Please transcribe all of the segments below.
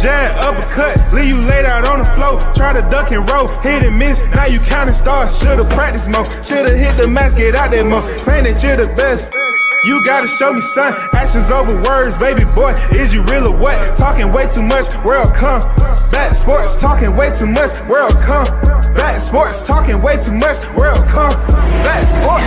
jab, uppercut, leave you laid out on the floor. Try to duck and roll, hit and miss, now you counting stars. Should've practiced more, should've hit the mask, get out there more. Claim that you're the best. You gotta show me, son. Actions over words, baby boy. Is you real or what? Talking way too much, world come. Back sports, talking way too much, world come. Back sports, talking way too much, world come. Back sports,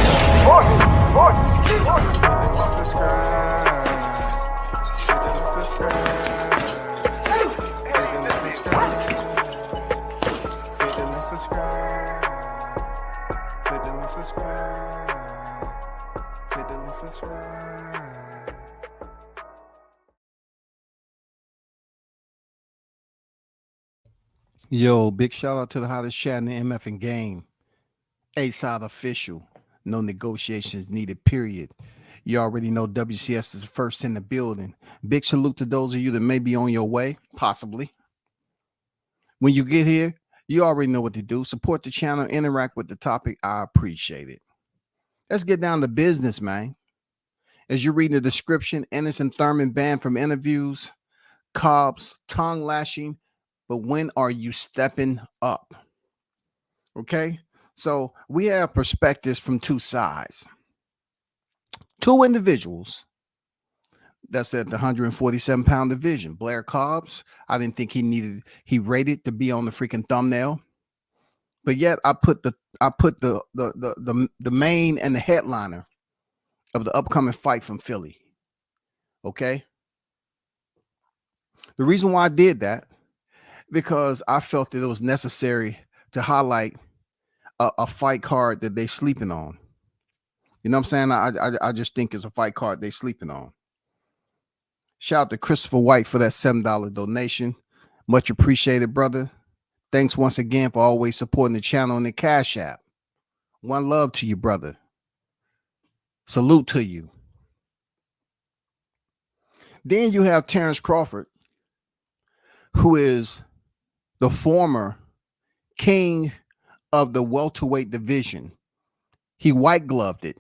Yo, big shout out to the hottest chat in the MF game. A-side official. No negotiations needed, period. You already know WCS is first in the building. Big salute to those of you that may be on your way, possibly. When you get here, you already know what to do. Support the channel, interact with the topic. I appreciate it. Let's get down to business, man. As you read the description, Ennis and Thurman banned from interviews, Cobbs, tongue lashing, but when are you stepping up? Okay, so we have perspectives from two sides. Two individuals that's at the 147-pound division. Blair Cobbs, I didn't think he rated to be on the freaking thumbnail, but yet I put the main and the headliner of the upcoming fight from Philly. Okay, the reason why I did that, because I felt that it was necessary to highlight a fight card that they sleeping on. You know what I'm saying? I just think it's a fight card they sleeping on. Shout out to Christopher White for that $7 donation. Much appreciated, brother. Thanks once again for always supporting the channel and the Cash App. One love to you, brother. Salute to you. Then you have Terrence Crawford, who is the former king of the welterweight division. He white gloved it,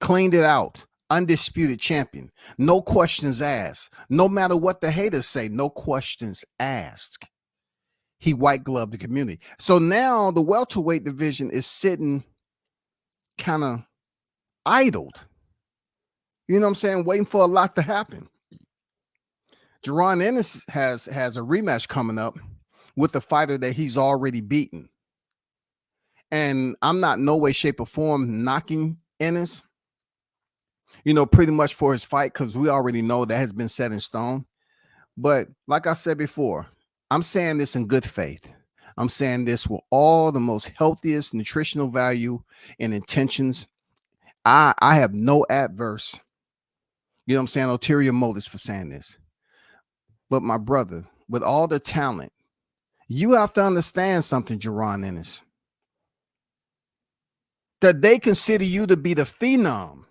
cleaned it out, undisputed champion. No questions asked. No matter what the haters say, no questions asked. He white gloved the community. So now the welterweight division is sitting kind of idled. You know what I'm saying? Waiting for a lot to happen. Ennis has a rematch coming up with the fighter that he's already beaten. And I'm not no way, shape, or form knocking Ennis, you know, pretty much for his fight, because we already know that has been set in stone. But like I said before, I'm saying this in good faith. I'm saying this with all the most healthiest nutritional value and intentions. I have no adverse, you know what I'm saying, ulterior motives for saying this. But my brother, with all the talent, you have to understand something, Ennis, that they consider you to be the phenom.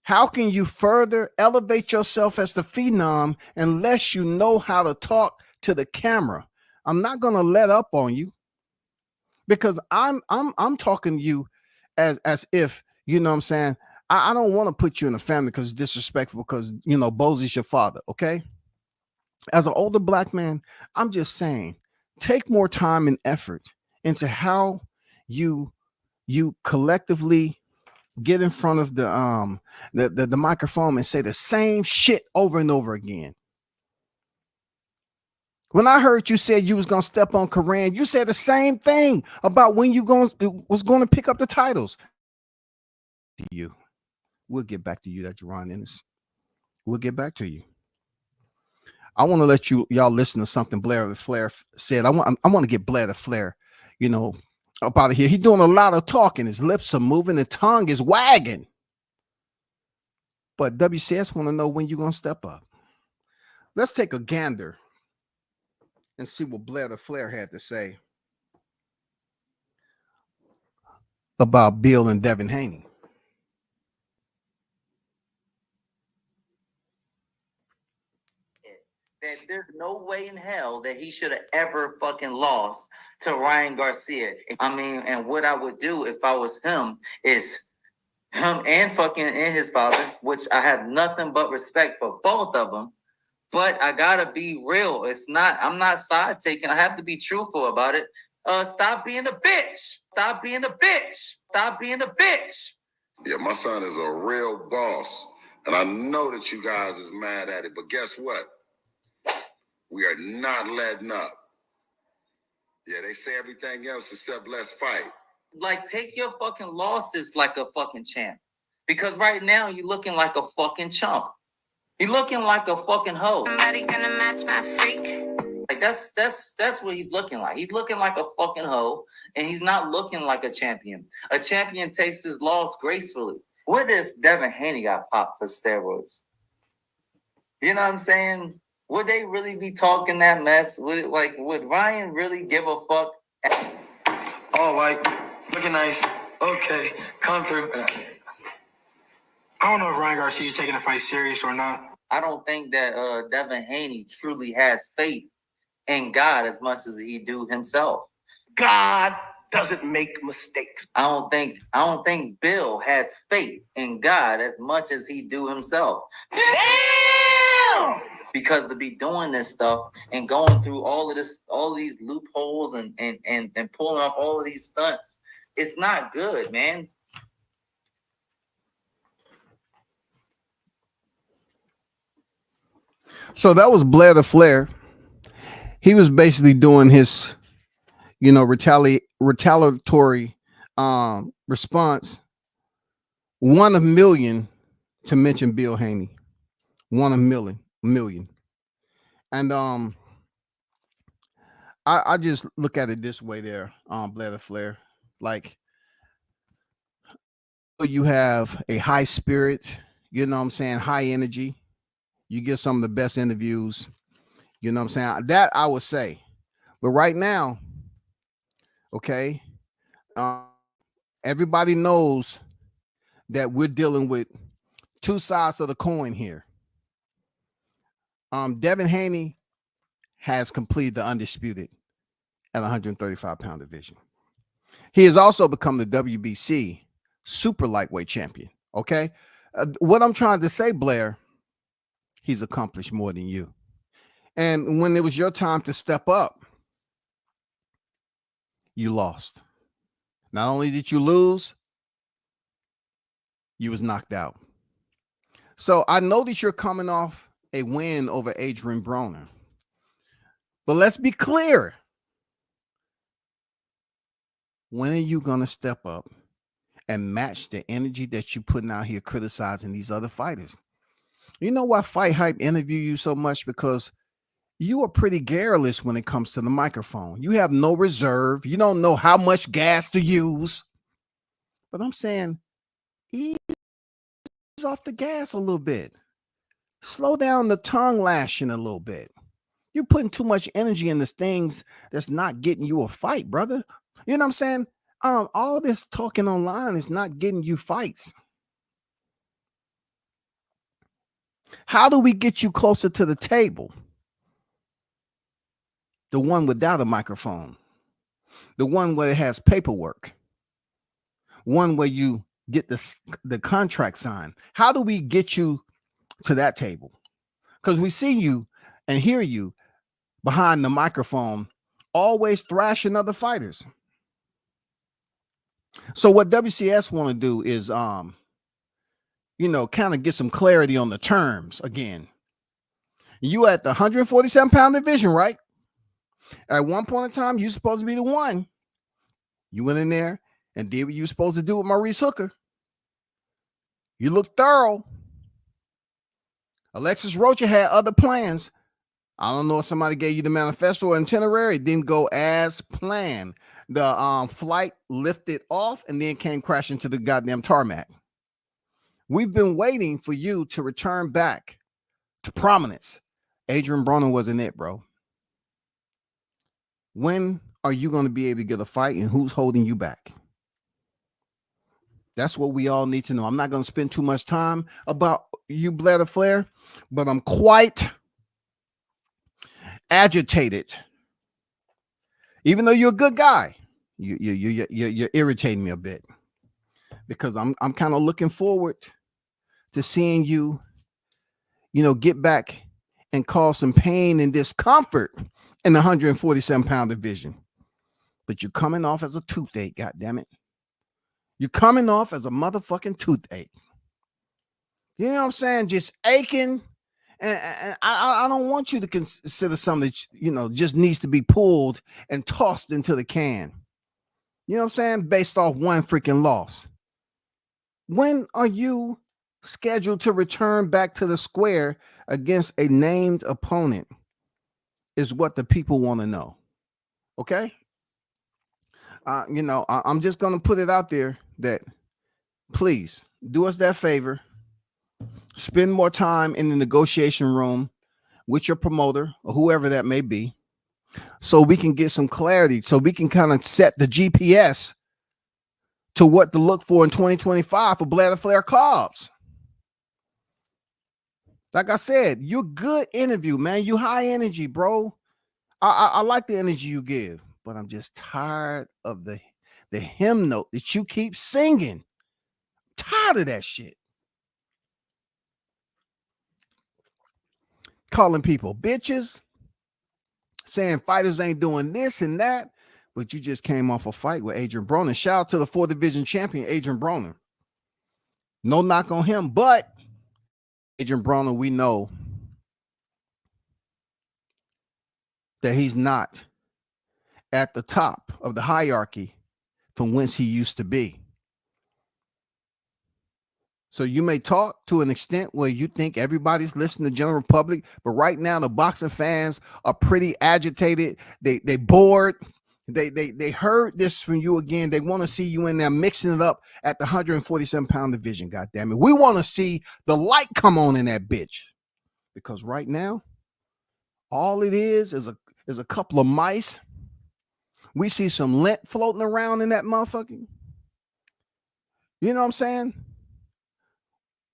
How can you further elevate yourself as the phenom unless you know how to talk to the camera? I'm not going to let up on you, because I'm talking to you as if, you know what I'm saying, I don't want to put you in a family because it's disrespectful, because, you know, Bosie's your father, okay? As an older black man, I'm just saying, take more time and effort into how you collectively get in front of the microphone and say the same shit over and over again. When I heard you said you was gonna step on Koran, you said the same thing about when you was going to pick up the titles. We'll get back to you, that Ennis. We'll get back to you. I want to let y'all listen to something Blair the Flair said. I want to get Blair the Flair, you know, up out of here. He's doing a lot of talking. His lips are moving. The tongue is wagging. But WCS want to know when you're going to step up. Let's take a gander and see what Blair the Flair had to say about Bill and Devin Haney. That there's no way in hell that he should have ever fucking lost to Ryan Garcia. I mean, and what I would do if I was him is him and his father, which I have nothing but respect for both of them. But I gotta be real. I'm not side taking. I have to be truthful about it. Stop being a bitch. Stop being a bitch. Stop being a bitch. Yeah, my son is a real boss. And I know that you guys is mad at it, but guess what? We are not letting up. Yeah, they say everything else except let's fight. Like, take your fucking losses like a fucking champ. Because right now you're looking like a fucking chump. You're looking like a fucking hoe. Somebody gonna match my freak. Like that's what he's looking like. He's looking like a fucking hoe, and he's not looking like a champion. A champion takes his loss gracefully. What if Devin Haney got popped for steroids? You know what I'm saying? Would they really be talking that mess? Would Ryan really give a fuck? All white, looking nice. Okay, come through. I don't know if Ryan Garcia is taking the fight serious or not. I don't think that Devin Haney truly has faith in God as much as he do himself. God doesn't make mistakes. I don't think Bill has faith in God as much as he do himself. Damn! Because to be doing this stuff and going through all of these loopholes and pulling off all of these stunts, it's not good, man. So that was Blair the Flair. He was basically doing his, retaliatory response. 1 of million to mention Bill Haney. 1 of million. And I just look at it this way there, Blair the Flair. Like, you have a high spirit, high energy. You get some of the best interviews, that I would say. But right now, okay, everybody knows that we're dealing with two sides of the coin here. Devin Haney has completed the undisputed at 135-pound division. He has also become the WBC super lightweight champion. Okay, what I'm trying to say, Blair, he's accomplished more than you. And when it was your time to step up, you lost. Not only did you lose, you was knocked out. So I know that you're coming off a win over Adrian Broner. But let's be clear. When are you going to step up and match the energy that you're putting out here criticizing these other fighters? You know why Fight Hype interview you so much? Because you are pretty garrulous when it comes to the microphone. You have no reserve. You don't know how much gas to use. But I'm saying, ease off the gas a little bit. Slow down the tongue lashing a little bit. You're putting too much energy into things that's not getting you a fight, brother. You know what I'm saying? All this talking online is not getting you fights. How do we get you closer to the table? The one without a microphone. The one where it has paperwork. One where you get the contract signed. How do we get you to that table? Because we see you and hear you behind the microphone, always thrashing other fighters. So what WCS want to do is, kind of get some clarity on the terms again. You at the 147-pound division, right? At one point in time, you're supposed to be the one. You went in there and did what you were supposed to do with Maurice Hooker. You looked thorough. Alexis Rocha had other plans. I don't know if somebody gave you the manifesto or itinerary. It didn't go as planned. The flight lifted off and then came crashing to the goddamn tarmac. We've been waiting for you to return back to prominence. Adrian Broner wasn't it, bro. When are you going to be able to get a fight, and who's holding you back? That's what we all need to know. I'm not going to spend too much time about you, Blair the Flair, but I'm quite agitated. Even though you're a good guy, you're irritating me a bit, because I'm kind of looking forward to seeing you, get back and cause some pain and discomfort in the 147-pound division. But you're coming off as a toothache, goddammit. You're coming off as a motherfucking toothache. You know what I'm saying? Just aching. And I don't want you to consider something that, you know, just needs to be pulled and tossed into the can. You know what I'm saying? Based off one freaking loss. When are you scheduled to return back to the square against a named opponent is what the people want to know. Okay? You know, I'm just going to put it out there that please do us that favor. Spend more time in the negotiation room with your promoter or whoever that may be so we can get some clarity, so we can kind of set the GPS to what to look for in 2025 for Bladder Flare Cobbs. Like I said, you're good interview, man. You high energy, bro. I like the energy you give, but I'm just tired of the hymn note that you keep singing. Tired of that shit. Calling people bitches, saying fighters ain't doing this and that, but you just came off a fight with Adrian Broner. Shout out to the 4th division champion, Adrian Broner. No knock on him, but Adrian Broner, we know that he's not at the top of the hierarchy from whence he used to be. So you may talk to an extent where you think everybody's listening to general public, but right now the boxing fans are pretty agitated. They bored. They heard this from you again. They want to see you in there mixing it up at the 147-pound division. God damn it. We want to see the light come on in that bitch. Because right now, all it is a couple of mice. We see some lint floating around in that motherfucker. You know what I'm saying?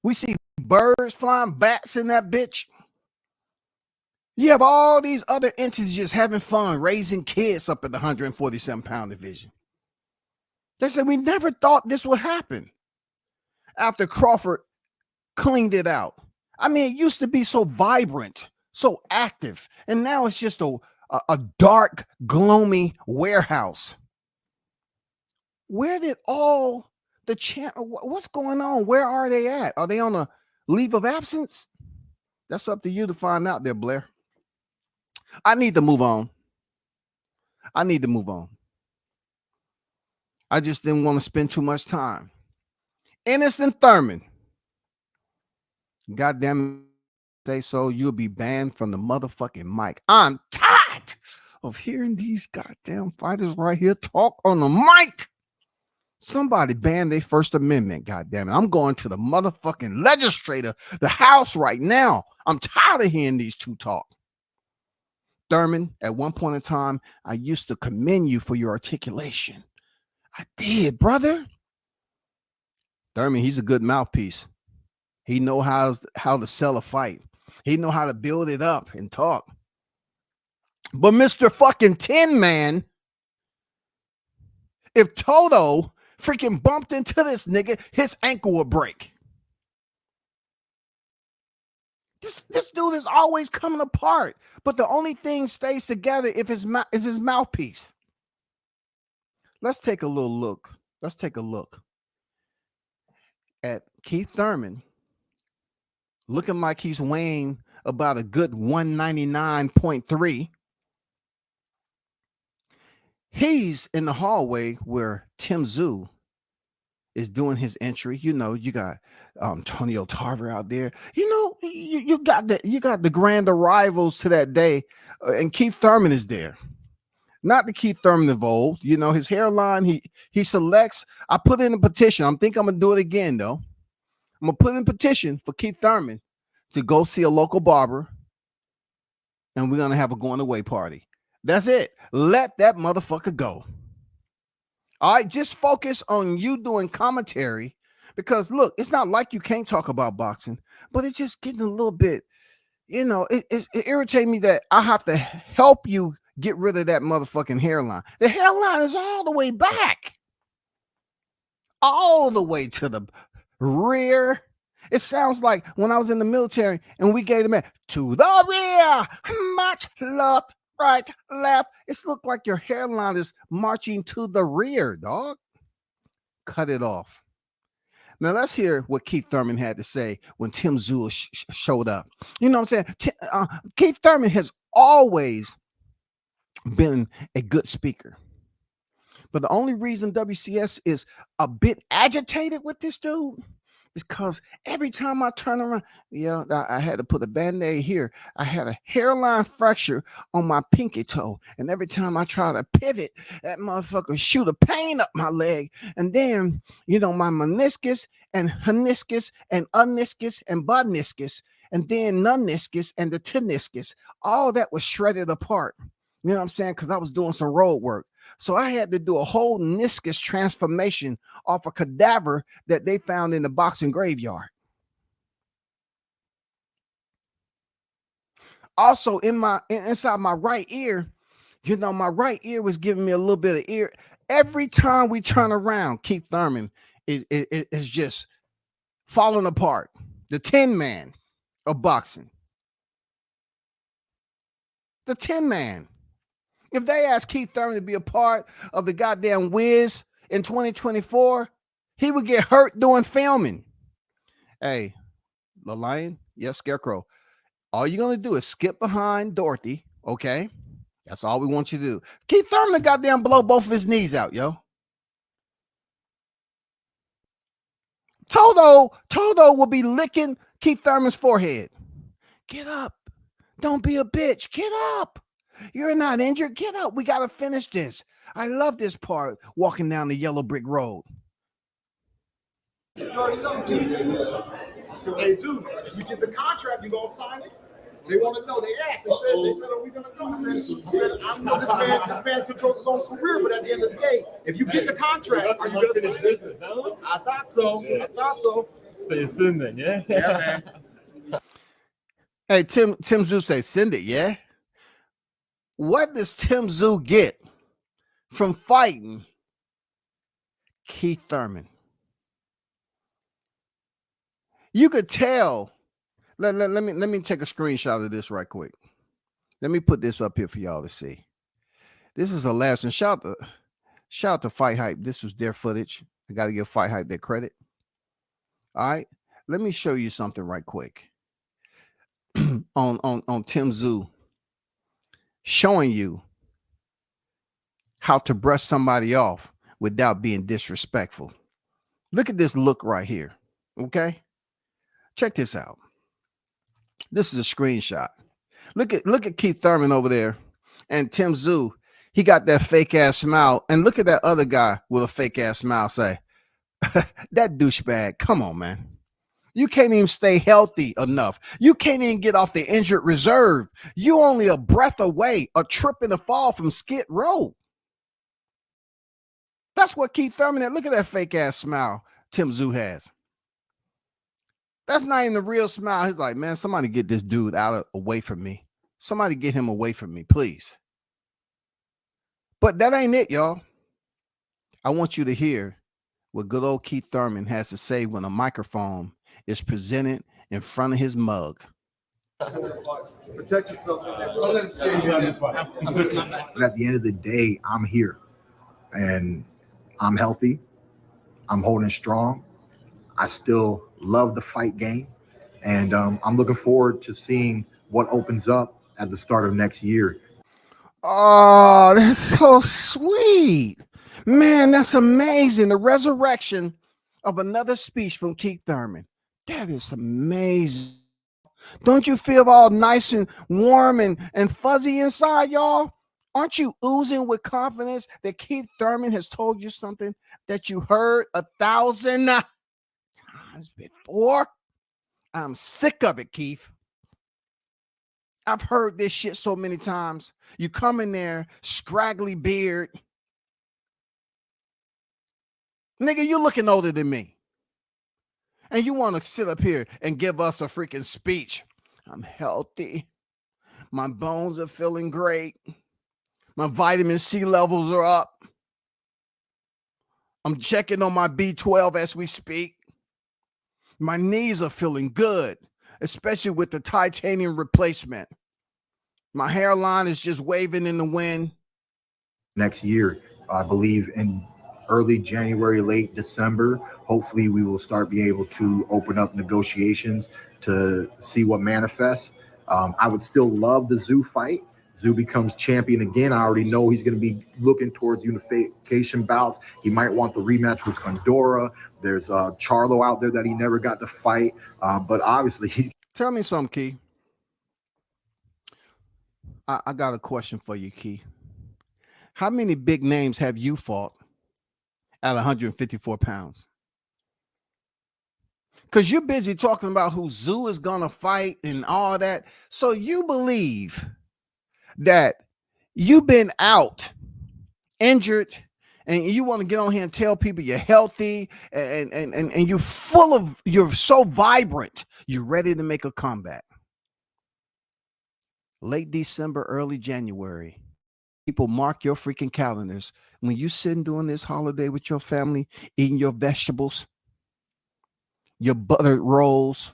We see birds flying, bats in that bitch. You have all these other entities just having fun, raising kids up at the 147-pound division. They said, we never thought this would happen after Crawford cleaned it out. I mean, it used to be so vibrant, so active, and now it's just a dark, gloomy warehouse. Where did all the what's going on? Where are they at? Are they on a leave of absence? That's up to you to find out there, Blair. I need to move on. I just didn't want to spend too much time. Ennis and Thurman. Goddamn it, say so, you'll be banned from the motherfucking mic. I'm tired of hearing these goddamn fighters right here talk on the mic. Somebody banned their First Amendment, goddamn it. I'm going to the motherfucking legislature, the House right now. I'm tired of hearing these two talk. Thurman, at one point in time, I used to commend you for your articulation. I did, brother. Thurman, he's a good mouthpiece. He know how to sell a fight. He know how to build it up and talk. But Mr. fucking Tin Man, if Toto freaking bumped into this nigga, his ankle would break. This dude is always coming apart, but the only thing stays together if his is his mouthpiece. Let's take a little look. Let's take a look at Keith Thurman, looking like he's weighing about a good 199.3. He's in the hallway where Tim Tszyu is doing his entry. You know, you got Antonio Tarver out there. You know, you got the grand arrivals to that day, and Keith Thurman is there. Not the Keith Thurman of old. You know, his hairline, he selects. I put in a petition. I'm gonna do it again, though. I'm gonna put in a petition for Keith Thurman to go see a local barber, and we're gonna have a going away party. That's it. Let that motherfucker go. All right, just focus on you doing commentary, because look, it's not like you can't talk about boxing, but it's just getting a little bit, you know, it irritates me that I have to help you get rid of that motherfucking hairline. The hairline is all the way back, all the way to the rear, It sounds like when I was in the military and we gave the man to the rear, march left, right, left. It's looked like your hairline is marching to the rear, dog. Cut it off. Now let's hear what Keith Thurman had to say when Tim Zula showed up. You know what I'm saying? Keith Thurman has always been a good speaker. But the only reason WCS is a bit agitated with this dude is because every time I turn around, I had to put a Band-Aid here. I had a hairline fracture on my pinky toe. And every time I try to pivot, that motherfucker shoot a pain up my leg. And then, my meniscus and meniscus and uniscus and buniscus and then nuniscus and the teniscus, all that was shredded apart. You know what I'm saying? Because I was doing some road work. So I had to do a whole meniscus transformation off a cadaver that they found in the boxing graveyard. Also, inside my right ear, my right ear was giving me a little bit of ear. Every time we turn around, Keith Thurman is just falling apart. The Tin Man of boxing. The Tin Man. If they asked Keith Thurman to be a part of the goddamn Wiz in 2024, he would get hurt doing filming. Hey, the Lion, yes, Scarecrow. All you're going to do is skip behind Dorothy, okay? That's all we want you to do. Keith Thurman goddamn blow both of his knees out, yo. Toto will be licking Keith Thurman's forehead. Get up. Don't be a bitch. Get up. You're not injured. Get up. We got to finish this. I love this part, walking down the yellow brick road. Hey, Zoo, if you get the contract, you going to sign it? They want to know. They asked. They said, are we going to go? I said, I know this man controls his own career, but at the end of the day, if you get the contract, are you going to finish business? No? I thought so. So you're soon then, yeah? Yeah, man. Hey, Tim Zoo say, send it, yeah? What does Tim Zoo get from fighting Keith Thurman? You could tell. Let me take a screenshot of this right quick. Let me put this up here for y'all to see. This is a last, and shout out to Fight Hype. This was their footage. I got to give Fight Hype their credit. All right, let me show you something right quick on Tim Zoo, showing you how to brush somebody off without being disrespectful. Look at this look right here. Okay, check this out. This is a screenshot. Look at Keith Thurman over there, and Tim Zoo. He got that fake ass smile, and look at that other guy with a fake ass smile. Say, that douchebag. Come on, man. You can't even stay healthy enough. You can't even get off the injured reserve. You only a breath away, a trip and a fall from Skid Row. That's what Keith Thurman had. Look at that fake ass smile Tim Zoo has. That's not even the real smile. He's like, man, somebody get this dude away from me. Somebody get him away from me, please. But that ain't it, y'all. I want you to hear what good old Keith Thurman has to say when a microphone is presented in front of his mug. Protect yourself. But at the end of the day, I'm here and I'm healthy. I'm holding strong. I still love the fight game. And I'm looking forward to seeing what opens up at the start of next year. Oh, that's so sweet. Man, that's amazing. The resurrection of another speech from Keith Thurman. That is amazing. Don't you feel all nice and warm and fuzzy inside, y'all? Aren't you oozing with confidence that Keith Thurman has told you something that you heard 1,000 times before? I'm sick of it, Keith. I've heard this shit so many times. You come in there, scraggly beard. Nigga, you looking older than me. And you want to sit up here and give us a freaking speech. I'm healthy. My bones are feeling great. My vitamin C levels are up. I'm checking on my B12 as we speak. My knees are feeling good, especially with the titanium replacement. My hairline is just waving in the wind. Next year, I believe in early January, late December, hopefully we will start being able to open up negotiations to see what manifests. I would still love the Zoo fight. Zoo becomes champion again. I already know he's going to be looking towards unification bouts. He might want the rematch with Fundora. There's Charlo out there that he never got to fight. But obviously, he. Tell me something, Key. I got a question for you, Key. How many big names have you fought at 154 pounds? Because you're busy talking about who Zoo is going to fight and all that. So you believe that you've been out, injured, and you want to get on here and tell people you're healthy and you're full of, you're so vibrant, you're ready to make a comeback. Late December, early January. People, mark your freaking calendars. When you sitting doing this holiday with your family, eating your vegetables, your buttered rolls,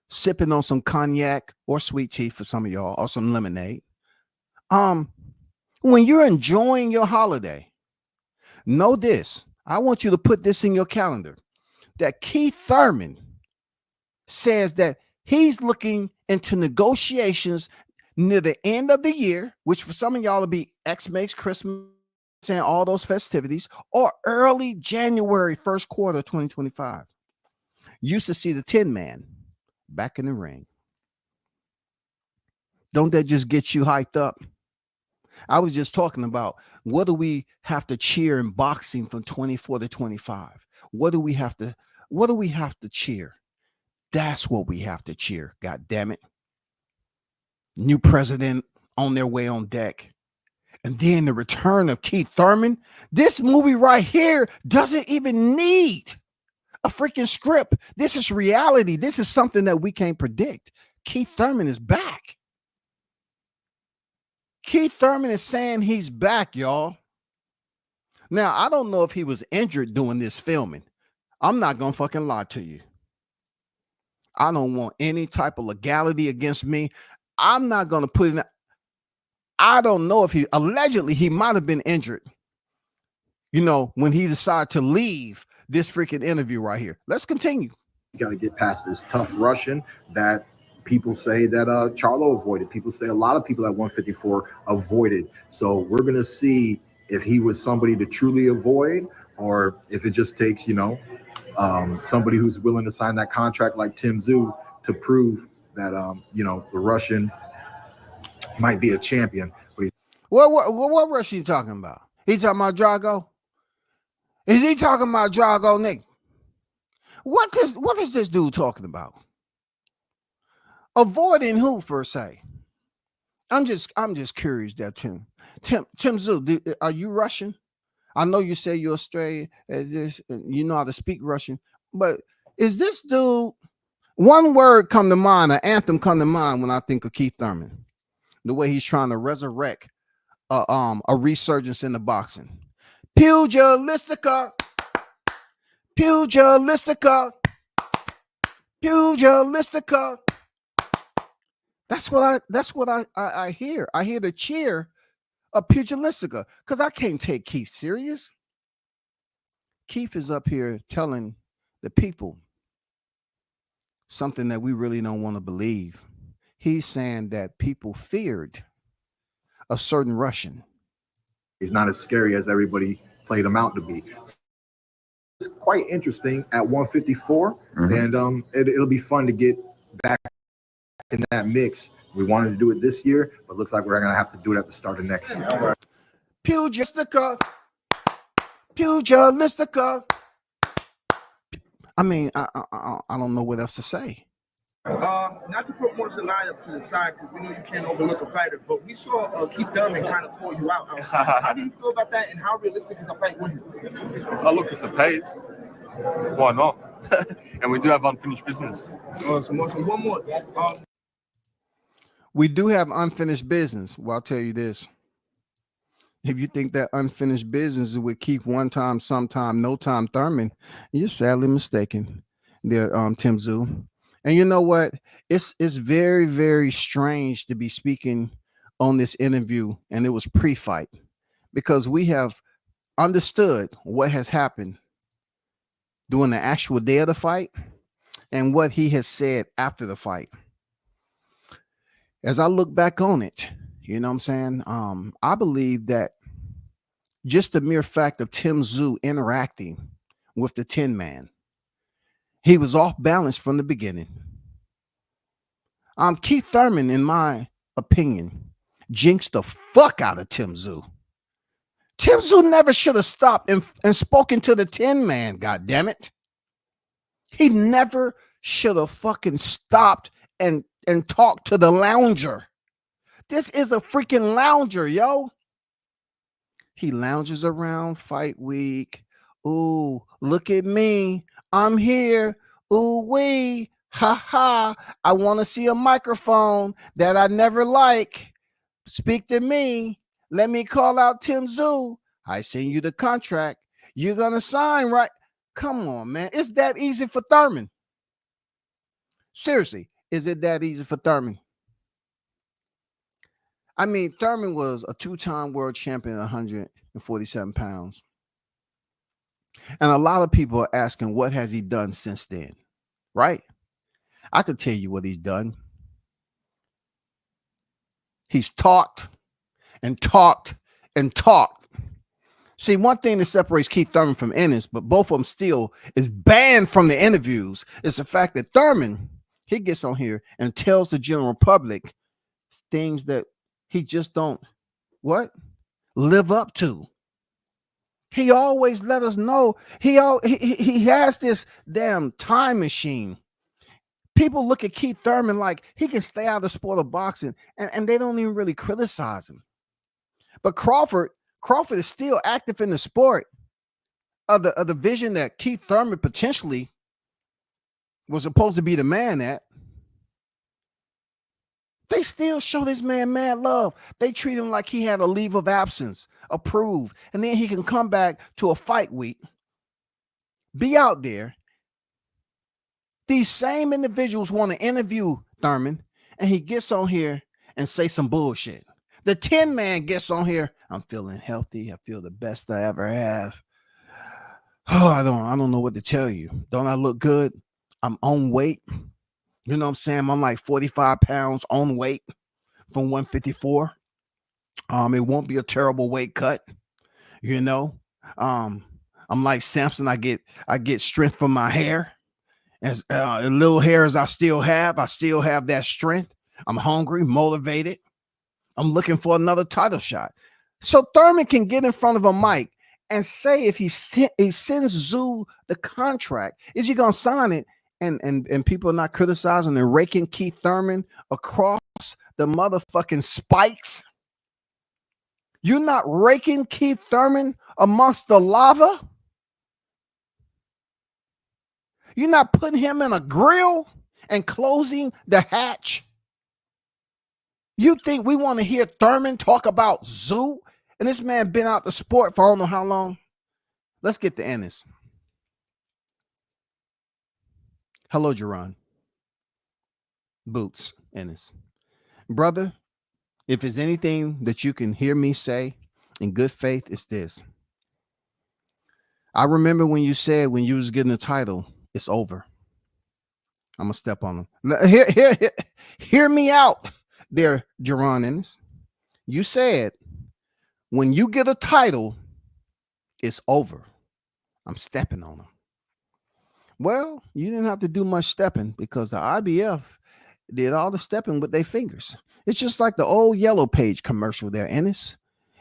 sipping on some cognac or sweet tea for some of y'all, or some lemonade. When you're enjoying your holiday, know this. I want you to put this in your calendar, that Keith Thurman says that he's looking into negotiations near the end of the year, which for some of y'all will be Xmas, Christmas, and all those festivities, or early January, first quarter 2025. Used to see the Tin Man back in the ring. Don't that just get you hyped up? I was just talking about, what do we have to cheer in boxing from 24 to 25? What do we have to cheer? That's what we have to cheer. God damn it. New president on their way on deck. And then the return of Keith Thurman. This movie right here doesn't even need a freaking script. This is reality. This is something that we can't predict. Keith Thurman is back. Keith Thurman is saying he's back, y'all. Now, I don't know if he was injured doing this filming. I'm not going to fucking lie to you. I don't want any type of legality against me. I'm not going to put in. I don't know if allegedly he might have been injured, when he decided to leave this freaking interview right here. Let's continue. You got to get past this tough Russian that people say that Charlo avoided. People say a lot of people at 154 avoided. So we're going to see if he was somebody to truly avoid, or if it just takes, somebody who's willing to sign that contract like Tim Tszyu to prove that, the Russian might be a champion. But what Russian you talking about? He talking about Drago? Is he talking about Drago, Nick? What is this dude talking about? Avoiding who, per se? I'm just curious there, Tim. Tim Tszyu, are you Russian? I know you say you're Australian, you know how to speak Russian, but is this dude, one word come to mind, an anthem come to mind when I think of Keith Thurman, the way he's trying to resurrect a resurgence in the boxing. Pugilistica, pugilistica, pugilistica. That's what I hear. I hear the cheer of pugilistica, because I can't take Keith serious. Keith is up here telling the people something that we really don't want to believe. He's saying that people feared a certain Russian. He's not as scary as everybody played him out to be. It's quite interesting at 154, and it'll be fun to get back in that mix. We wanted to do it this year, but looks like we're going to have to do it at the start of next year. Pugilistica, pugilistica. I mean, I don't know what else to say. Not to put more of the line up to the side, because we know you can't overlook a fighter, but we saw Keith Thurman kind of pull you out outside. How do you feel about that, and how realistic is a fight with him? I look at the pace. Why not? And we do have unfinished business. Awesome. One more. We do have unfinished business. Well, I'll tell you this. If you think that unfinished business is with Keith one time, sometime, no time Thurman, you're sadly mistaken. there, Tim Zoo. And you know what? It's very, very strange to be speaking on this interview, and it was pre-fight because we have understood what has happened during the actual day of the fight and what he has said after the fight. As I look back on it, you know what I'm saying? I believe that just the mere fact of Tim Zoo interacting with the Tin Man, he was off balance from the beginning. Keith Thurman, in my opinion, jinxed the fuck out of Tim Zoo. Tim Zoo never should have stopped and spoken to the Tin Man, god damn it. He never should have fucking stopped and talked to the lounger. This is a freaking lounger, yo. He lounges around fight week. Ooh, look at me. I'm here. Ooh, wee. Ha ha. I want to see a microphone that I never like. Speak to me. Let me call out Tim Zoo. I send you the contract. You're going to sign, right? Come on, man. It's that easy for Thurman. Seriously, is it that easy for Thurman? I mean, Thurman was a two-time world champion at 147 pounds. And a lot of people are asking, what has he done since then? Right? I could tell you what he's done. He's talked and talked and talked. See, one thing that separates Keith Thurman from Ennis, but both of them still is banned from the interviews, is the fact that Thurman, he gets on here and tells the general public things that he just don't live up to. He always let us know he has this damn time machine. People look at Keith Thurman like he can stay out of the sport of boxing, and they don't even really criticize him. But Crawford is still active in the sport of the vision that Keith Thurman potentially was supposed to be the man at. They still show this man mad love. They treat him like he had a leave of absence approved. And then he can come back to a fight week, be out there. These same individuals want to interview Thurman, and he gets on here and say some bullshit. The Tin Man gets on here. I'm feeling healthy. I feel the best I ever have. Oh, I don't know what to tell you. Don't I look good? I'm on weight. You know what I'm saying? I'm like 45 pounds on weight from 154. It won't be a terrible weight cut. You know, I'm like Samson. I get strength from my hair. As little hair as I still have that strength. I'm hungry, motivated. I'm looking for another title shot. So Thurman can get in front of a mic and say if he sends Zoo the contract, is he gonna sign it? And people are not criticizing and raking Keith Thurman across the motherfucking spikes. You're not raking Keith Thurman amongst the lava. You're not putting him in a grill and closing the hatch. You think we want to hear Thurman talk about Zoo? And this man been out the sport for I don't know how long. Let's get to Ennis. Hello, Jerron. Boots, Ennis. Brother, if there's anything that you can hear me say in good faith, it's this. I remember when you said when you was getting the title, it's over. I'm going to step on them. Hear me out there, Jerron Ennis. You said when you get a title, it's over. I'm stepping on them. Well, you didn't have to do much stepping because the IBF did all the stepping with their fingers. It's just like the old Yellow Page commercial there, Ennis.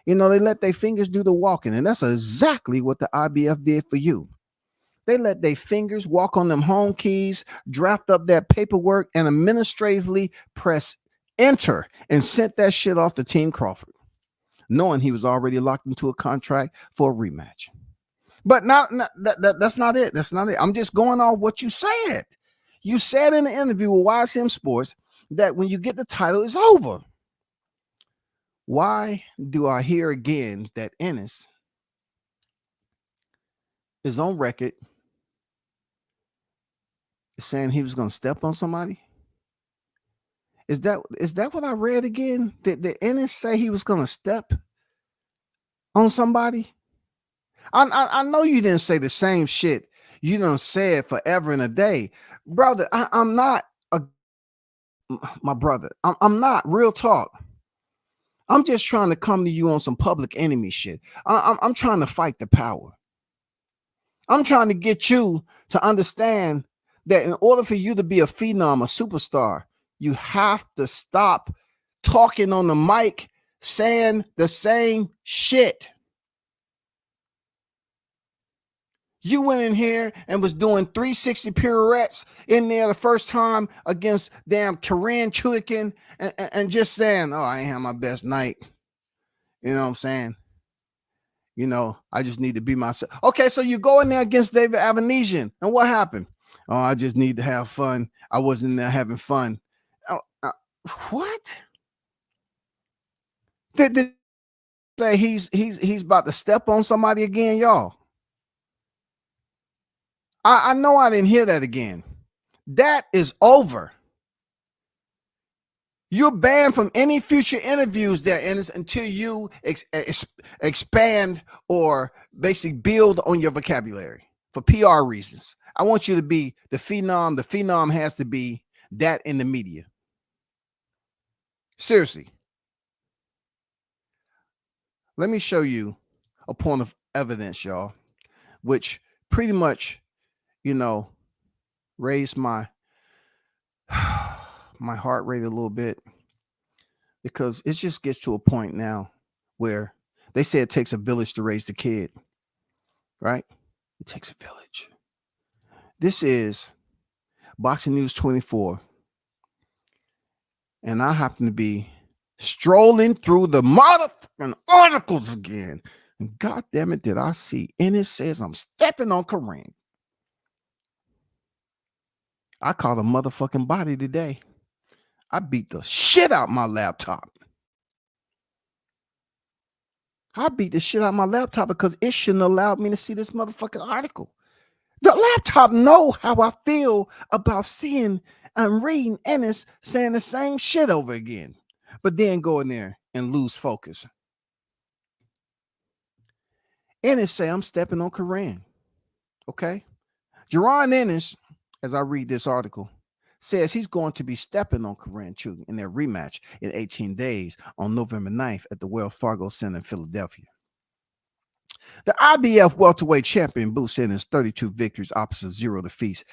You know, they let their fingers do the walking, and that's exactly what the IBF did for you. They let their fingers walk on them home keys, draft up that paperwork, and administratively press enter and sent that shit off to Team Crawford, knowing he was already locked into a contract for a rematch. But that's not it. That's not it. I'm just going off what you said. You said in the interview with YSM Sports that when you get the title, it's over. Why do I hear again that Ennis is on record saying he was going to step on somebody? Is that what I read again? Did Ennis say he was going to step on somebody? I know you didn't say the same shit you done said forever and a day, brother. I'm not my brother. I'm not, real talk. I'm just trying to come to you on some public enemy shit. I'm trying to fight the power. I'm trying to get you to understand that in order for you to be a phenom, a superstar, you have to stop talking on the mic, saying the same shit. You went in here and was doing 360 pirouettes in there the first time against damn Korean Chulikin and just saying, oh, I ain't had my best night. You know what I'm saying? You know, I just need to be myself. Okay, so you go in there against David Avanesian, and what happened? Oh, I just need to have fun. I wasn't there having fun. Oh, what? Did say he's about to step on somebody again, y'all? I know I didn't hear that again. That is over. You're banned from any future interviews there, Ennis, until you expand or basically build on your vocabulary for PR reasons. I want you to be the phenom. The phenom has to be that in the media. Seriously. Let me show you a point of evidence, y'all, which pretty much, you know, raised my heart rate a little bit, because it just gets to a point now where they say it takes a village to raise the kid, right? It takes a village. This is Boxing News 24, and I happen to be strolling through the motherfucking articles again, and God damn it, did I see Ennis says I'm stepping on Kareem. I caught a motherfucking body today. I beat the shit out my laptop. I beat the shit out my laptop because it shouldn't allow me to see this motherfucking article. The laptop know how I feel about seeing and reading Ennis saying the same shit over again, but then go in there and lose focus. Ennis say I'm stepping on Kareem. Okay. Jerron Ennis, as I read this article, says he's going to be stepping on Korean Chulikin in their rematch in 18 days on November 9th at the Wells Fargo Center in Philadelphia. The IBF welterweight champion boosts in his 32 victories opposite 0 defeats,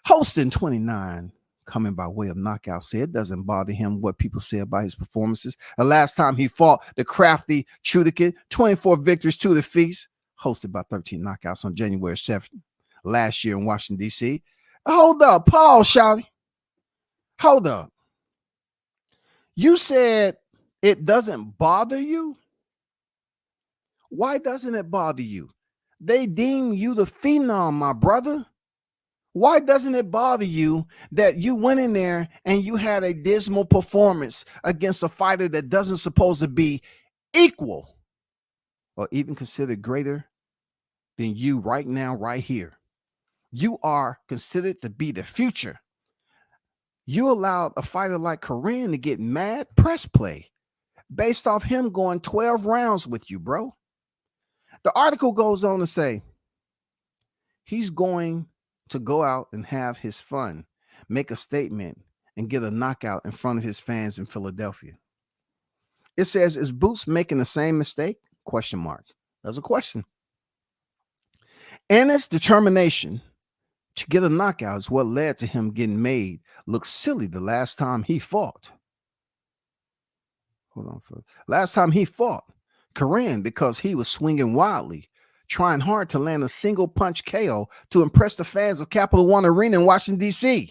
hosting 29 coming by way of knockout. Said it doesn't bother him what people say about his performances. The last time he fought the crafty Chulikin, 24 victories, 2 defeats, hosted by 13 knockouts on January 7th last year in Washington, D.C. Hold up, Paul, shawty. Hold up. You said it doesn't bother you? Why doesn't it bother you? They deem you the phenom, my brother. Why doesn't it bother you that you went in there and you had a dismal performance against a fighter that doesn't supposed to be equal or even considered greater than you right now, right here? You are considered to be the future. You allowed a fighter like Korean to get mad press play based off him going 12 rounds with you, bro. The article goes on to say he's going to go out and have his fun, make a statement, and get a knockout in front of his fans in Philadelphia. It says, is Boots making the same mistake? Question mark. There's a question. Ennis' determination to get a knockout is what led to him getting made look silly the last time he fought. Hold on. Last time he fought Korean, because he was swinging wildly, trying hard to land a single punch KO to impress the fans of Capital One Arena in Washington, D.C.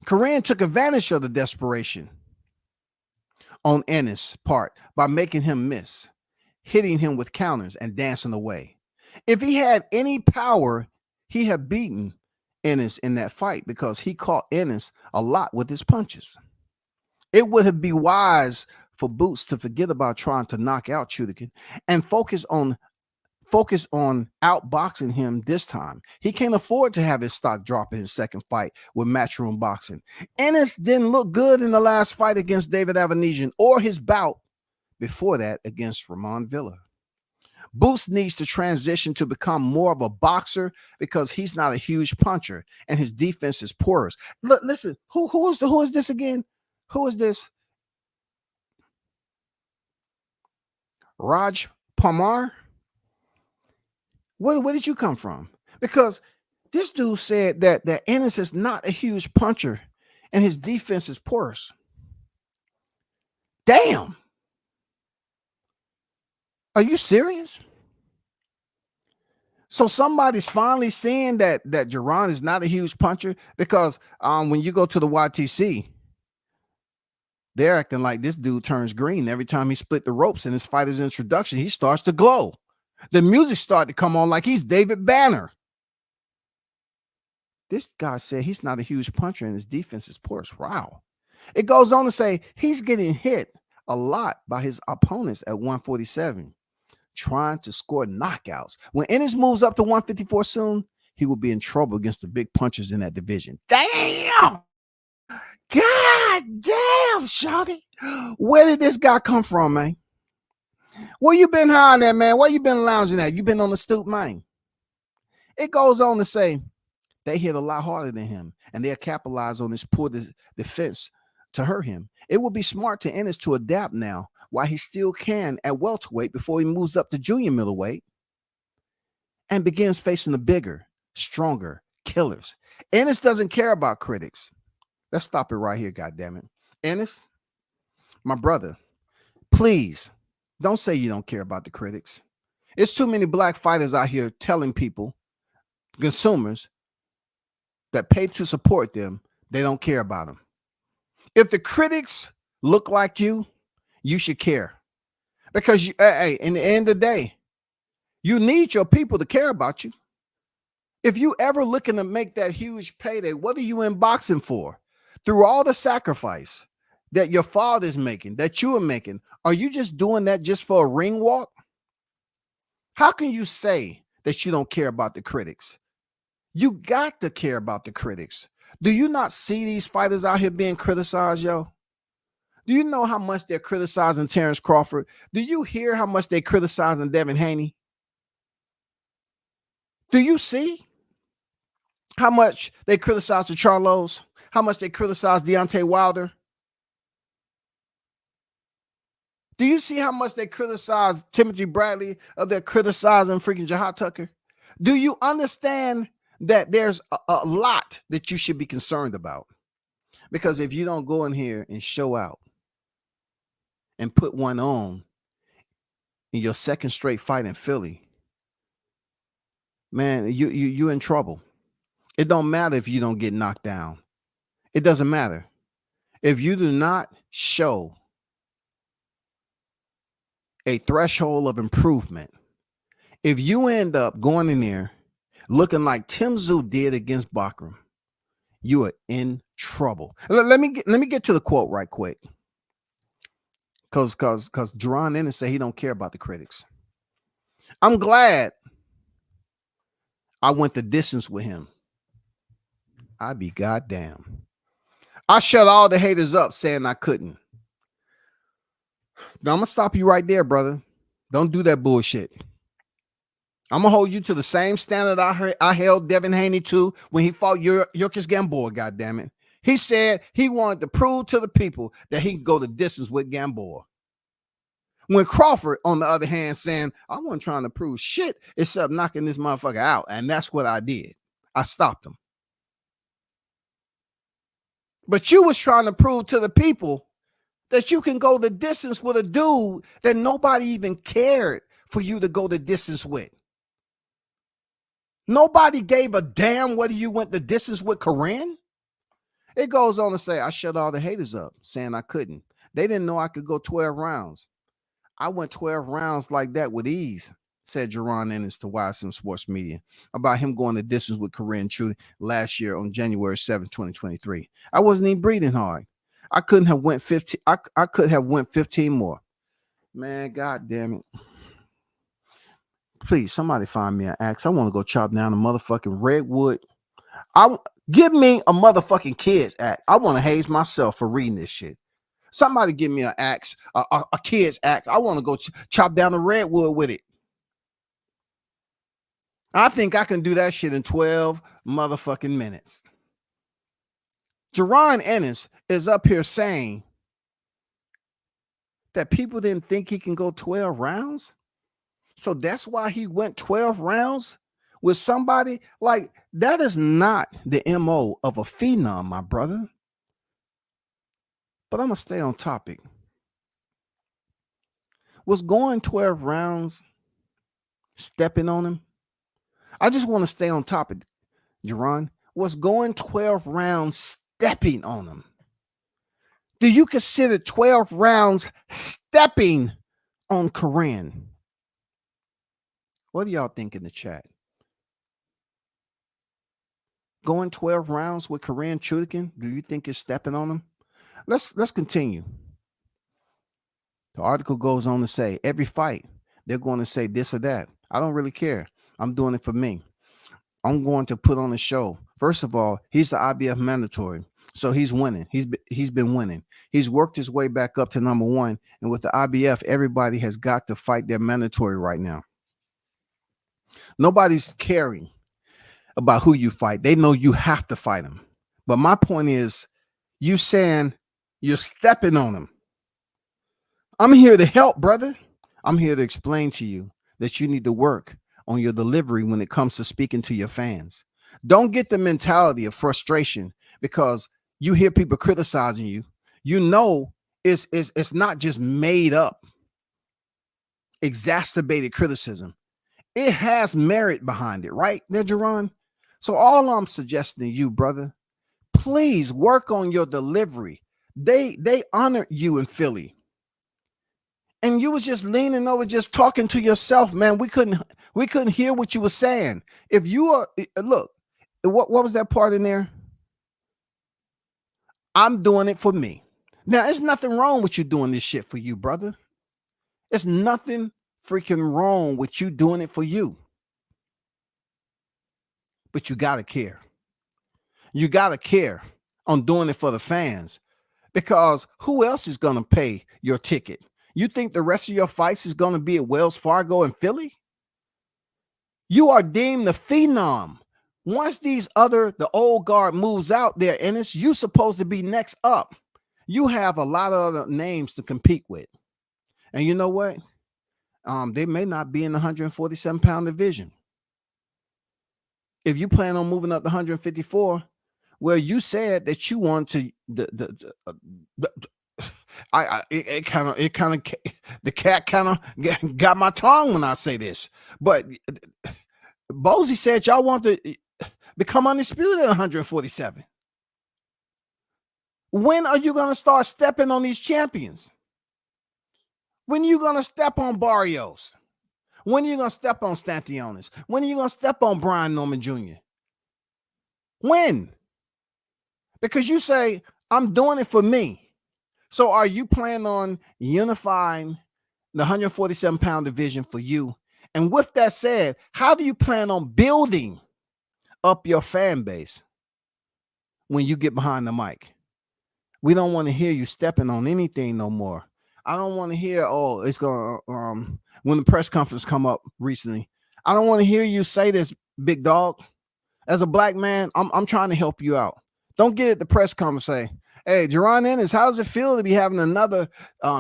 Korean took advantage of the desperation on Ennis' part by making him miss, hitting him with counters and dancing away. If he had any power, he had beaten Ennis in that fight because he caught Ennis a lot with his punches. It would have been wise for Boots to forget about trying to knock out Chulikin and focus on focus on outboxing him this time. He can't afford to have his stock drop in his second fight with Matchroom Boxing. Ennis didn't look good in the last fight against David Avanesian or his bout before that against Ramon Villa. Boots needs to transition to become more of a boxer because he's not a huge puncher and his defense is porous. Look, listen, who is this again? Who is this? Raj Pamar? Where did you come from? Because this dude said that Ennis is not a huge puncher and his defense is porous. Damn. Are you serious? So somebody's finally saying that Jaron is not a huge puncher because when you go to the YTC, they're acting like this dude turns green every time he split the ropes in his fighter's introduction. He starts to glow. The music started to come on like he's David Banner. This guy said he's not a huge puncher and his defense is porous. Wow. It goes on to say he's getting hit a lot by his opponents at 147, trying to score knockouts. When Ennis moves up to 154 soon, he will be in trouble against the big punchers in that division. Damn! God damn, shawty. Where did this guy come from, man? Where you been hiding at, man? Where you been lounging at? You been on the stoop, man? It goes on to say they hit a lot harder than him, and they'll capitalize on his poor defense to hurt him. It would be smart to Ennis to adapt now while he still can at welterweight before he moves up to junior middleweight and begins facing the bigger, stronger killers. Ennis doesn't care about critics. Let's stop it right here, goddammit. Ennis, my brother, please don't say you don't care about the critics. It's too many black fighters out here telling people, consumers, that pay to support them, they don't care about them. If the critics look like you should care. Because in the end of the day, you need your people to care about you. If you ever looking to make that huge payday, what are you in boxing for? Through all the sacrifice that your father's making, that you are making, are you just doing that just for a ring walk? How can you say that you don't care about the critics? You got to care about the critics. Do you not see these fighters out here being criticized, yo? Do you know how much they're criticizing Terrence Crawford? Do you hear how much they're criticizing Devin Haney? Do you see how much they criticize the Charlos? How much they criticize Deontay Wilder? Do you see how much they criticize Timothy Bradley? They're criticizing freaking Jahad Tucker? Do you understand that there's a lot that you should be concerned about? Because if you don't go in here and show out and put one on in your second straight fight in Philly, man, you're in trouble. It don't matter if you don't get knocked down. It doesn't matter. If you do not show a threshold of improvement, if you end up going in there looking like Tim Tszyu did against Bakram, you are in trouble. Let me get to the quote right quick. Cause Jaron Ennis said he don't care about the critics. I'm glad I went the distance with him. I be goddamn. I shut all the haters up saying I couldn't. Now I'm gonna stop you right there, brother. Don't do that bullshit. I'm gonna hold you to the same standard I held Devin Haney to when he fought Yurkis Gamboa. Goddamn it! He said he wanted to prove to the people that he can go the distance with Gamboa. When Crawford, on the other hand, saying I wasn't trying to prove shit except knocking this motherfucker out, and that's what I did. I stopped him. But you was trying to prove to the people that you can go the distance with a dude that nobody even cared for you to go the distance with. Nobody gave a damn whether you went the distance with Corinne. It goes on to say, I shut all the haters up saying I couldn't. They didn't know I could go 12 rounds. I went 12 rounds like that with ease, said Jaron Ennis to YSM Sports Media about him going the distance with Corinne Trudy last year on January 7th, 2023. I wasn't even breathing hard. I couldn't have went 15. I could have went 15 more. Man, God damn it. Please, somebody find me an axe. I want to go chop down a motherfucking redwood. Give me a motherfucking kid's axe. I want to haze myself for reading this shit. Somebody give me an axe, a kid's axe. I want to go chop down the redwood with it. I think I can do that shit in 12 motherfucking minutes. Jerron Ennis is up here saying that people didn't think he can go 12 rounds. So that's why he went 12 rounds with somebody like that. Is not the MO of a phenom, my brother. But I'm going to stay on topic. Was going 12 rounds stepping on him? I just want to stay on topic, Jerron. Was going 12 rounds stepping on him? Do you consider 12 rounds stepping on Corinne? What do y'all think in the chat? Going 12 rounds with Corinne Chudikin, do you think it's stepping on him? Let's continue. The article goes on to say every fight they're going to say this or that. I don't really care. I'm doing it for me. I'm going to put on a show. First of all, he's the IBF mandatory, so he's winning. He's been winning. He's worked his way back up to number one, and with the IBF, everybody has got to fight their mandatory right now. Nobody's caring about who you fight. They know you have to fight them. But my point is, you saying you're stepping on them. I'm here to help, brother. I'm here to explain to you that you need to work on your delivery when it comes to speaking to your fans. Don't get the mentality of frustration because you hear people criticizing you. You know it's not just made up, exacerbated criticism. It has merit behind it, right there, Jerron? So all I'm suggesting to you, brother, please work on your delivery. They honored you in Philly. And you was just leaning over, just talking to yourself, man. We couldn't hear what you were saying. If you are, look, what was that part in there? I'm doing it for me. Now, there's nothing wrong with you doing this shit for you, brother. There's nothing freaking wrong with you doing it for you. But you gotta care. You gotta care on doing it for the fans, because who else is gonna pay your ticket? You think the rest of your fights is gonna be at Wells Fargo and Philly? You are deemed the phenom. Once the old guard moves out there, Ennis, you supposed to be next up. You have a lot of other names to compete with. And you know what? They may not be in the 147-pound division. If you plan on moving up to 154, well, you said that you want to the cat kind of got my tongue when I say this, but Bozy said y'all want to become undisputed at 147. When are you going to start stepping on these champions? When are you going to step on Barrios? When are you going to step on Stantionis? When are you going to step on Brian Norman Jr.? When? Because you say, I'm doing it for me. So are you planning on unifying the 147-pound division for you? And with that said, how do you plan on building up your fan base when you get behind the mic? We don't want to hear you stepping on anything no more. I don't want to hear, oh, it's going to, when the press conference come up recently, I don't want to hear you say this, big dog. As a black man, I'm trying to help you out. Don't get at the press conference and say, hey, Jerron Ennis, how does it feel to be having another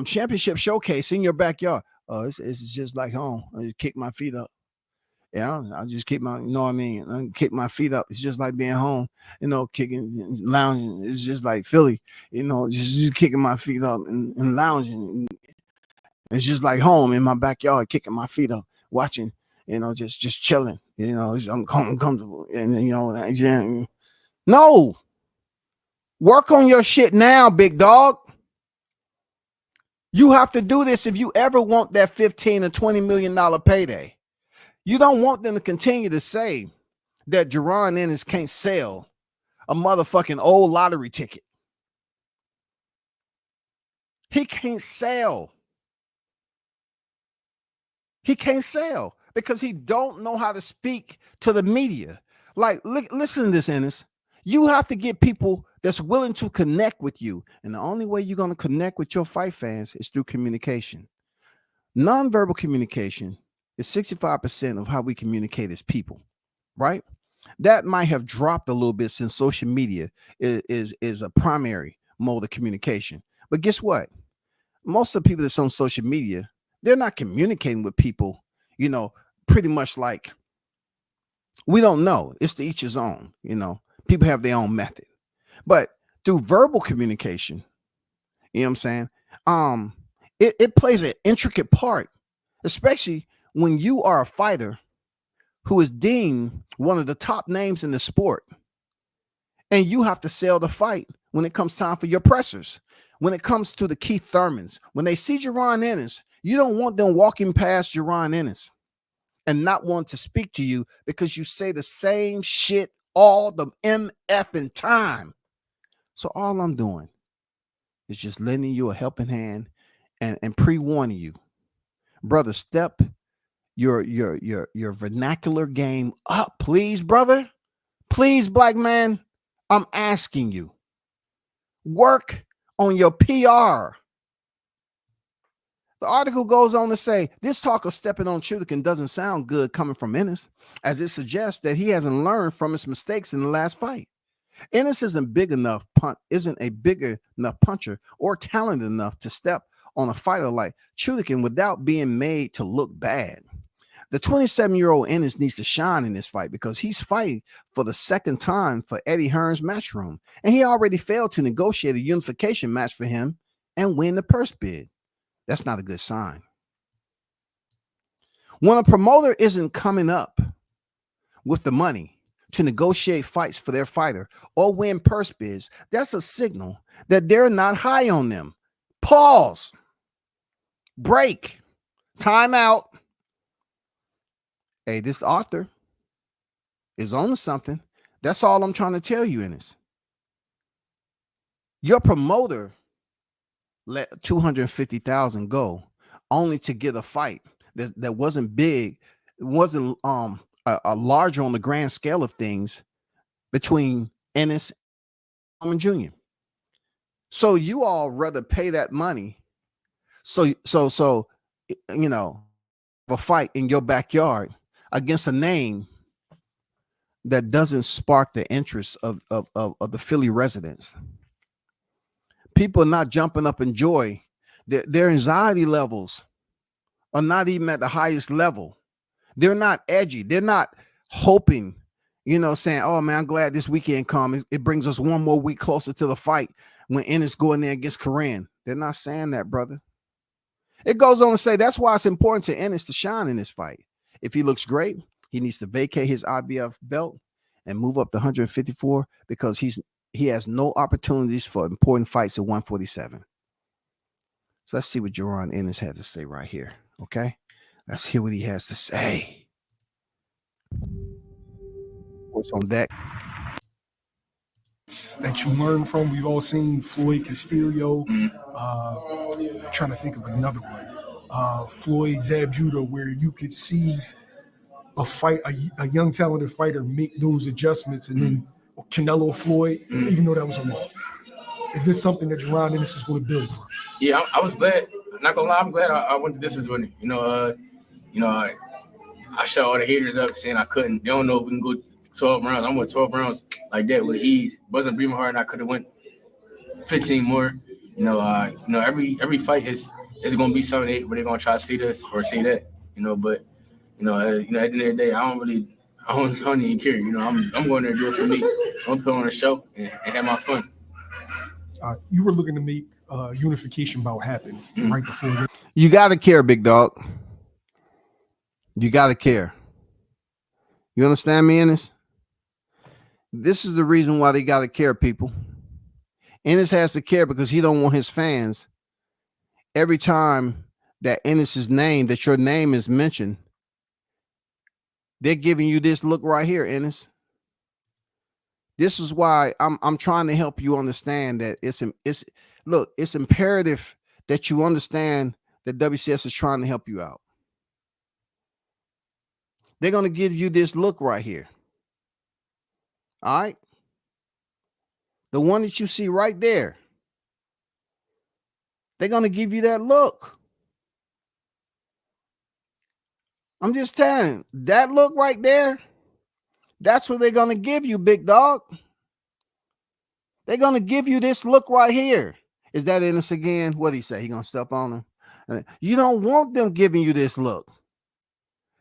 championship showcase in your backyard? Oh, it's just like home. I just kick my feet up. Yeah, I just kick my, you know what I mean? I kick my feet up. It's just like being home, you know, kicking, lounging. It's just like Philly, you know, just kicking my feet up and lounging. It's just like home in my backyard, kicking my feet up, watching, you know, just chilling. You know, I'm comfortable. And, you know, no. Work on your shit now, big dog. You have to do this if you ever want that $15 or $20 million payday. You don't want them to continue to say that Jerron Ennis can't sell a motherfucking old lottery ticket. He can't sell. He can't sell because he don't know how to speak to the media. Like, listen to this, Ennis. You have to get people that's willing to connect with you. And the only way you're going to connect with your fight fans is through communication. Nonverbal communication is 65% of how we communicate as people, right? That might have dropped a little bit since social media is a primary mode of communication. But guess what? Most of the people that's on social media, they're not communicating with people, you know, pretty much like, we don't know. It's to each his own, you know. People have their own method. But through verbal communication, you know what I'm saying? It plays an intricate part, especially when you are a fighter who is deemed one of the top names in the sport. And you have to sell the fight when it comes time for your pressers. When it comes to the Keith Thurmans, when they see Jaron Ennis, you don't want them walking past Jaron Ennis and not want to speak to you because you say the same shit all the MFing time. So all I'm doing is just lending you a helping hand and pre-warning you, brother. Step your vernacular game up, please, brother. Please, black man. I'm asking you. Work on your PR. The article goes on to say this talk of stepping on Chulikin doesn't sound good coming from Ennis, as it suggests that he hasn't learned from his mistakes in the last fight. Ennis isn't a big enough puncher or talented enough to step on a fighter like Chulikin without being made to look bad. The 27-year-old Ennis needs to shine in this fight because he's fighting for the second time for Eddie Hearn's matchroom, and he already failed to negotiate a unification match for him and win the purse bid. That's not a good sign. When a promoter isn't coming up with the money to negotiate fights for their fighter or win purse bids, that's a signal that they're not high on them. Pause. Break. Time out. Hey, this author is on to something. That's all I'm trying to tell you in this. Your promoter let 250,000 go only to get a fight that wasn't big. It wasn't a larger on the grand scale of things between Ennis and Jr. So you all rather pay that money. So you know, a fight in your backyard against a name that doesn't spark the interest of the Philly residents. People are not jumping up in joy. Their anxiety levels are not even at the highest level. They're not edgy. They're not hoping, you know, saying, oh man, I'm glad this weekend comes. It brings us one more week closer to the fight when Ennis going there against Koran. They're not saying that, brother. It goes on to say that's why it's important to Ennis to shine in this fight. If he looks great, he needs to vacate his IBF belt and move up to 154 because he has no opportunities for important fights at 147. So let's see what Jaron Ennis had to say right here. Okay, let's hear what he has to say. What's on deck? That you learn from. We've all seen Floyd Castillo. Trying to think of another one. Floyd Zab Judah, where you could see a young talented fighter make those adjustments, and then Canelo Floyd, even though that was a loss. Is this something that Jaron Ennis is going to build for? Yeah, I was glad. I'm not gonna lie, I'm glad I went to distance with him. I shut all the haters up saying I couldn't. They don't know if we can go 12 rounds. I went 12 rounds like that with ease. Wasn't breathing hard, and I could have went 15 more. Every fight is gonna be something where they're gonna try to say this or say that. But at the end of the day, I don't even care. I'm going there to do it for me. I'm gonna put on a show and have my fun. You were looking to make unification bout happen right before. You got to care, big dog. You got to care. You understand me, Ennis? This is the reason why they got to care, people. Ennis has to care because he don't want his fans, every time that Ennis's name, that your name is mentioned, they're giving you this look right here, Ennis. This is why I'm trying to help you understand that it's imperative that you understand that WCS is trying to help you out. They're going to give you this look right here. All right. The one that you see right there. They're going to give you that look. I'm just telling you, that look right there, that's what they're going to give you, big dog. They're going to give you this look right here. Is that Ennis again? What did he say? He going to step on him? You don't want them giving you this look.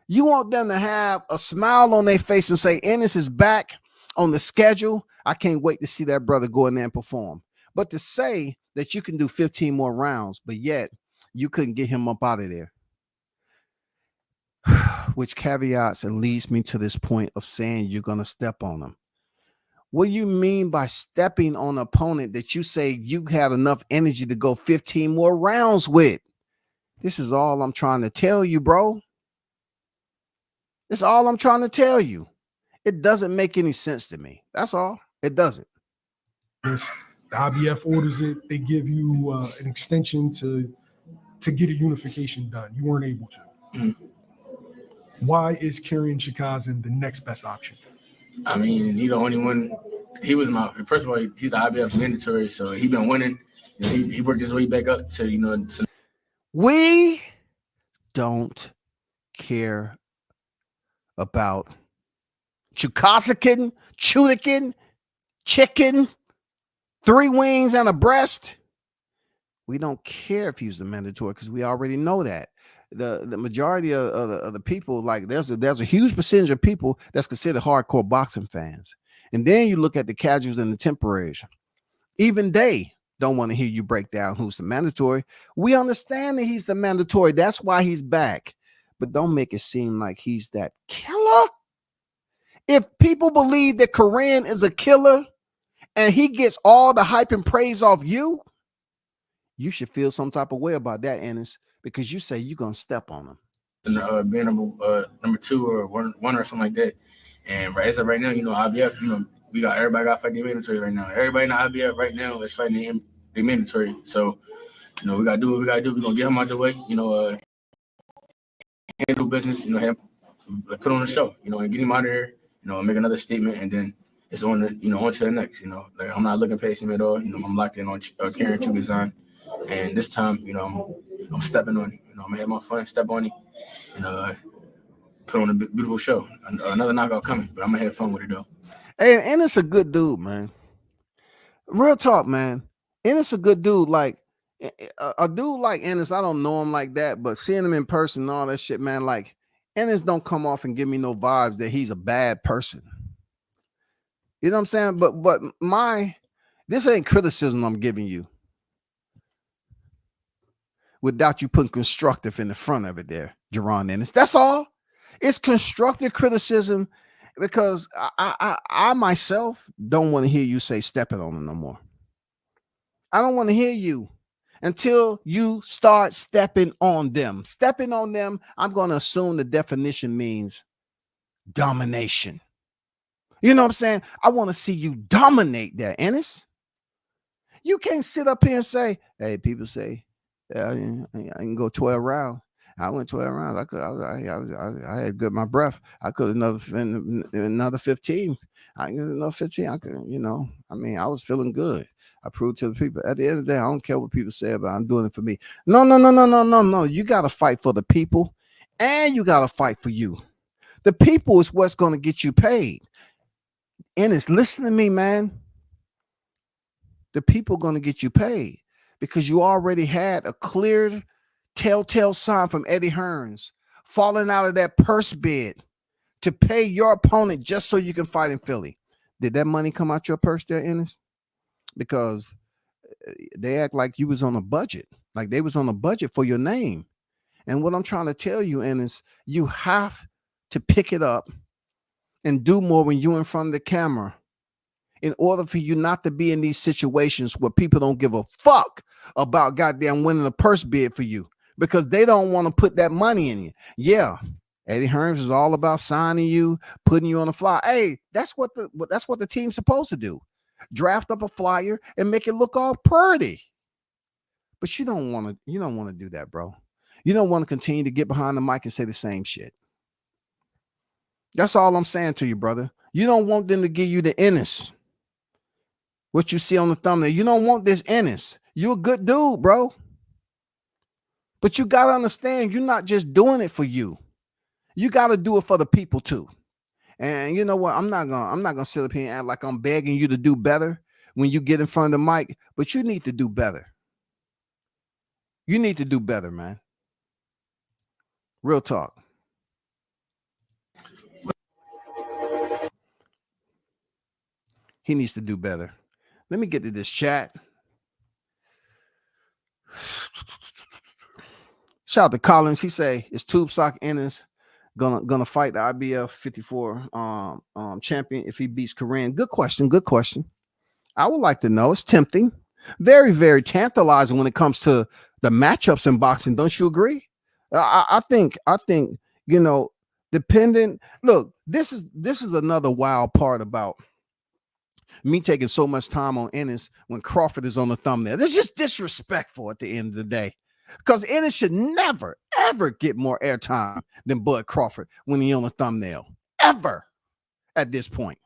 You want them to have a smile on their face and say, Ennis is back on the schedule. I can't wait to see that brother go in there and perform. But to say that you can do 15 more rounds, but yet you couldn't get him up out of there. Which caveats and leads me to this point of saying you're going to step on him. What do you mean by stepping on an opponent that you say you had enough energy to go 15 more rounds with? This is all I'm trying to tell you, bro. That's all I'm trying to tell you. It doesn't make any sense to me. That's all. It doesn't. The IBF orders it. They give you an extension to get a unification done. You weren't able to. Mm-hmm. Why is Kieran Chikazin the next best option? I mean, he the only one. He was my first of all. He's the IBF mandatory, so he been winning. He worked his way back up to We don't care about Chukasikin, Chudikin, chicken, 3 wings and a breast. We don't care if he's the mandatory because we already know that. The majority of the people, like there's a huge percentage of people that's considered hardcore boxing fans. And then you look at the casuals and the temporaries. Even they don't want to hear you break down who's the mandatory. We understand that he's the mandatory. That's why he's back. But don't make it seem like he's that killer. If people believe that Korean is a killer and he gets all the hype and praise off you, you should feel some type of way about that, Ennis, because you say you're going to step on him. Being number 2 or one or something like that. And as of right now, IBF, everybody got fighting the mandatory right now. Everybody in the IBF right now is fighting the mandatory. So, we got to do what we got to do. We're going to get him out the way, handle business, put on the show, and get him out of there, make another statement, and then it's on on to the next, Like I'm not looking past him at all. I'm locked in on Kieran Chukazin. And this time, I'm stepping on him. I'm going to have my fun, step on him, and put on a beautiful show. Another knockout coming, but I'm going to have fun with it, though. Hey, Ennis a good dude, man. Real talk, man. Ennis a good dude. Like, a dude like Ennis, I don't know him like that, but seeing him in person and all that shit, man, like, Ennis don't come off and give me no vibes that he's a bad person. You know what I'm saying? But this ain't criticism I'm giving you. Without you putting constructive in the front of it there, Jerron Ennis. That's all. It's constructive criticism because I myself don't want to hear you say stepping on them no more. I don't want to hear you until you start stepping on them. Stepping on them, I'm going to assume the definition means domination. You know what I'm saying? I want to see you dominate that, Ennis. You can't sit up here and say, hey, people say, yeah, I can go 12 rounds. I went 12 rounds. I had good my breath. I could another 15. I can get another 15. I could, I was feeling good. I proved to the people. At the end of the day, I don't care what people say about it. I'm doing it for me. No. You got to fight for the people and you got to fight for you. The people is what's going to get you paid. Ennis, listen to me, man. The people are going to get you paid. Because you already had a clear telltale sign from Eddie Hearns falling out of that purse bid to pay your opponent just so you can fight in Philly. Did that money come out your purse there, Ennis? Because they act like you was on a budget, like they was on a budget for your name. And what I'm trying to tell you, Ennis, you have to pick it up and do more when you're in front of the camera in order for you not to be in these situations where people don't give a fuck about goddamn winning a purse bid for you because they don't want to put that money in you. Yeah, Eddie Hearns is all about signing you, putting you on a flyer. Hey, that's what the team's supposed to do. Draft up a flyer and make it look all pretty. But you don't want to do that, bro. You don't want to continue to get behind the mic and say the same shit. That's all I'm saying to you, brother. You don't want them to give you the Ennis. What you see on the thumbnail. You don't want this Ennis. You're a good dude, bro. But you gotta understand, you're not just doing it for you. You gotta do it for the people too. And you know what? I'm not gonna sit up here and act like I'm begging you to do better when you get in front of the mic, but you need to do better. You need to do better, man. Real talk. He needs to do better. Let me get to this chat. Shout out to Collins. He say, is Tube Sock Ennis gonna fight the IBF 54 champion if he beats Korean? Good question. Good question. I would like to know. It's tempting. Very, very tantalizing when it comes to the matchups in boxing. Don't you agree? I think, you know, dependent. Look, this is another wild part about me taking so much time on Ennis when Crawford is on the thumbnail. It's just disrespectful at the end of the day. Because Ennis should never, ever get more airtime than Bud Crawford when he's on the thumbnail. Ever at this point.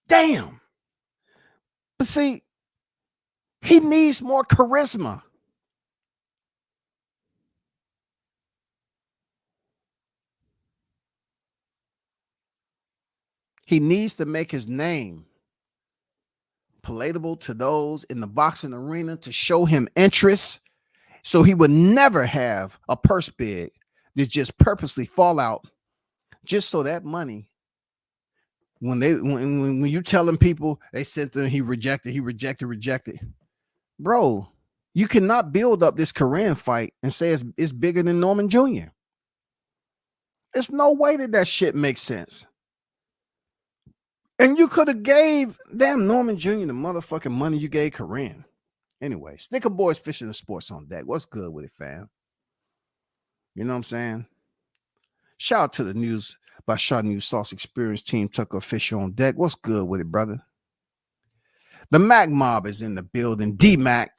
Damn. But see, he needs more charisma. He needs to make his name palatable to those in the boxing arena to show him interest, so he would never have a purse bid that just purposely fall out just so that money, when you telling people they sent them, he rejected. Bro, you cannot build up this Korean fight and say it's bigger than Norman Jr. There's no way that shit makes sense. And you could have gave damn Norman Jr. the motherfucking money you gave Korean. Anyway, Sticker Boys Fishing and Sports on deck. What's good with it, fam? You know what I'm saying? Shout out to the News by Shot News Sauce Experience Team Tucker Fisher on deck. What's good with it, brother? The Mac Mob is in the building. D-Mac,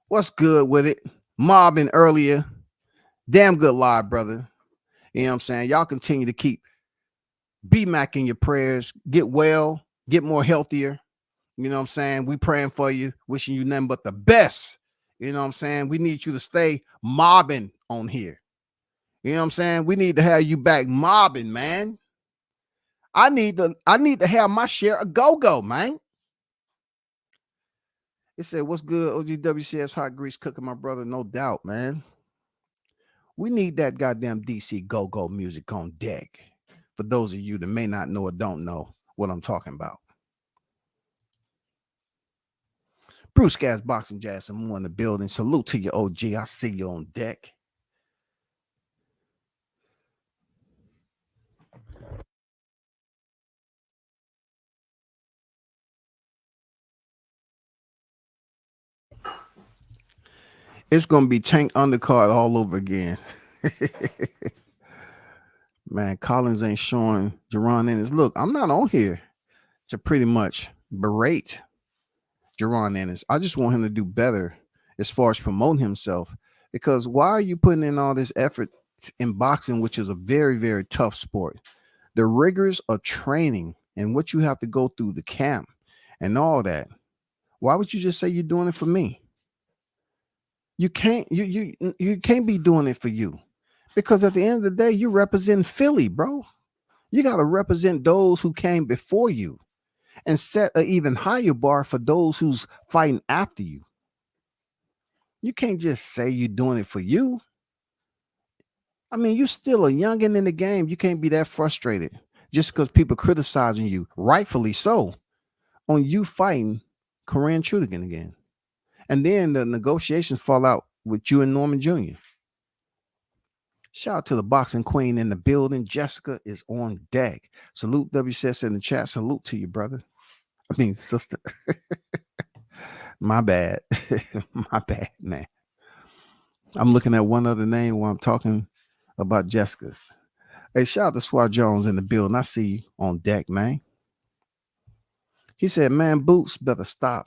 what's good with it? Mobbing earlier. Damn good live, brother. You know what I'm saying? Y'all continue to keep B-Mac in your prayers. Get well. Get more healthier. You know what I'm saying? We praying for you. Wishing you nothing but the best. You know what I'm saying? We need you to stay mobbing on here. You know what I'm saying? We need to have you back mobbing, man. I need to have my share of go-go, man. It said, what's good? OGWCS hot grease cooking, my brother. No doubt, man. We need that goddamn DC go-go music on deck. For those of you that may not know or don't know what I'm talking about. Bruce Gas Boxing Jazz and more in the building. Salute to your OG. I see you on deck. It's going to be Tank undercard all over again. Man, Collins ain't showing Jerron Ennis. Look, I'm not on here to pretty much berate Jerron Ennis. I just want him to do better as far as promoting himself. Because why are you putting in all this effort in boxing, which is a very, very tough sport? The rigors of training and what you have to go through the camp and all that. Why would you just say you're doing it for me? You can't can't be doing it for you, because at the end of the day, you represent Philly, bro. You got to represent those who came before you and set an even higher bar for those who's fighting after you. You can't just say you're doing it for you. I mean, you're still a youngin' in the game. You can't be that frustrated just because people criticizing you, rightfully so, on you fighting Korean Trudigan again. And then the negotiations fall out with you and Norman Jr. Shout out to the boxing queen in the building. Jessica is on deck. Salute WCS in the chat. Salute to you, brother. I mean, sister. My bad. My bad, man. I'm looking at one other name while I'm talking about Jessica. Hey, shout out to Swat Jones in the building. I see you on deck, man. He said, man, Boots better stop.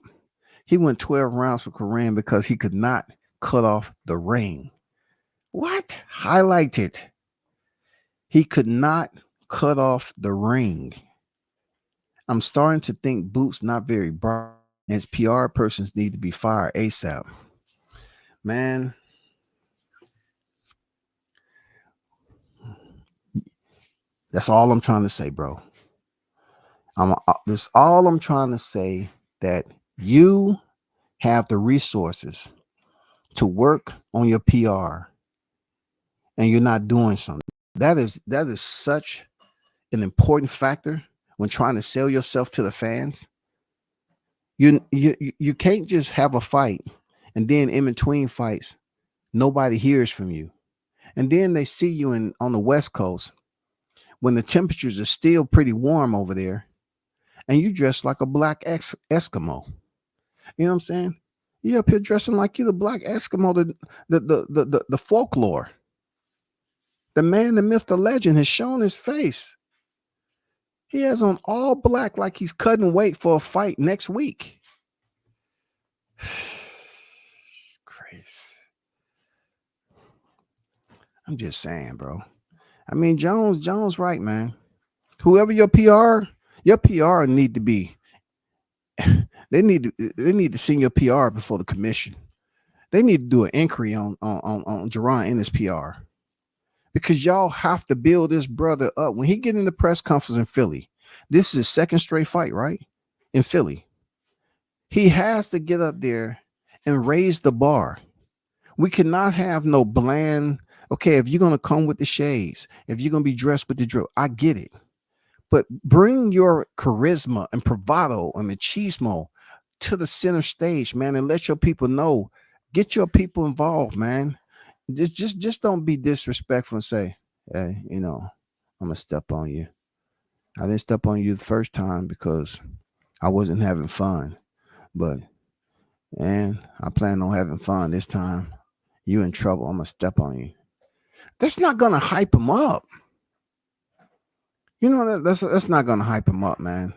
He went 12 rounds for Korean because he could not cut off the ring. What? Highlight it. He could not cut off the ring. I'm starting to think Boots not very bright, and his PR persons need to be fired ASAP. Man, that's all I'm trying to say, bro. This all I'm trying to say, that you have the resources to work on your PR and you're not doing something. That is such an important factor when trying to sell yourself to the fans. You can't just have a fight and then in between fights nobody hears from you. And then they see you on the West Coast when the temperatures are still pretty warm over there, and you dress like a black Eskimo. You know what I'm saying? You up here dressing like you the black Eskimo, the folklore. The man, the myth, the legend has shown his face. He has on all black like he's cutting weight for a fight next week. Crazy. I'm just saying, bro. I mean, Jones right, man. Whoever your PR need to be. They need to send your PR before the commission. They need to do an inquiry on Jerron Ennis PR, because y'all have to build this brother up. When he get in the press conference in Philly, this is his second straight fight, right? In Philly, he has to get up there and raise the bar. We cannot have no bland. Okay, if you're gonna come with the shades, if you're gonna be dressed with the drill, I get it. But bring your charisma and bravado and machismo to the center stage, man, and let your people know. Get your people involved, man. Just don't be disrespectful and say, hey, I'm gonna step on you. I didn't step on you the first time because I wasn't having fun. But and I plan on having fun this time. You in trouble. I'm gonna step on you. That's not gonna hype him up. That's not gonna hype him up, man.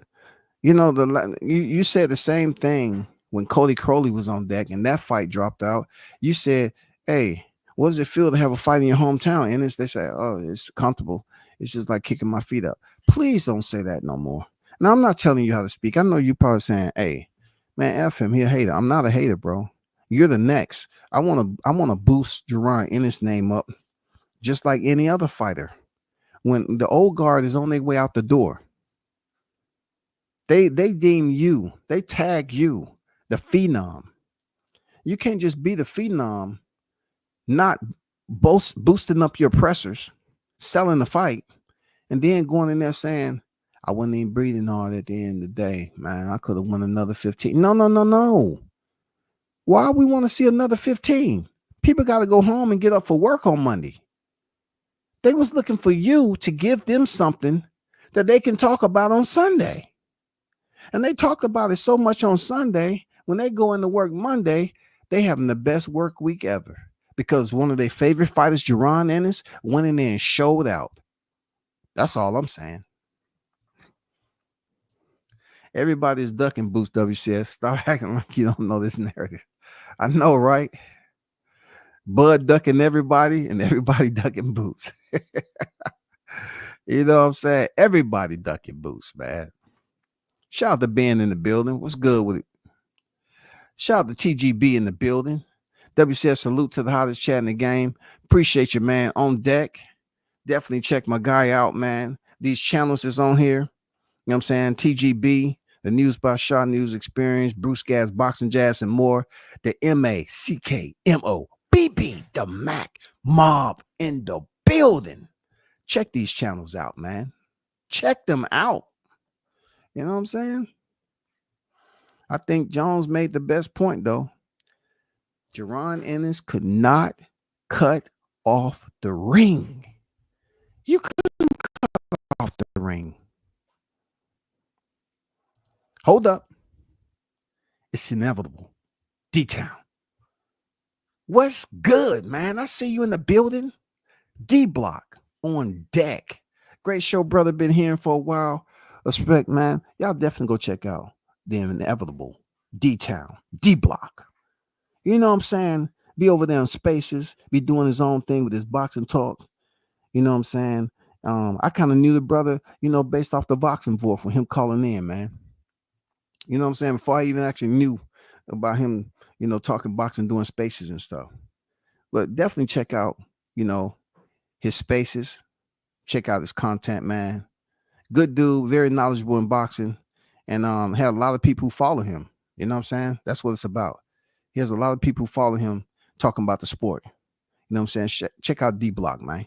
You said the same thing when Cody Crowley was on deck and that fight dropped out. You said, hey, what does it feel to have a fight in your hometown? And they say, oh, it's comfortable. It's just like kicking my feet up. Please don't say that no more. Now, I'm not telling you how to speak. I know you probably saying, hey, man, F him, he a hater. I'm not a hater, bro. You're the next. I want to boost Jerron Ennis' name up just like any other fighter. When the old guard is on their way out the door, they deem you, they tag you, the phenom. You can't just be the phenom, not boosting up your pressers, selling the fight, and then going in there saying, I wasn't even breathing hard at the end of the day, man. I could have won another 15. No. Why we want to see another 15? People got to go home and get up for work on Monday. They was looking for you to give them something that they can talk about on Sunday. And they talked about it so much on Sunday. When they go into work Monday, they having the best work week ever, because one of their favorite fighters, Jerron Ennis, went in there and showed out. That's all I'm saying. Everybody's ducking Boots, WCF. Stop acting like you don't know this narrative. I know, right? Bud ducking everybody and everybody ducking Boots. You know what I'm saying? Everybody ducking Boots, man. Shout out to Ben in the building. What's good with it? Shout out to TGB in the building. WCF, salute to the hottest chat in the game. Appreciate you, man. On deck. Definitely check my guy out, man. These channels is on here. You know what I'm saying? TGB, the News by Shaw News Experience, Bruce Gas, Boxing Jazz, and more. The MACKMOBB, the Mac Mob in the building. Check these channels out, man. Check them out. You know what I'm saying? I think Jones made the best point, though. Jerron Ennis could not cut off the ring. You couldn't cut off the ring. Hold up. It's inevitable. D-Town. What's good, man? I see you in the building. D-Block on deck. Great show, brother. Been hearing for a while. Respect, man. Y'all definitely go check out the inevitable D-Town. D-Block. You know what I'm saying? Be over there in Spaces. Be doing his own thing with his boxing talk. You know what I'm saying? I kind of knew the brother, based off the boxing voice from him calling in, man. You know what I'm saying? Before I even actually knew about him, talking boxing, doing spaces and stuff. But definitely check out, his spaces. Check out his content, man. Good dude, very knowledgeable in boxing, and had a lot of people who follow him. You know what I'm saying? That's what it's about. He has a lot of people who follow him talking about the sport. You know what I'm saying? Check out D Block, man.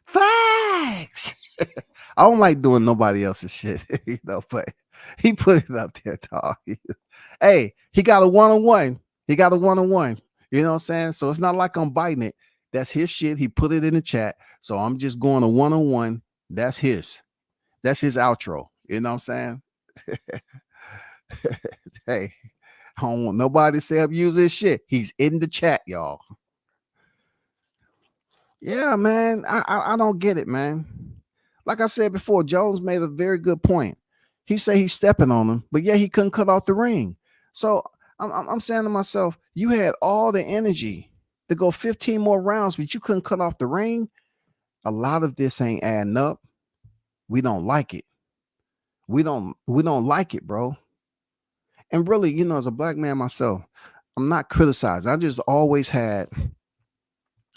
Facts. I don't like doing nobody else's shit, but he put it up there, dog. Hey, he got a one-on-one. He got a one-on-one. You know what I'm saying? So it's not like I'm biting it. That's his shit. He put it in the chat. So I'm just going a one-on-one. That's his. That's his outro. You know what I'm saying? Hey, I don't want nobody to say abuse his shit. He's in the chat, y'all. Yeah, man. I don't get it, man. Like I said before, Jones made a very good point. He said he's stepping on him, but yeah, he couldn't cut off the ring. So I'm saying to myself, you had all the energy to go 15 more rounds, but you couldn't cut off the ring. A lot of this ain't adding up. We don't like it. We don't like it, bro. And really, as a black man myself, I'm not criticized. I just always had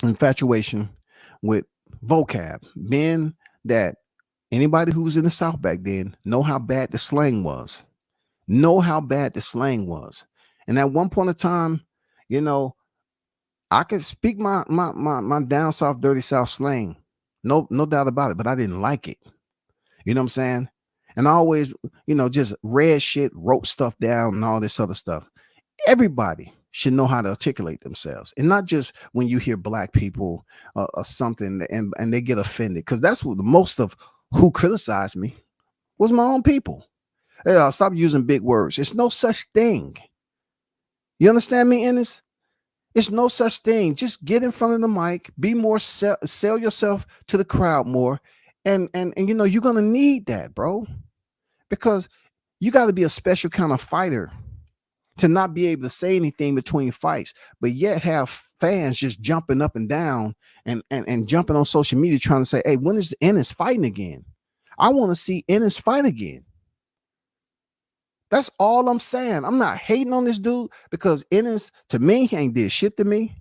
infatuation with vocab, being that anybody who was in the South back then know how bad the slang was. And at one point in time, I could speak my down south, dirty South slang. No doubt about it, but I didn't like it. You know what I'm saying? And I always, just read shit, wrote stuff down and all this other stuff. Everybody should know how to articulate themselves, and not just when you hear black people or something and they get offended, because that's what most of who criticized me was my own people. Hey, I'll stop using big words. It's no such thing. You understand me, Ennis? It's no such thing. Just get in front of the mic, be more sell yourself to the crowd more, and you're gonna need that, bro, because you got to be a special kind of fighter to not be able to say anything between fights, but yet have fans just jumping up and down and jumping on social media trying to say, hey, when is Ennis fighting again? I want to see Ennis fight again. That's all I'm saying. I'm not hating on this dude, because Ennis, to me, he ain't did shit to me.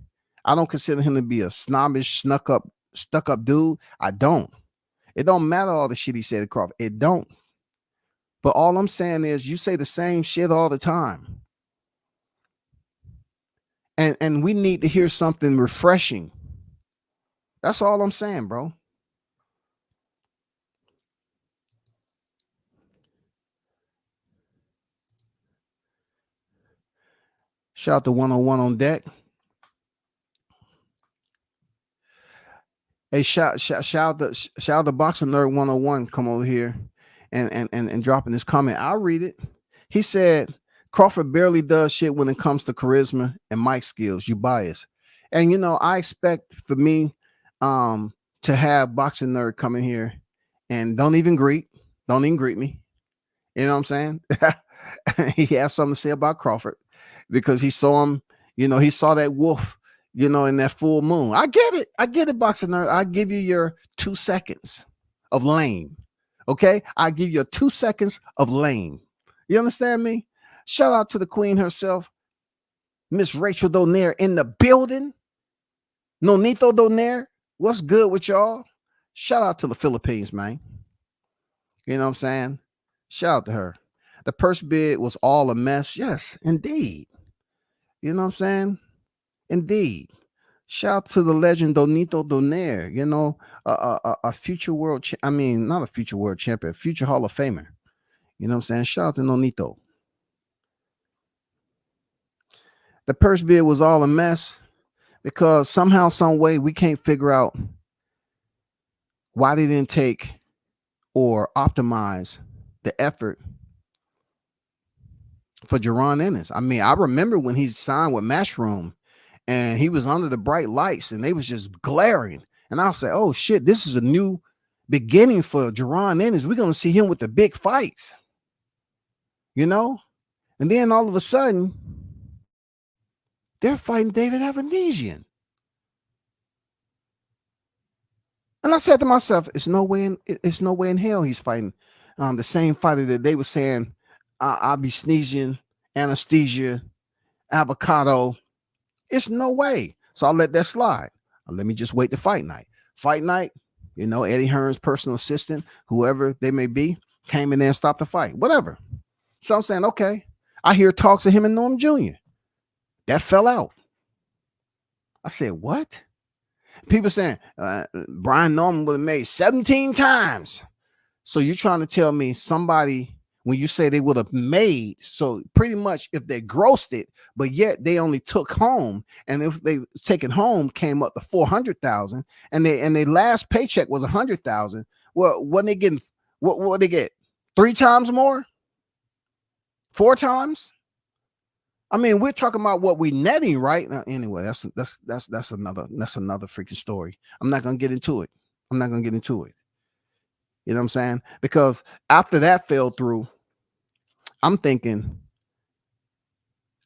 I don't consider him to be a snobbish, stuck up dude. I don't. It don't matter all the shit he said to Crawford. It don't. But all I'm saying is you say the same shit all the time. And we need to hear something refreshing. That's all I'm saying, bro. Shout out to 101 on deck. Hey, shout out to Boxing Nerd 101 come over here and dropping this comment. I'll read it. He said, Crawford barely does shit when it comes to charisma and mic skills. You bias. And I expect for me to have Boxing Nerd come in here and don't even greet me. You know what I'm saying? He has something to say about Crawford because he saw him, he saw that wolf, in that full moon. I get it, Boxing Nerd. I give you your 2 seconds of lame. Okay, I give you 2 seconds of lame. You understand me? Shout out to the queen herself, Miss Rachel Donaire in the building. Nonito Donaire, what's good with y'all? Shout out to the Philippines, man. You know what I'm saying? Shout out to her. The purse bid was all a mess. Yes, indeed. You know what I'm saying? Indeed. Shout out to the legend Donito Donaire, a future world, not a future world champion, a future Hall of Famer. You know what I'm saying? Shout out to Nonito. The purse bid was all a mess because somehow, some way, we can't figure out why they didn't take or optimize the effort for Jaron Ennis. I remember when he signed with Matchroom and he was under the bright lights and they was just glaring. And I'll say, oh shit, this is a new beginning for Jaron Ennis. We're going to see him with the big fights, And then all of a sudden, they're fighting David Avanesian. And I said to myself, it's no way in hell he's fighting the same fighter that they were saying I'll be sneezing, anesthesia, avocado. It's no way. So I'll let that slide. Let me just wait to fight night. Fight night, Eddie Hearn's personal assistant, whoever they may be, came in there and stopped the fight. Whatever. So I'm saying, okay. I hear talks of him and Norm Jr. That fell out. I said, what? People saying Brian Norman would have made 17 times. So you're trying to tell me somebody, when you say they would have made, so pretty much if they grossed it, but yet they only took home, and if they taken home came up to 400,000, and their last paycheck was 100,000. Well, when they getting what they get 3 times more, 4 times? I mean, we're talking about what we netting, right? Now, anyway, that's another freaking story. I'm not gonna get into it. You know what I'm saying? Because after that fell through, I'm thinking,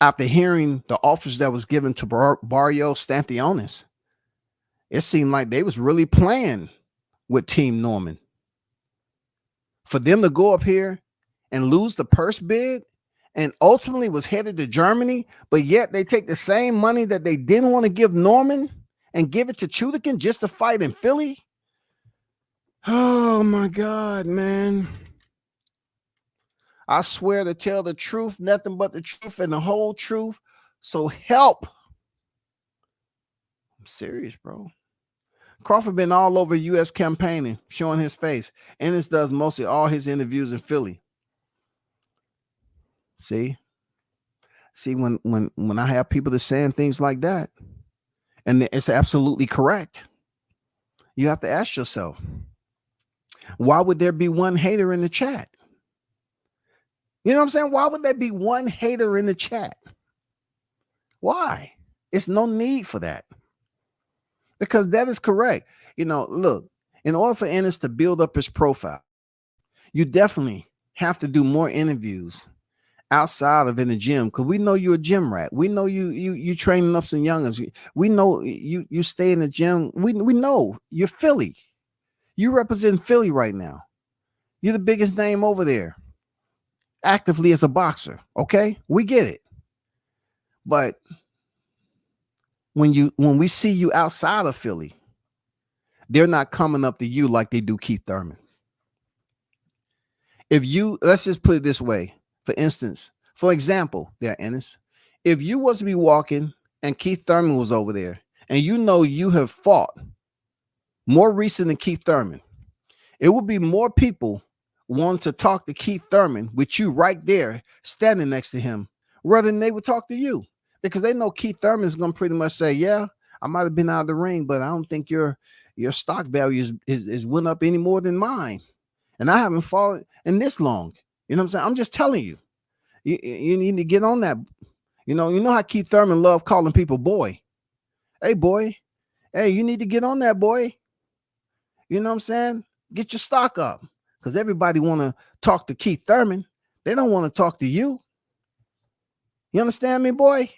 after hearing the offers that was given to Barrio Stantionis, it seemed like they was really playing with Team Norman. For them to go up here and lose the purse bid, and ultimately was headed to Germany, but yet they take the same money that they didn't want to give Norman and give it to Chudikin just to fight in Philly. Oh my God, man. I swear to tell the truth, nothing but the truth and the whole truth. So help. I'm serious, bro. Crawford been all over U.S. campaigning, showing his face. Ennis does mostly all his interviews in Philly. See, when I have people that saying things like that, and it's absolutely correct, you have to ask yourself, why would there be one hater in the chat? You know what I'm saying? Why would there be one hater in the chat? Why? It's no need for that. Because that is correct. Look, in order for Ennis to build up his profile, you definitely have to do more interviews outside of in the gym, because we know you're a gym rat. We know you training up some youngers. We know you stay in the gym. We know you're Philly. You represent Philly right now. You're the biggest name over there, actively as a boxer. Okay, we get it. But when we see you outside of Philly, they're not coming up to you like they do Keith Thurman. Let's just put it this way. For example, Ennis, if you was to be walking and Keith Thurman was over there, and you have fought more recent than Keith Thurman, it would be more people wanting to talk to Keith Thurman with you right there standing next to him, rather than they would talk to you, because they know Keith Thurman is going to pretty much say, yeah, I might have been out of the ring, but I don't think your stock value is went up any more than mine. And I haven't fought in this long. You know what I'm saying? I'm just telling you. You need to get on that. You know how Keith Thurman loved calling people boy. Hey, boy. Hey, you need to get on that, boy. You know what I'm saying? Get your stock up. Because everybody want to talk to Keith Thurman. They don't want to talk to you. You understand me, boy?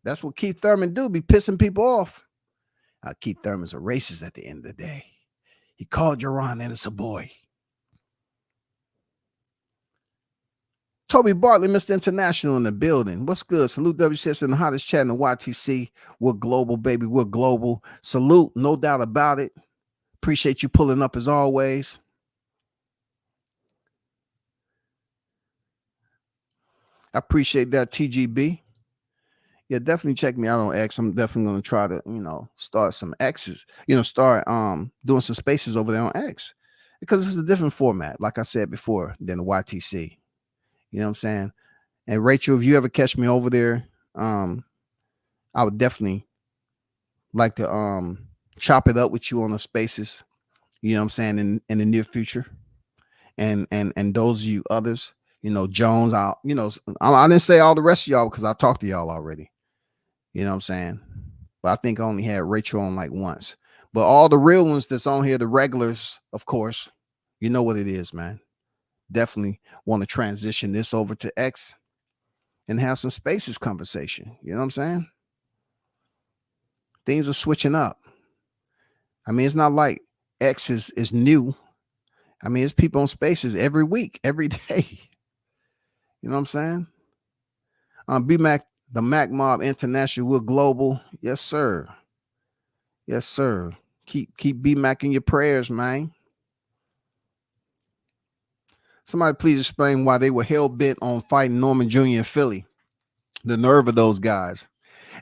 That's what Keith Thurman do, be pissing people off. Keith Thurman's a racist at the end of the day. He called Jaron Ennis a boy. Toby Bartley, Mr. International in the building. What's good? Salute WCS in the hottest chat in the YTC. We're global, baby. We're global. Salute, no doubt about it. Appreciate you pulling up as always. I appreciate that, TGB. Yeah, definitely check me out on X. I'm definitely going to try to, start some X's, start doing some spaces over there on X, because it's a different format, like I said before, than the YTC. You know what I'm saying? And Rachel, if you ever catch me over there, I would definitely like to chop it up with you on the spaces, you know what I'm saying, in the near future. And those of you others, Jones, I didn't say all the rest of y'all because I talked to y'all already. You know what I'm saying? But I think I only had Rachel on like once. But all the real ones that's on here, the regulars, of course, you know what it is, man. Definitely want to transition this over to X and have some spaces conversation. You know what I'm saying? Things are switching up. I mean, it's not like X is new. I mean, it's people on Spaces every week, every day. You know what I'm saying? B-Mac, the Mac Mob International, we're global. Yes, sir. Yes, sir. Keep B-Mac in your prayers, man. Somebody please explain why they were hell-bent on fighting Norman Jr. in Philly. The nerve of those guys.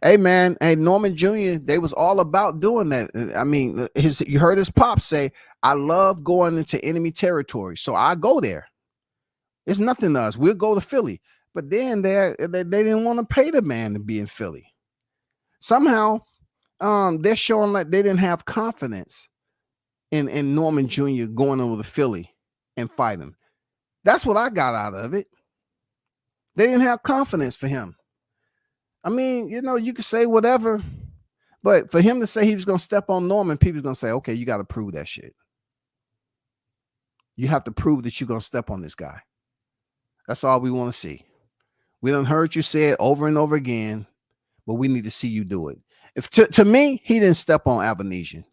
Hey, man. Hey, Norman Jr., they was all about doing that. I mean, you heard his pop say, I love going into enemy territory, so I go there. It's nothing to us. We'll go to Philly. But then they didn't want to pay the man to be in Philly. Somehow, they're showing like they didn't have confidence in Norman Jr. going over to Philly and fight him. That's what I got out of it. They didn't have confidence for him. I mean, you know, you could say whatever, but for him to say he was going to step on Norman, people's going to say, okay, you got to prove that shit. You have to prove that you're going to step on this guy. That's all we want to see. We done heard you say it over and over again, but we need to see you do it. If to me, he didn't step on Avanesian.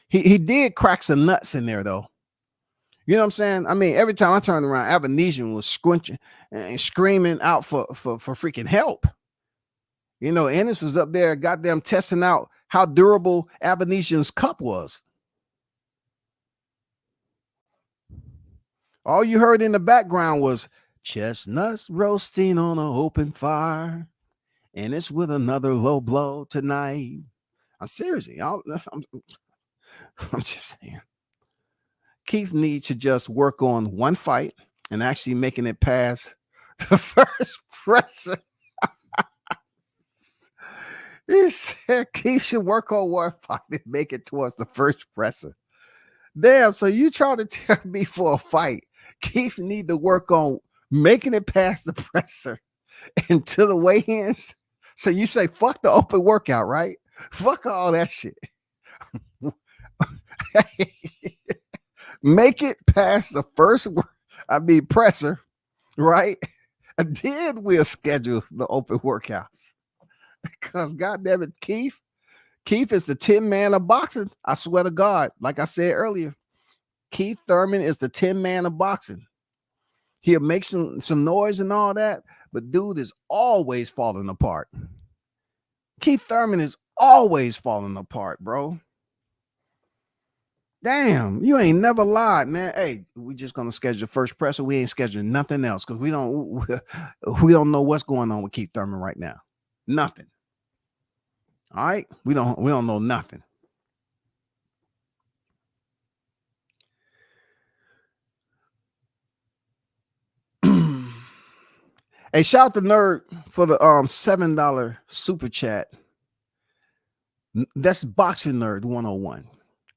He did crack some nuts in there, though. You know what I'm saying? I mean, every time I turned around, Avanesian was squinching and screaming out for freaking help. You know, Ennis was up there goddamn testing out how durable Avanesian's cup was. All you heard in the background was chestnuts roasting on an open fire, and it's with another low blow tonight. I'm seriously, I'm just saying. Keith needs to just work on one fight and actually making it past the first presser. He said Keith should work on one fight and make it towards the first presser. Damn, so you trying to tell me for a fight, Keith need to work on making it past the presser and to the weigh-ins? So you say, fuck the open workout, right? Fuck all that shit. Make it past the first, presser, right? And then we'll schedule the open workouts. Because goddamn it, Keith is the 10 man of boxing. I swear to God, like I said earlier, Keith Thurman is the 10 man of boxing. He'll make some noise and all that, but dude is always falling apart. Keith Thurman is always falling apart, bro. Damn, you ain't never lied, man. Hey, we just gonna schedule first presser. We ain't scheduling nothing else because we don't know what's going on with Keith Thurman right now. Nothing. All right, we don't know nothing. Hey, shout out to Nerd for the $7 super chat. That's Boxing Nerd 101.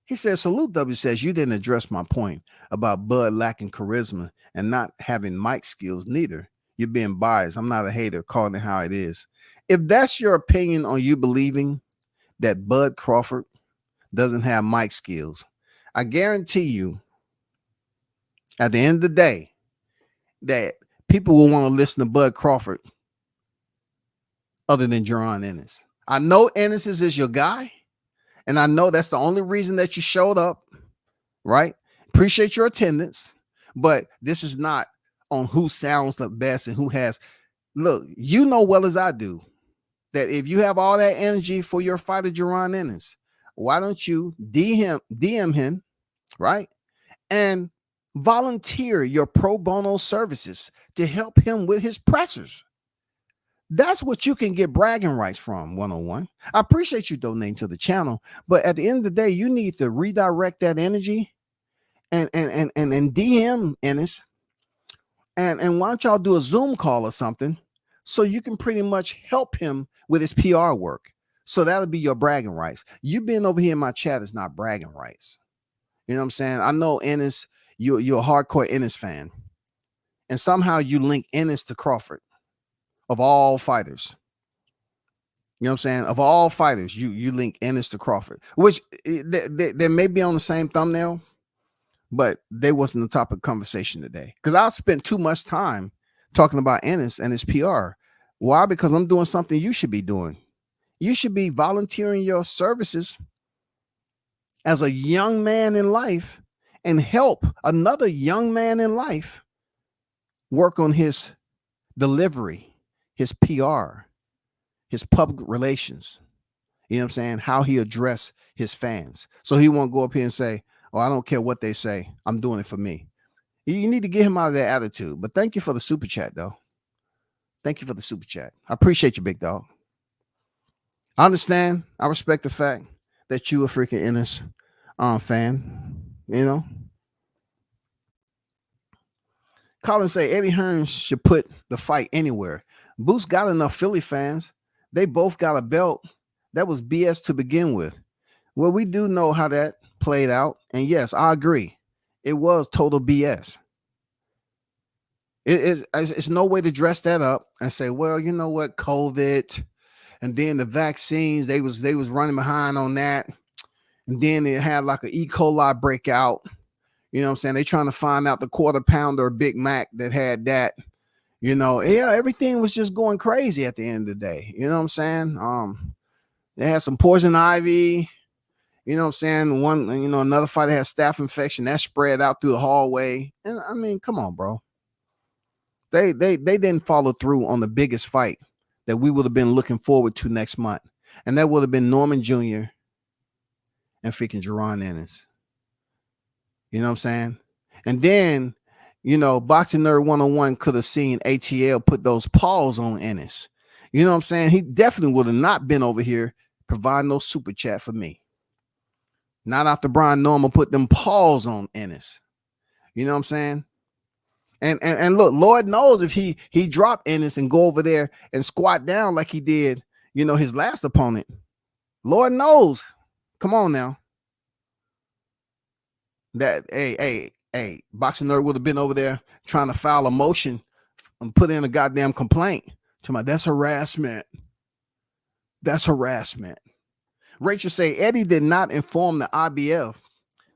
He says, salute W says, you didn't address my point about Bud lacking charisma and not having mic skills neither. You're being biased. I'm not a hater, calling it how it is. If that's your opinion on you believing that Bud Crawford doesn't have mic skills, I guarantee you at the end of the day that people will want to listen to Bud Crawford other than Jaron Ennis. I know Ennis is your guy. And I know that's the only reason that you showed up, right? Appreciate your attendance, but this is not on who sounds the best and who has. Look, you know well as I do that if you have all that energy for your fighter, Jaron Ennis, why don't you DM him, right? And volunteer your pro bono services to help him with his pressers. That's what you can get bragging rights from 101. I appreciate you donating to the channel, but at the end of the day, you need to redirect that energy and DM Ennis. And why don't y'all do a Zoom call or something so you can pretty much help him with his PR work. So that'll be your bragging rights. You being over here in my chat is not bragging rights. You know what I'm saying? I know Ennis, you're a hardcore Ennis fan. And somehow you link Ennis to Crawford. Of all fighters, you know what I'm saying? Of all fighters, you link Ennis to Crawford, which they may be on the same thumbnail, but they wasn't the topic of conversation today. Because I spent too much time talking about Ennis and his PR. Why? Because I'm doing something you should be doing. You should be volunteering your services as a young man in life and help another young man in life work on his delivery, his PR, his public relations. You know what I'm saying? How he address his fans. So he won't go up here and say, "Oh, I don't care what they say. I'm doing it for me." You need to get him out of that attitude. But thank you for the super chat, though. Thank you for the super chat. I appreciate you, big dog. I understand. I respect the fact that you a freaking Ennis fan. You know, Colin say Eddie Hearn should put the fight anywhere. Boost got enough Philly fans. They both got a belt. That was BS to begin with. Well, we do know how that played out. And yes, I agree. It was total BS. It's no way to dress that up and say, well, you know what, COVID, and then the vaccines, they was running behind on that. And then it had like an E. coli breakout. You know what I'm saying? They trying to find out the quarter pounder or Big Mac that had that. You know, yeah, everything was just going crazy at the end of the day. You know what I'm saying? They had some poison ivy. You know what I'm saying? Another fighter had staph infection that spread out through the hallway. And I mean, come on, bro. They didn't follow through on the biggest fight that we would have been looking forward to next month. And that would have been Norman Jr. and freaking Jerron Ennis. You know what I'm saying? And then, Boxing Nerd 101 could have seen ATL put those paws on Ennis. You know what I'm saying? He definitely would have not been over here providing no super chat for me. Not after Brian Norman put them paws on Ennis. You know what I'm saying? And look, Lord knows if he dropped Ennis and go over there and squat down like he did, his last opponent. Lord knows. Come on now. That hey, Boxing Nerd would have been over there trying to file a motion and put in a goddamn complaint. That's harassment. That's harassment. Rachel say Eddie did not inform the IBF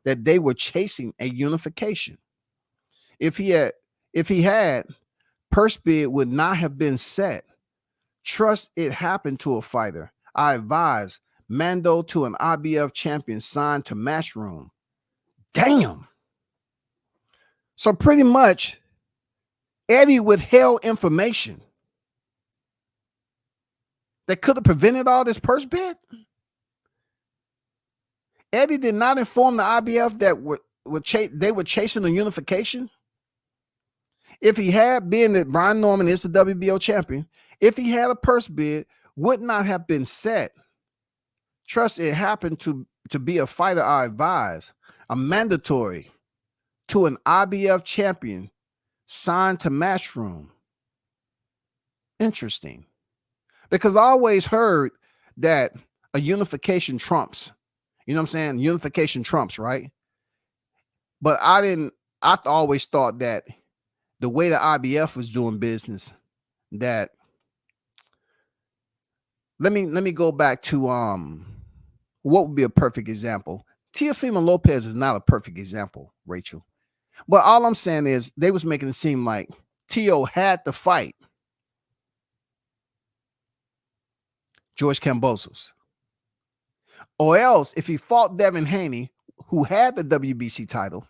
that they were chasing a unification. If he had, purse bid would not have been set. Trust it happened to a fighter. I advise Mando to an IBF champion signed to Matchroom. Damn. So pretty much, Eddie withheld information that could have prevented all this purse bid. Eddie did not inform the IBF that they were chasing the unification. If he had, being that Brian Norman is the WBO champion, if he had a purse bid, would not have been set. Trust it happened to be a fighter I advise, a mandatory to an IBF champion signed to Matchroom. Interesting. Because I always heard that a unification trumps. You know what I'm saying? Unification trumps, right? But I always thought that the way the IBF was doing business, that let me go back to what would be a perfect example. Teofimo Lopez is not a perfect example, Rachel. But all I'm saying is they was making it seem like Tio had to fight George Kambosos. Or else, if he fought Devin Haney, who had the WBC title,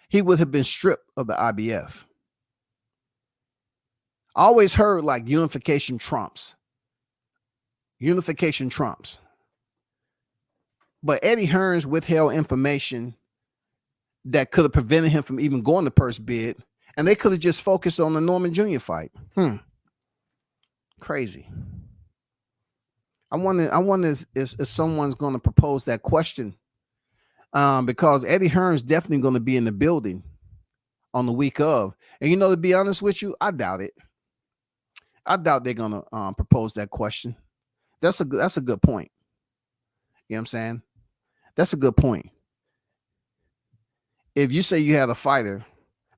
he would have been stripped of the IBF. I always heard like unification trumps. Unification trumps. But Eddie Hearns withheld information that could have prevented him from even going to purse bid, and they could have just focused on the Norman Jr. fight. Crazy. I wonder if someone's going to propose that question, because Eddie Hearn's definitely going to be in the building on the week of. And to be honest with you, I doubt it. I doubt they're going to propose that question. That's a good point. You know what I'm saying? That's a good point. If you say you had a fighter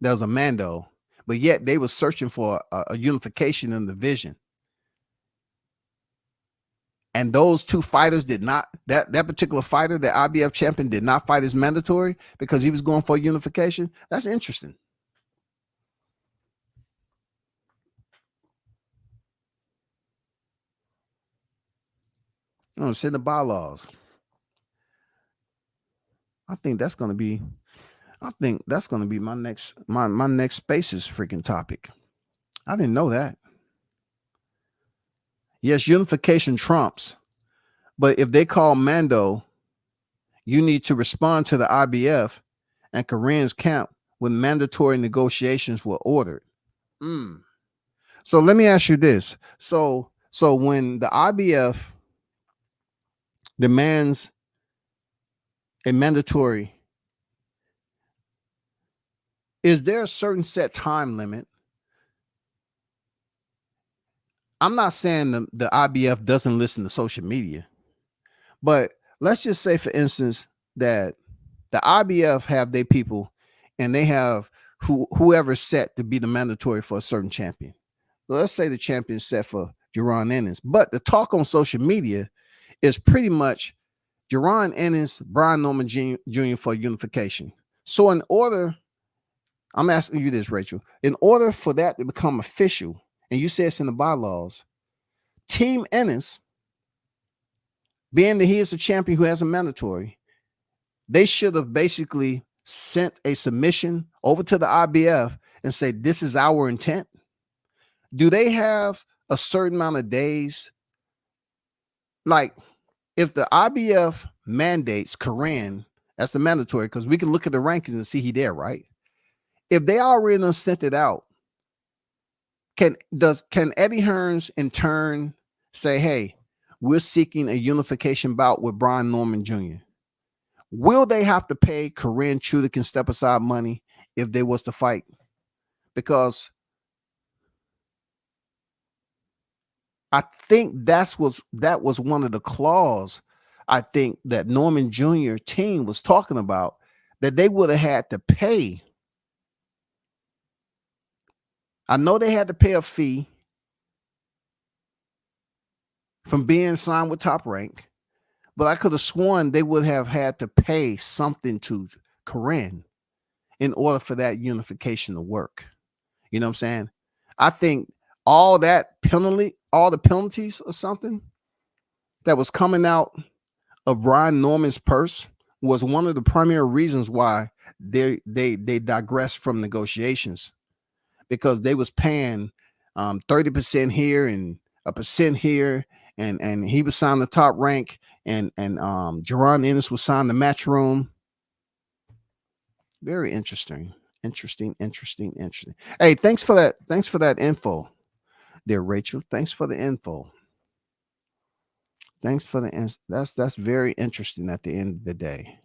that was a Mando, but yet they were searching for a unification in the division, and those two fighters did not, that particular fighter, the IBF champion, did not fight as mandatory because he was going for unification. That's interesting. It's in the bylaws. I think that's gonna be my next Spaces freaking topic. I didn't know that. Yes, unification trumps, but if they call Mando, you need to respond to the IBF and Koreans camp when mandatory negotiations were ordered. So let me ask you this. So when the IBF demands a mandatory, is there a certain set time limit? I'm not saying the IBF doesn't listen to social media, but let's just say, for instance, that the IBF have their people and they have whoever's set to be the mandatory for a certain champion. So let's say the champion set for Jerron Ennis, but the talk on social media is pretty much Jerron Ennis, Brian Norman Jr. for unification. So in order, I'm asking you this, Rachel, in order for that to become official, and you say it's in the bylaws, Team Ennis, being that he is a champion who has a mandatory, they should have basically sent a submission over to the IBF and say, this is our intent. Do they have a certain amount of days? Like, if the IBF mandates Korean as the mandatory, because we can look at the rankings and see he there, right? If they already done sent it out, can Eddie Hearns in turn say, hey, we're seeking a unification bout with Brian Norman Jr.? Will they have to pay Korean Chudik and Step Aside money if they was to fight? Because I think that was one of the clause I think that Norman Jr. team was talking about, that they would have had to pay. I know they had to pay a fee from being signed with Top Rank, but I could have sworn they would have had to pay something to Korean in order for that unification to work. You know what I'm saying? I think all the penalties or something that was coming out of Brian Norman's purse was one of the primary reasons why they digressed from negotiations, because they was paying 30% here and a percent here, and he was signed the Top Rank, and Jerron Ennis was signed the Matchroom. Very interesting. Hey, thanks for that info there, Rachel. Thanks for the info. That's very interesting at the end of the day.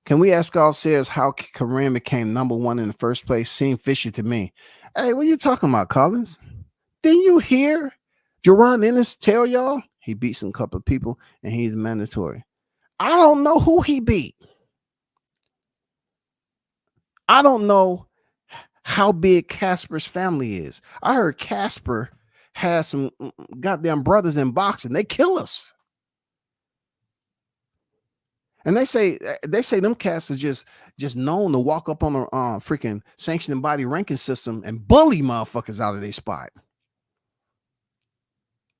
Can we ask ourselves how Korean became number one in the first place? Seemed fishy to me. Hey, what are you talking about, Collins? Didn't you hear Jerron Ennis tell y'all he beat some couple of people and he's mandatory? I don't know who he beat. I don't know how big Casper's family is. I heard Casper has some goddamn brothers in boxing. They kill us. And they say them cats are just known to walk up on a freaking sanctioned body ranking system and bully motherfuckers out of their spot.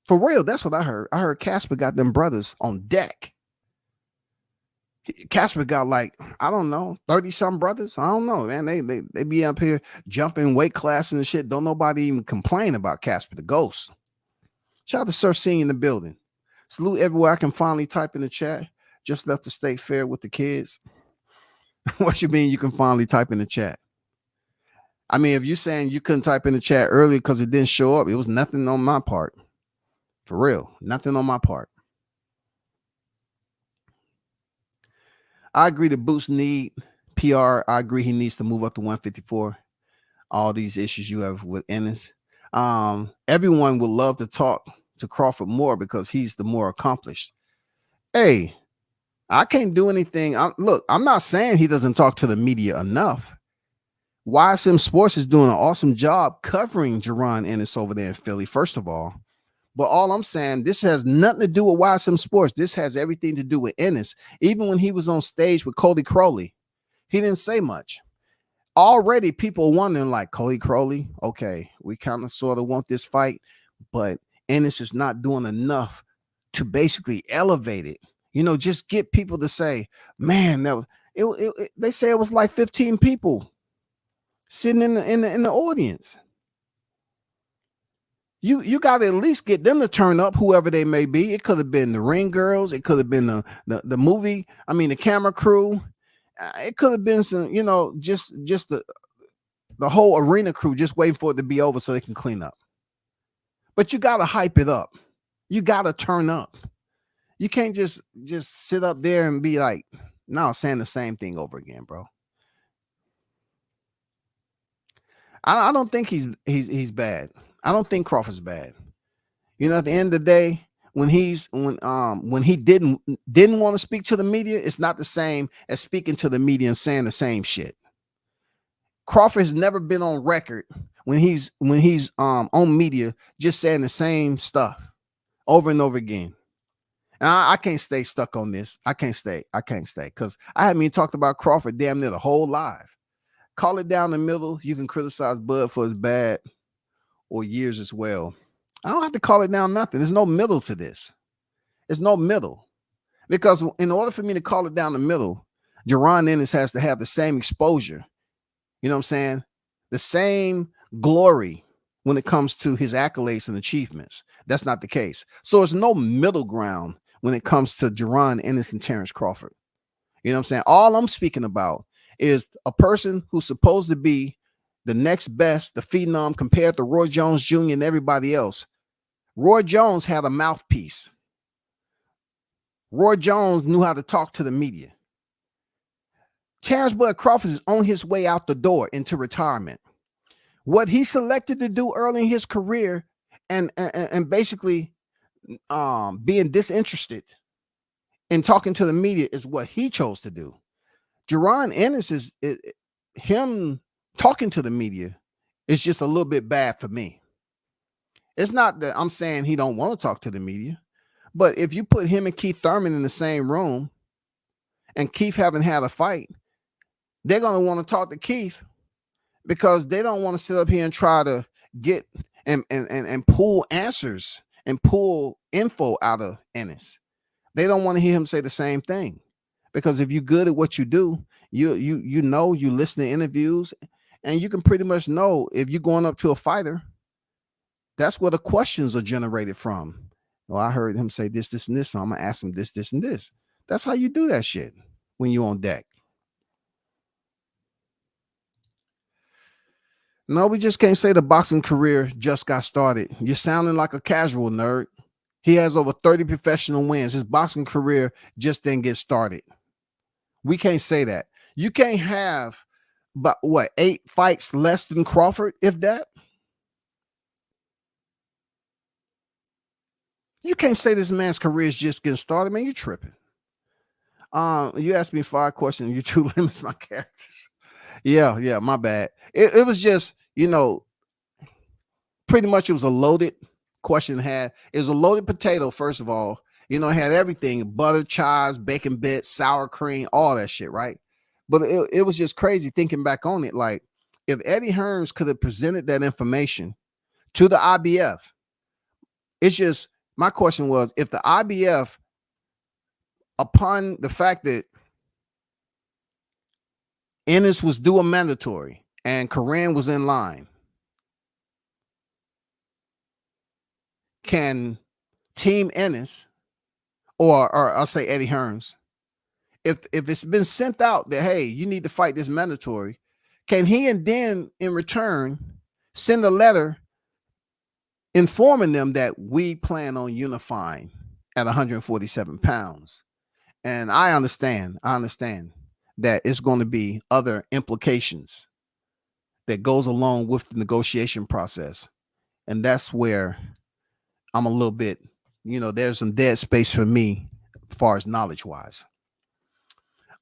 For real, that's what I heard. I heard Casper got them brothers on deck. Casper got like, I don't know, 30-some brothers. I don't know, man. They be up here jumping weight classes and shit. Don't nobody even complain about Casper the Ghost. Shout out to Sir C in the building. Salute everywhere I can finally type in the chat. Just left the state fair with the kids. What you mean you can finally type in the chat? I mean, if you're saying you couldn't type in the chat earlier because it didn't show up, it was nothing on my part. For real, nothing on my part. I agree that Boots need PR. I agree he needs to move up to 154. All these issues you have with Ennis. Everyone would love to talk to Crawford more because he's the more accomplished. Hey, I can't do anything. Look, I'm not saying he doesn't talk to the media enough. YSM Sports is doing an awesome job covering Jerron Ennis over there in Philly, first of all. But all I'm saying, this has nothing to do with YSM Sports. This has everything to do with Ennis. Even when he was on stage with Cody Crowley, he didn't say much. Already people wondering, like, Cody Crowley, okay, we kind of sort of want this fight, but Ennis is not doing enough to basically elevate it. Just get people to say, man, that was they say it was like 15 people sitting in the audience. You got to at least get them to turn up, whoever they may be. It could have been the ring girls, it could have been the movie, the camera crew. It could have been some, just the whole arena crew just waiting for it to be over so they can clean up. But you got to hype it up. You got to turn up. You can't just sit up there and be like, no, saying the same thing over again, bro. I don't think he's bad. I don't think Crawford's bad. At the end of the day, when he didn't want to speak to the media, it's not the same as speaking to the media and saying the same shit. Crawford has never been on record when he's on media just saying the same stuff over and over again. And I can't stay stuck on this. I can't stay because I haven't even talked about Crawford damn near the whole live. Call it down the middle. You can criticize Bud for his bad or years as well. I don't have to call it down nothing. There's no middle to this. There's no middle. Because in order for me to call it down the middle, Jerron Ennis has to have the same exposure. You know what I'm saying? The same glory when it comes to his accolades and achievements. That's not the case. So it's no middle ground when it comes to Jerron Ennis and Terrence Crawford. You know what I'm saying? All I'm speaking about is a person who's supposed to be the next best, the phenom compared to Roy Jones Jr. and everybody else. Roy Jones had a mouthpiece. Roy Jones knew how to talk to the media. Terrence Bud Crawford is on his way out the door into retirement. What he selected to do early in his career and basically being disinterested in talking to the media is what he chose to do. Jerron Ennis is him talking to the media is just a little bit bad for me. It's not that I'm saying he don't want to talk to the media, but if you put him and Keith Thurman in the same room and Keith haven't had a fight, they're going to want to talk to Keith because they don't want to sit up here and try to get and pull answers and pull info out of Ennis. They don't want to hear him say the same thing because if you're good at what you do, you listen to interviews and you can pretty much know if you're going up to a fighter, that's where the questions are generated from. Well, I heard him say this, and this, so I'm going to ask him this, and this. That's how you do that shit when you're on deck. No, we just can't say the boxing career just got started. You're sounding like a casual nerd. He has over 30 professional wins. His boxing career just didn't get started. We can't say that. You can't have, but 8 fights less than Crawford, if that? You can't say this man's career is just getting started, man. You're tripping. You asked me 5 questions. You 2 limits my characters. Yeah, my bad. It was just, pretty much it was a loaded question. It was a loaded potato, first of all. It had everything: butter, chives, bacon bits, sour cream, all that shit, right? But it was just crazy thinking back on it. Like, if Eddie Hearns could have presented that information to the IBF, it's just, my question was, if the IBF, upon the fact that Ennis was due a mandatory and Corinne was in line, can Team Ennis, or I'll say Eddie Hearns, if it's been sent out that, hey, you need to fight this mandatory, can he and then in return send a letter informing them that we plan on unifying at 147 pounds? And I understand that it's going to be other implications that goes along with the negotiation process. And that's where I'm a little bit, there's some dead space for me as far as knowledge wise.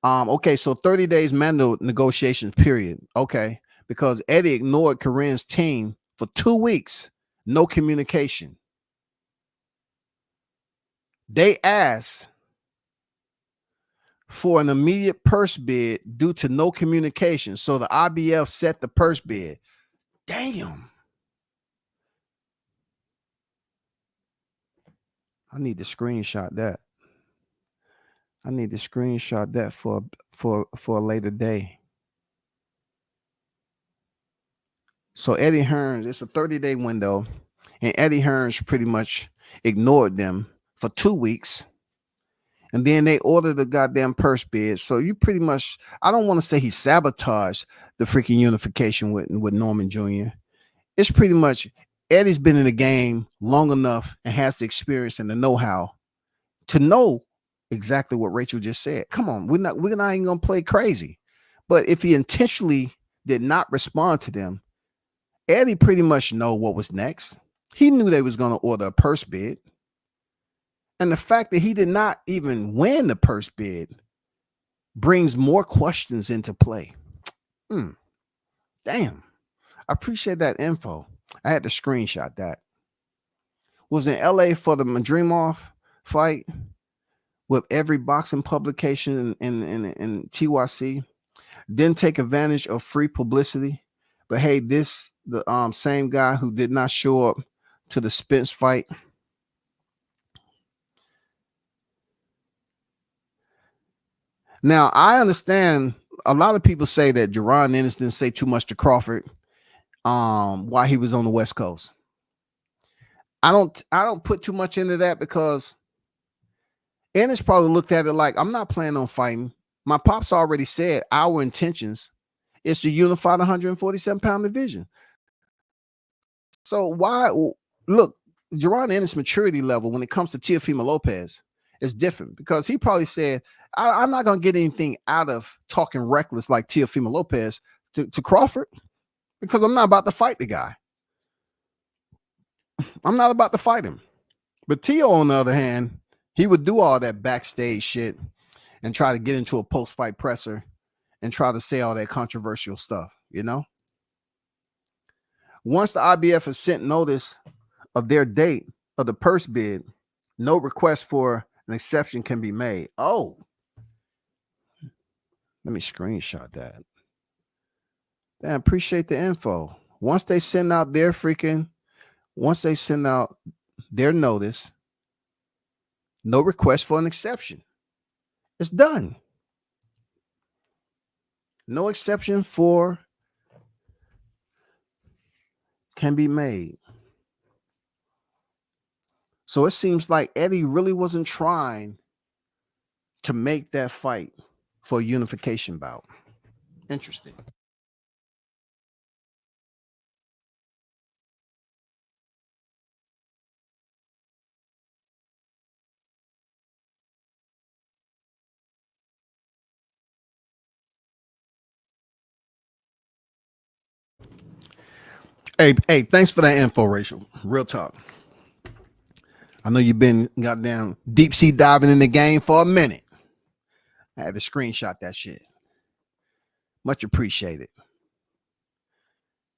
Okay, so 30 days manual negotiation period. Okay, because Eddie ignored Corinne's team for 2 weeks, no communication. They asked for an immediate purse bid due to no communication. So the IBF set the purse bid. Damn. I need to screenshot that. I need to screenshot that for a later day. So Eddie Hearns, it's a 30-day window, and Eddie Hearns pretty much ignored them for 2 weeks. And then they ordered the goddamn purse bid. So you pretty much, I don't want to say he sabotaged the freaking unification with Norman Jr. It's pretty much Eddie's been in the game long enough and has the experience and the know-how to know exactly what Rachel just said. Come on, we're not even gonna play crazy. But if he intentionally did not respond to them, Eddie pretty much know what was next. He knew they was gonna order a purse bid. And the fact that he did not even win the purse bid brings more questions into play. Damn. I appreciate that info. I had to screenshot that. Was in LA for the Madrimov fight with every boxing publication in TYC. Didn't take advantage of free publicity. But hey, the same guy who did not show up to the Spence fight. Now, I understand a lot of people say that Jaron Ennis didn't say too much to Crawford while he was on the West Coast. I don't put too much into that because Ennis probably looked at it like, I'm not planning on fighting. My pops already said our intentions is to unify the 147-pound division. So why look, Jaron Ennis' maturity level when it comes to Teofimo Lopez is different because he probably said, I'm not going to get anything out of talking reckless like Teofimo Lopez to Crawford because I'm not about to fight the guy. I'm not about to fight him. But Teo, on the other hand, he would do all that backstage shit and try to get into a post-fight presser and try to say all that controversial stuff, you know? Once the IBF has sent notice of their date of the purse bid, no request for an exception can be made. Oh, let me screenshot that. Damn, appreciate the info. Once they send out their notice, no request for an exception. It's done. No exception can be made. So it seems like Eddie really wasn't trying to make that fight for a unification bout. Interesting. Hey, thanks for that info, Rachel. Real talk. I know you've been goddamn deep sea diving in the game for a minute. I had to screenshot that shit. Much appreciated.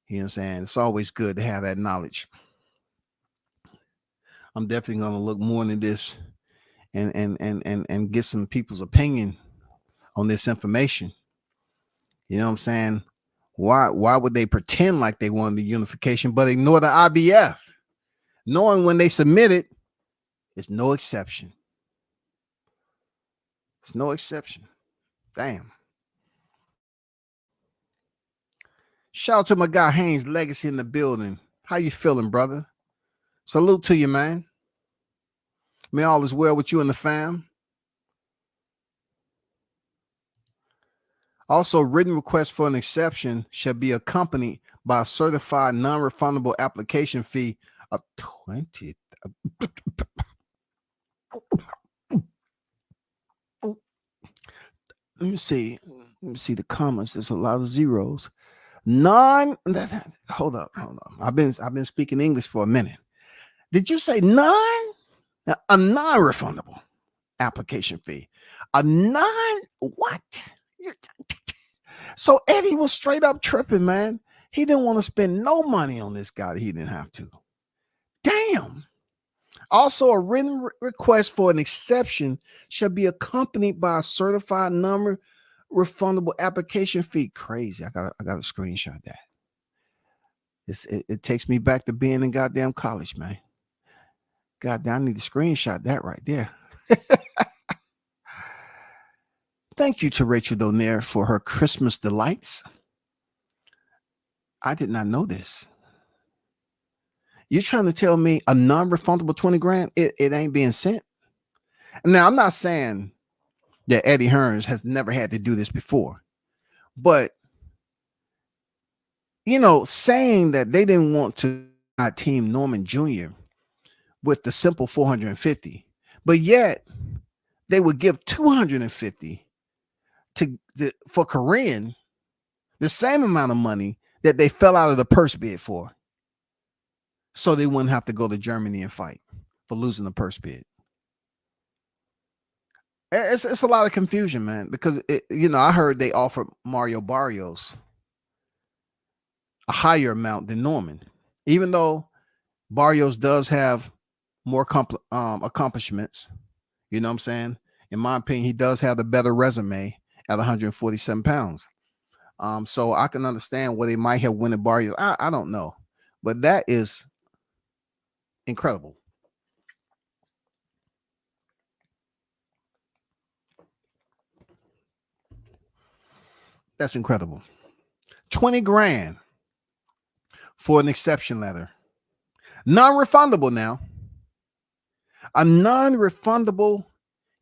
You know what I'm saying? It's always good to have that knowledge. I'm definitely gonna look more into this and get some people's opinion on this information. You know what I'm saying? Why would they pretend like they wanted the unification but ignore the IBF? Knowing when they submit it, it's no exception. It's no exception. Damn. Shout out to my guy Haynes Legacy in the building. How you feeling, brother? Salute to you, man. May all is well with you and the fam. Also, written request for an exception shall be accompanied by a certified non-refundable application fee of $20. Let me see the comments. There's a lot of zeros. Hold up. I've been speaking English for a minute. Did you say a non-refundable application fee? What? So Eddie was straight up tripping, man. He didn't want to spend no money on this guy that he didn't have to. Damn. Also, a written request for an exception shall be accompanied by a certified non-refundable application fee. Crazy. I got to screenshot that. It takes me back to being in goddamn college, man. Goddamn, I need to screenshot that right there. Thank you to Rachel Donaire for her Christmas delights. I did not know this. You're trying to tell me a non-refundable 20 grand, it ain't being sent? Now, I'm not saying that Eddie Hearns has never had to do this before, but saying that they didn't want to team Norman Jr. with the simple 450, but yet they would give 250 for Korean, the same amount of money that they fell out of the purse bid for, so they wouldn't have to go to Germany and fight for losing the purse bid. It's a lot of confusion, man, because I heard they offered Mario Barrios a higher amount than Norman, even though Barrios does have more accomplishments. You know what I'm saying? In my opinion, he does have the better resume at 147 pounds. So I can understand where they might have won Barrios. I don't know, but that is incredible. That's incredible. 20 grand for an exception letter. Non-refundable now. A non-refundable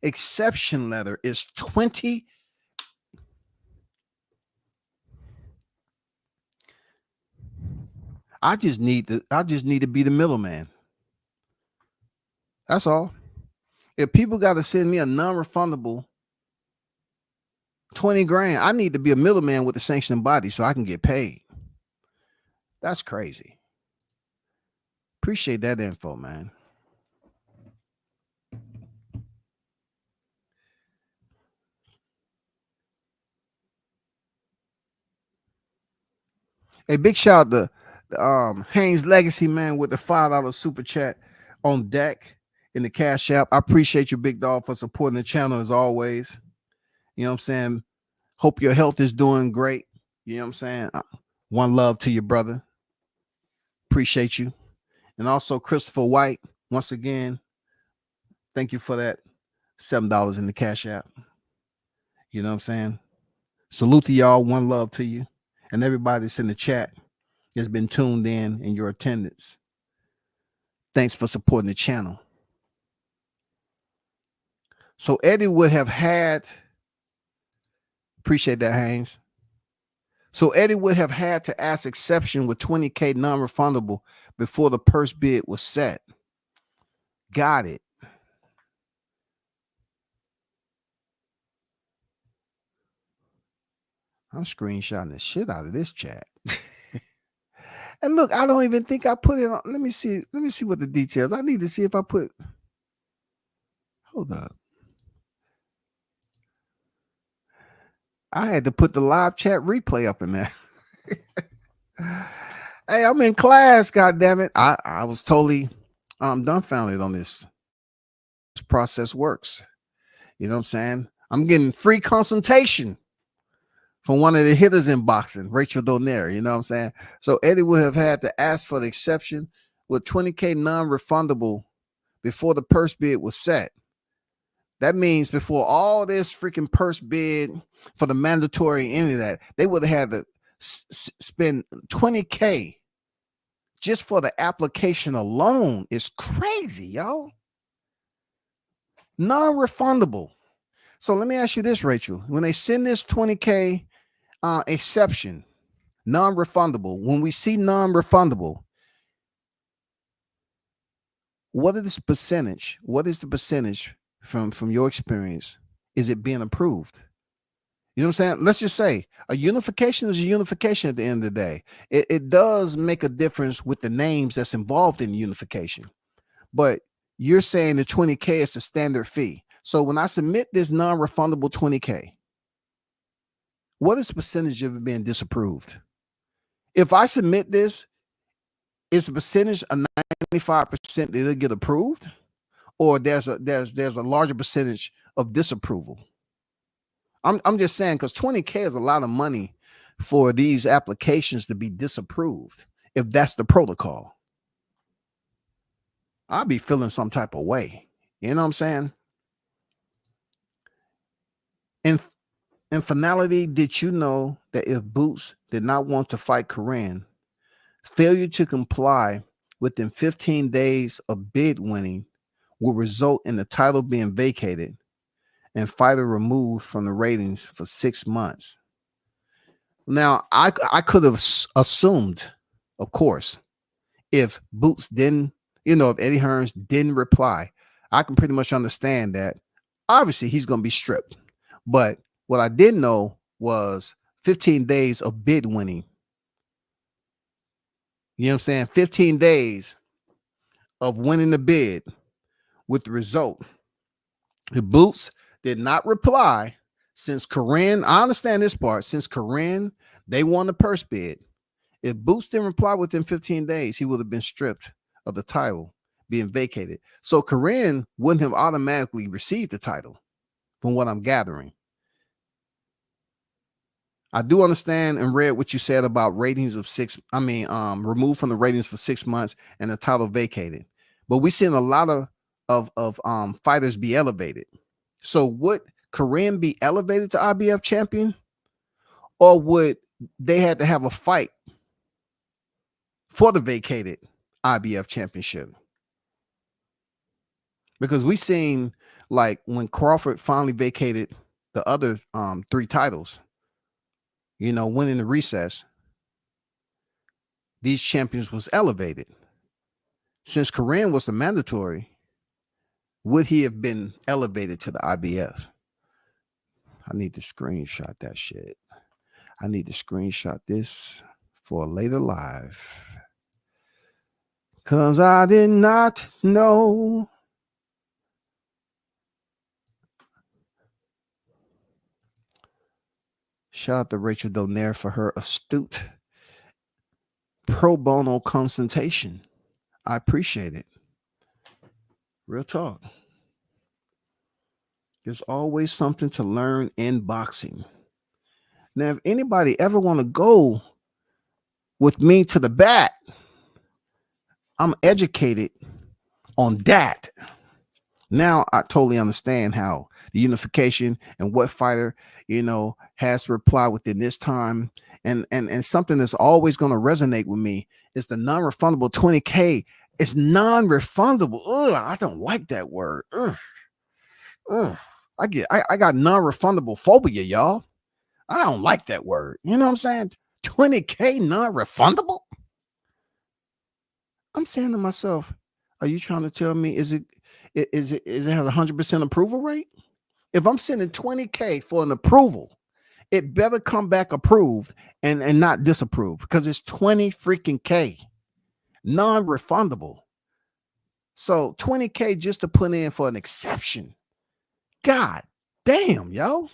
exception letter is 20. I just need to be the middleman. That's all. If people got to send me a non-refundable 20 grand, I need to be a middleman with the sanctioning body so I can get paid. That's crazy. Appreciate that info, man. A big shout out to Haynes Legacy, man, with the $5 super chat on deck in the Cash App. I appreciate you, big dog, for supporting the channel as always. You know what I'm saying? Hope your health is doing great. You know what I'm saying? One love to your brother. Appreciate you. And also Christopher White, once again, thank you for that $7 in the Cash App. You know what I'm saying? Salute to y'all. One love to you. And everybody that's in the chat has been tuned in your attendance. Thanks for supporting the channel. So Eddie would have had, appreciate that, Haynes. So Eddie would have had to ask exception with 20K non-refundable before the purse bid was set. Got it. I'm screenshotting the shit out of this chat. And look, I don't even think I put it on. Let me see what the details. I need to see if I put. Hold up. I had to put the live chat replay up in there. Hey, I'm in class, God damn it. I was totally dumbfounded on this. This process works. You know what I'm saying? I'm getting free consultation from one of the hitters in boxing, Rachel Donaire. You know what I'm saying? So Eddie would have had to ask for the exception with 20K non-refundable before the purse bid was set. That means before all this freaking purse bid for the mandatory, any of that, they would have had to spend 20K just for the application alone. Is crazy, yo. Non-refundable. So let me ask you this, Rachel. When they send this 20K exception, non-refundable, when we see non-refundable, what is the percentage? What is the percentage from your experience? Is it being approved? You know what I'm saying? Let's just say a unification is a unification at the end of the day. It does make a difference with the names that's involved in unification. But you're saying the 20K is the standard fee. So when I submit this non-refundable 20K, what is the percentage of it being disapproved? If I submit this, is the percentage of 95% that it'll get approved, or there's a larger percentage of disapproval? I'm just saying, because 20K is a lot of money for these applications to be disapproved. If that's the protocol, I'll be feeling some type of way. You know what I'm saying? And In finality, did you know that if Boots did not want to fight Corinne, failure to comply within 15 days of bid winning will result in the title being vacated and fighter removed from the ratings for 6 months? Now, I could have assumed, of course, if Boots didn't, if Eddie Hearns didn't reply, I can pretty much understand that. Obviously, he's going to be stripped. But what I didn't know was 15 days of bid winning. You know what I'm saying? 15 days of winning the bid with the result. If Boots did not reply, since Corinne, I understand this part, since Corinne, they won the purse bid. If Boots didn't reply within 15 days, he would have been stripped of the title, being vacated. So Corinne wouldn't have automatically received the title, from what I'm gathering. I do understand and read what you said about ratings of removed from the ratings for 6 months and the title vacated. But we've seen a lot of fighters be elevated. So would Corinne be elevated to IBF champion, or would they had to have a fight for the vacated IBF championship? Because we seen, like, when Crawford finally vacated the other 3 titles, winning the recess, these champions was elevated. Since Corinne was the mandatory, would he have been elevated to the IBF? I need to screenshot that shit. I need to screenshot this for a later live. Because I did not know. Shout out to Rachel Donaire for her astute pro bono consultation. I appreciate it. Real talk. There's always something to learn in boxing. Now, if anybody ever want to go with me to the bat, I'm educated on that. Now I totally understand how the unification and what fighter, has to reply within this time. And something that's always going to resonate with me is the non-refundable 20K. It's non-refundable. Ugh, I don't like that word. Ugh. I got non-refundable phobia, y'all. I don't like that word. You know what I'm saying? 20K non-refundable? I'm saying to myself, are you trying to tell me is it have a 100% approval rate? If I'm sending 20K for an approval, it better come back approved and not disapproved, because it's 20 freaking K non-refundable. So 20K just to put in for an exception. God damn, yo.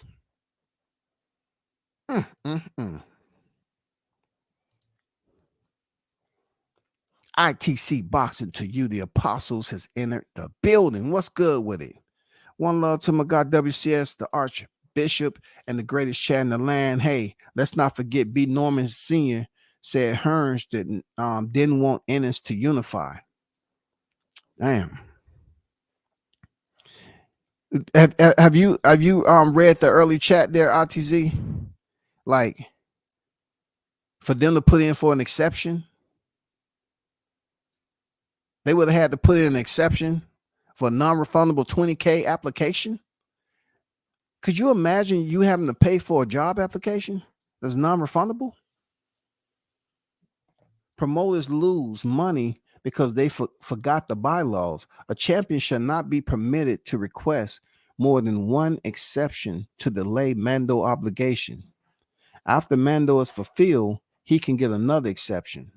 ITC Boxing to you, the Apostles has entered the building. What's good with it? One love to my God WCS, the Archbishop, and the greatest chat in the land. Hey, let's not forget B. Norman Sr. said Hearns didn't want Ennis to unify. Damn. Have you read the early chat there, ITZ? Like, for them to put in for an exception, they would have had to put in an exception for a non-refundable 20K application. Could you imagine you having to pay for a job application that's non-refundable? Promoters lose money because they forgot the bylaws. A champion shall not be permitted to request more than one exception to delay Mando obligation. After Mando is fulfilled, he can get another exception.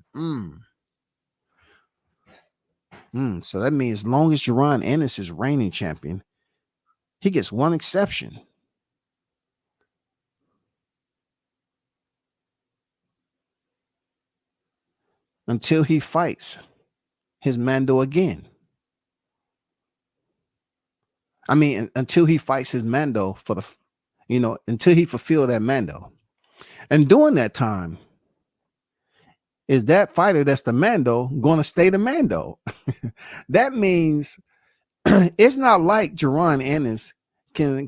So that means as long as Jaron Ennis is reigning champion, he gets one exception. Until he fights his Mando again. I mean, until he fights his Mando for the, until he fulfill that Mando. And during that time, is that fighter that's the Mando going to stay the Mando? That means it's not like Jaron Ennis can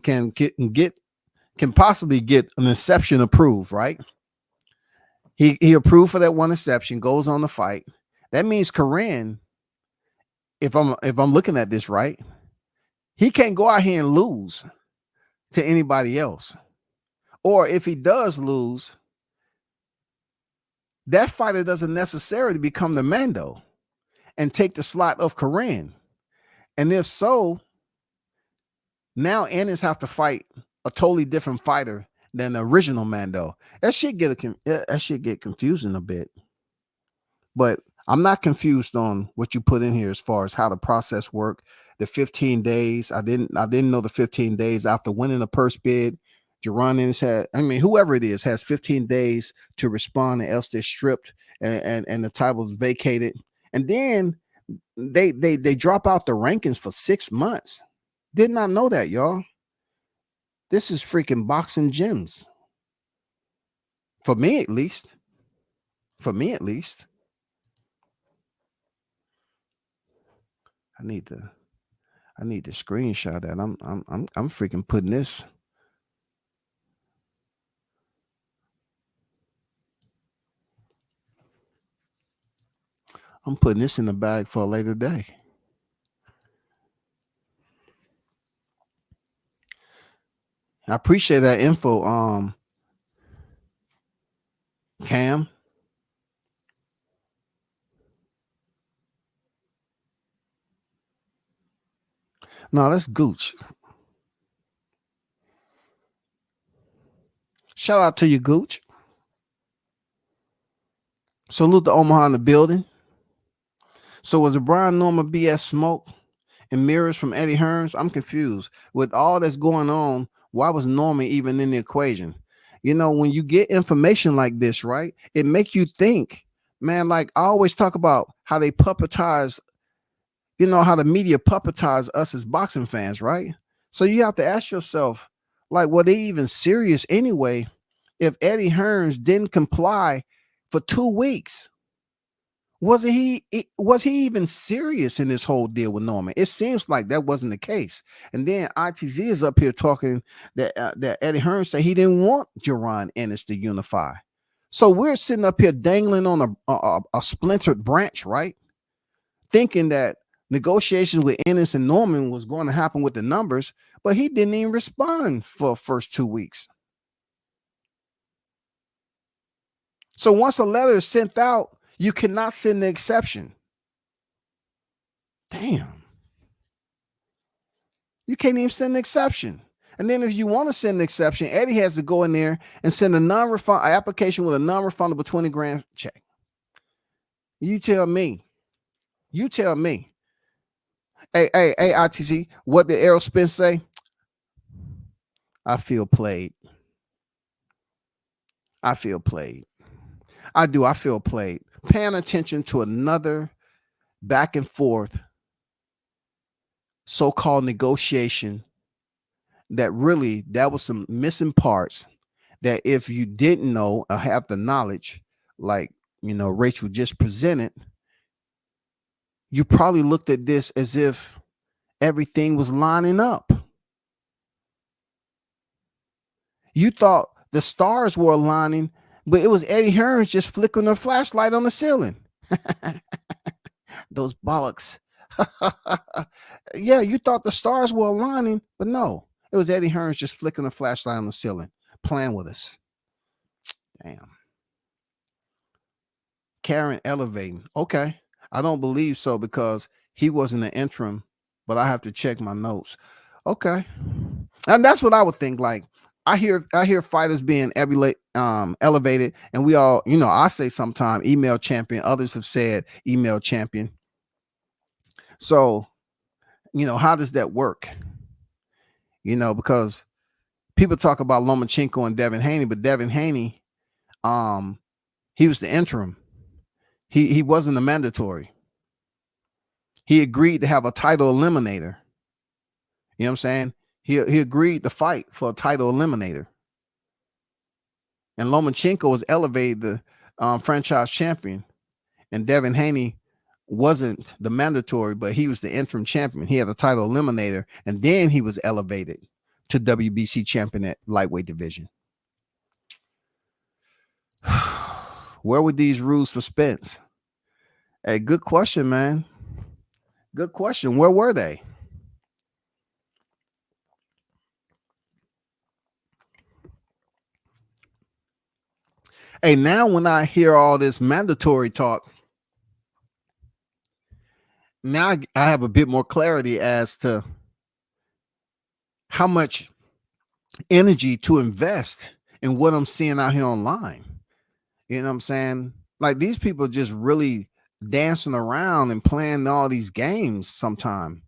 can possibly get an exception approved, right? He approved for that one exception, goes on the fight. That means Corinne, if I'm looking at this right, he can't go out here and lose to anybody else. Or if he does lose, that fighter doesn't necessarily become the Mando and take the slot of Corinne. And if so, now Ennis have to fight a totally different fighter than the original Mando. That should get confusing a bit. But I'm not confused on what you put in here as far as how the process worked. The 15 days. I didn't know the 15 days after winning the purse bid. Jerron Ennis whoever it is has 15 days to respond, or else they're stripped and the title's vacated. And then they drop out the rankings for 6 months. Did not know that, y'all. This is freaking boxing gems. For me at least. I need to screenshot that. I'm freaking putting this. I'm putting this in the bag for a later day. I appreciate that info, Cam. No, that's Gooch. Shout out to you, Gooch. Salute to Omaha in the building. So was it Brian Norman BS smoke and mirrors from Eddie Hearns? I'm confused. With all that's going on, why was Norman even in the equation? You know, when you get information like this, right, it make you think, man, like I always talk about how they puppetize, how the media puppetize us as boxing fans, right? So you have to ask yourself, like, were they even serious anyway if Eddie Hearns didn't comply for 2 weeks? Was he even serious in this whole deal with Norman? It seems like that wasn't the case. And then ITZ is up here talking that Eddie Hearns said he didn't want Jerron Ennis to unify. So we're sitting up here dangling on a splintered branch, right? Thinking that negotiations with Ennis and Norman was going to happen with the numbers, but he didn't even respond for the first 2 weeks. So once a letter is sent out, you cannot send the exception. Damn. You can't even send the exception. And then if you want to send the exception, Eddie has to go in there and send a application with a non-refundable 20 grand check. You tell me. Hey, ITC, what did Errol Spence say? I feel played. I feel played. Paying attention to another back and forth so-called negotiation that was some missing parts that if you didn't know or have the knowledge, like, Rachel just presented, you probably looked at this as if everything was lining up. You thought the stars were aligning, but it was Eddie Hearns just flickering a flashlight on the ceiling. Those bollocks. Yeah, you thought the stars were aligning, but no. It was Eddie Hearns just flicking a flashlight on the ceiling, playing with us. Damn. Karen elevating. Okay. I don't believe so because he wasn't an interim, but I have to check my notes. Okay. And that's what I would think. Like, I hear fighters being elevated, and we all, I say sometimes email champion. Others have said email champion. So, how does that work? Because people talk about Lomachenko and Devin Haney, but Devin Haney, he was the interim. He wasn't the mandatory. He agreed to have a title eliminator. You know what I'm saying? He agreed to fight for a title eliminator. And Lomachenko was elevated the franchise champion. And Devin Haney wasn't the mandatory, but he was the interim champion. He had a title eliminator, and then he was elevated to WBC champion at lightweight division. Where were these rules for Spence? Hey, good question, man. Good question. Where were they? Hey, now when I hear all this mandatory talk, now I have a bit more clarity as to how much energy to invest in what I'm seeing out here online. You know what I'm saying? Like, these people just really dancing around and playing all these games sometime.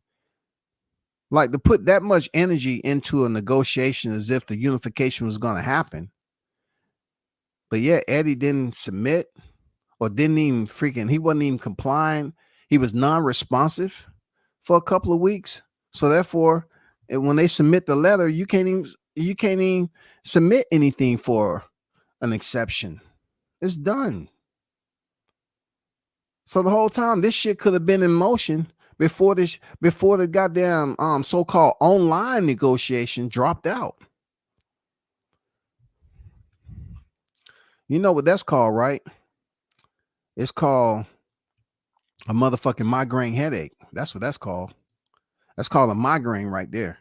Like, to put that much energy into a negotiation as if the unification was going to happen. But yeah, Eddie didn't submit or didn't even he wasn't even complying. He was non-responsive for a couple of weeks. So therefore, when they submit the letter, you can't even submit anything for an exception. It's done. So the whole time this shit could have been in motion before the goddamn so-called online negotiation dropped out. You know what that's called, right? It's called a motherfucking migraine headache. That's what that's called. That's called a migraine right there.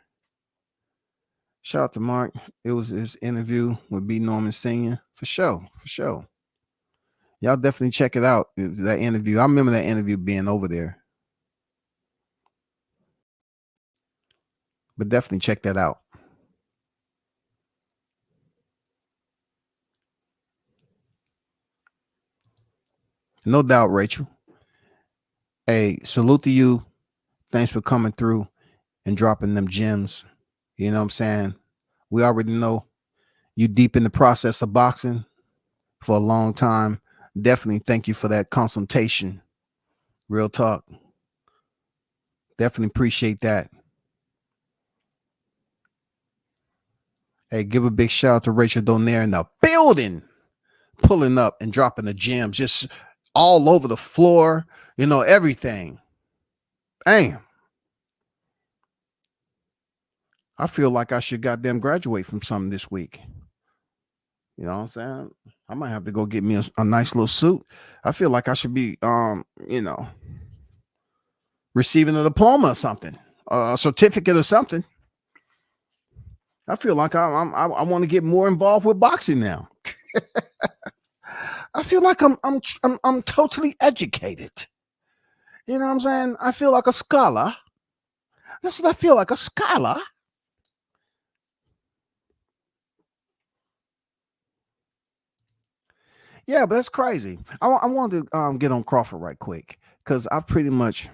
Shout out to Mark. It was his interview with B. Norman Sr. For sure. Y'all definitely check it out. That interview. I remember that interview being over there. But definitely check that out. No doubt, Rachel. Hey, salute to you. Thanks for coming through and dropping them gems. You know what I'm saying? We already know you deep in the process of boxing for a long time. Definitely thank you for that consultation. Real talk. Definitely appreciate that. Hey, give a big shout out to Rachel Donaire in the building, pulling up and dropping the gems just all over the floor, you know, everything. Damn. I feel like I should goddamn graduate from something this week. You know what I'm saying? I might have to go get me a nice little suit. I feel like I should be, receiving a diploma or something, a certificate or something. I feel like I want to get more involved with boxing now. I feel like I'm totally educated. You know what I'm saying? I feel like a scholar. That's what I feel like, a scholar. Yeah, but that's crazy. I wanted to get on Crawford right quick because I've pretty much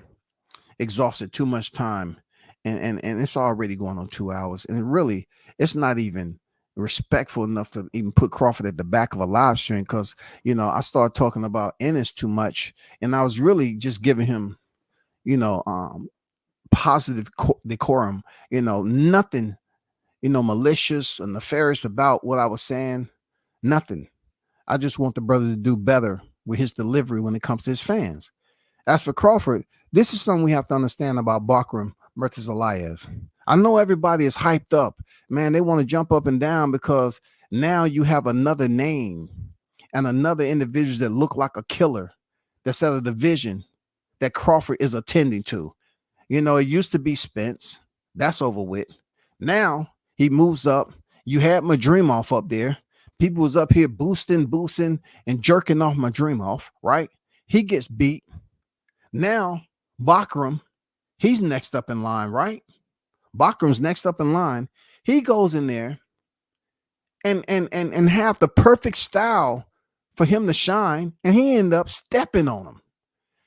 exhausted too much time, and it's already going on 2 hours, and really, it's not even respectful enough to even put Crawford at the back of a live stream because, you know, I started talking about Ennis too much, and I was really just giving him, you know, positive decorum, you know, nothing, you know, malicious or nefarious about what I was saying, nothing. I just want the brother to do better with his delivery when it comes to his fans. As for Crawford, this is something we have to understand about Bakram Murtazalayev. I know everybody is hyped up. Man, they want to jump up and down because now you have another name and another individual that look like a killer that's at a division that Crawford is attending to. You know, it used to be Spence. That's over with. Now he moves up. You had Madrimov up there. People was up here boosting and jerking off Madrimov, right? He gets beat. Now Bakram, he's next up in line, right? Bakram's next up in line. He goes in there and have the perfect style for him to shine, and he ended up stepping on him.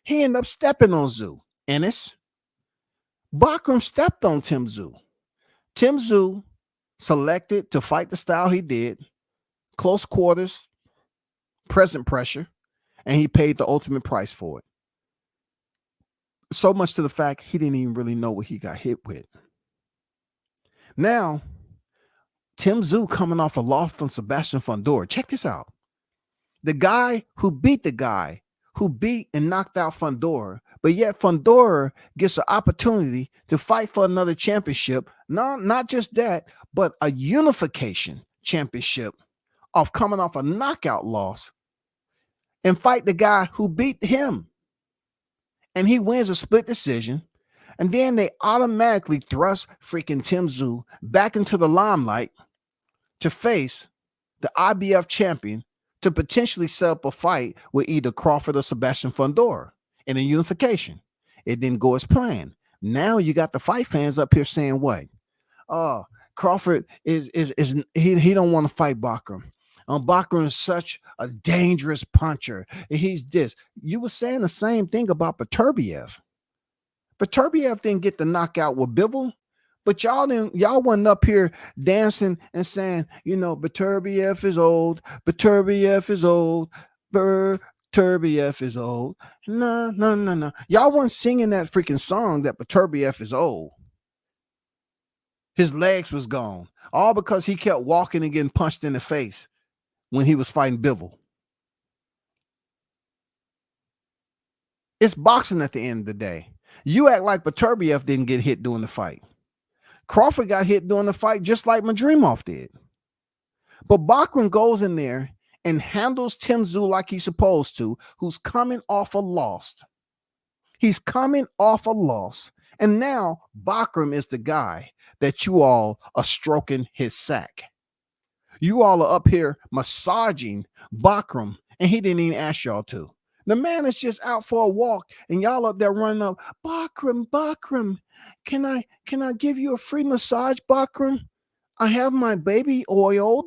He ended up stepping on Tszyu. Ennis. Bakram stepped on Tim Tszyu. Tim Tszyu selected to fight the style he did, close quarters, present pressure, and he paid the ultimate price for it. So much to the fact he didn't even really know what he got hit with. Now, Tim Tszyu coming off a loss from Sebastian Fundora. Check this out. The guy who beat and knocked out Fundora, But yet Fundora gets an opportunity to fight for another championship. No, not just that, but a unification championship of coming off a knockout loss and fight the guy who beat him. And he wins a split decision. And then they automatically thrust freaking Tim Tszyu back into the limelight to face the IBF champion to potentially set up a fight with either Crawford or Sebastian Fundora in a unification. It didn't go as planned. Now you got the fight fans up here saying what? Oh, Crawford is he don't want to fight Bakram. Bakram is such a dangerous puncher. He's this. You were saying the same thing about Beterbiev. Beterbiev didn't get the knockout with Bivol, but y'all wasn't up here dancing and saying, Beterbiev is old, Beterbiev is old, Beterbiev is old. No. Y'all wasn't singing that freaking song that Beterbiev is old. His legs was gone, all because he kept walking and getting punched in the face when he was fighting Bivol. It's boxing at the end of the day. You act like Beterbiev didn't get hit during the fight. Crawford got hit during the fight just like Madrimov did. But Bakram goes in there and handles Tim Tszyu like he's supposed to, who's coming off a loss. He's coming off a loss. And now Bakram is the guy that you all are stroking his sack. You all are up here massaging Bakram, and he didn't even ask y'all to. The man is just out for a walk, and y'all up there running up, Bakram, can I give you a free massage, Bakram? I have my baby oiled.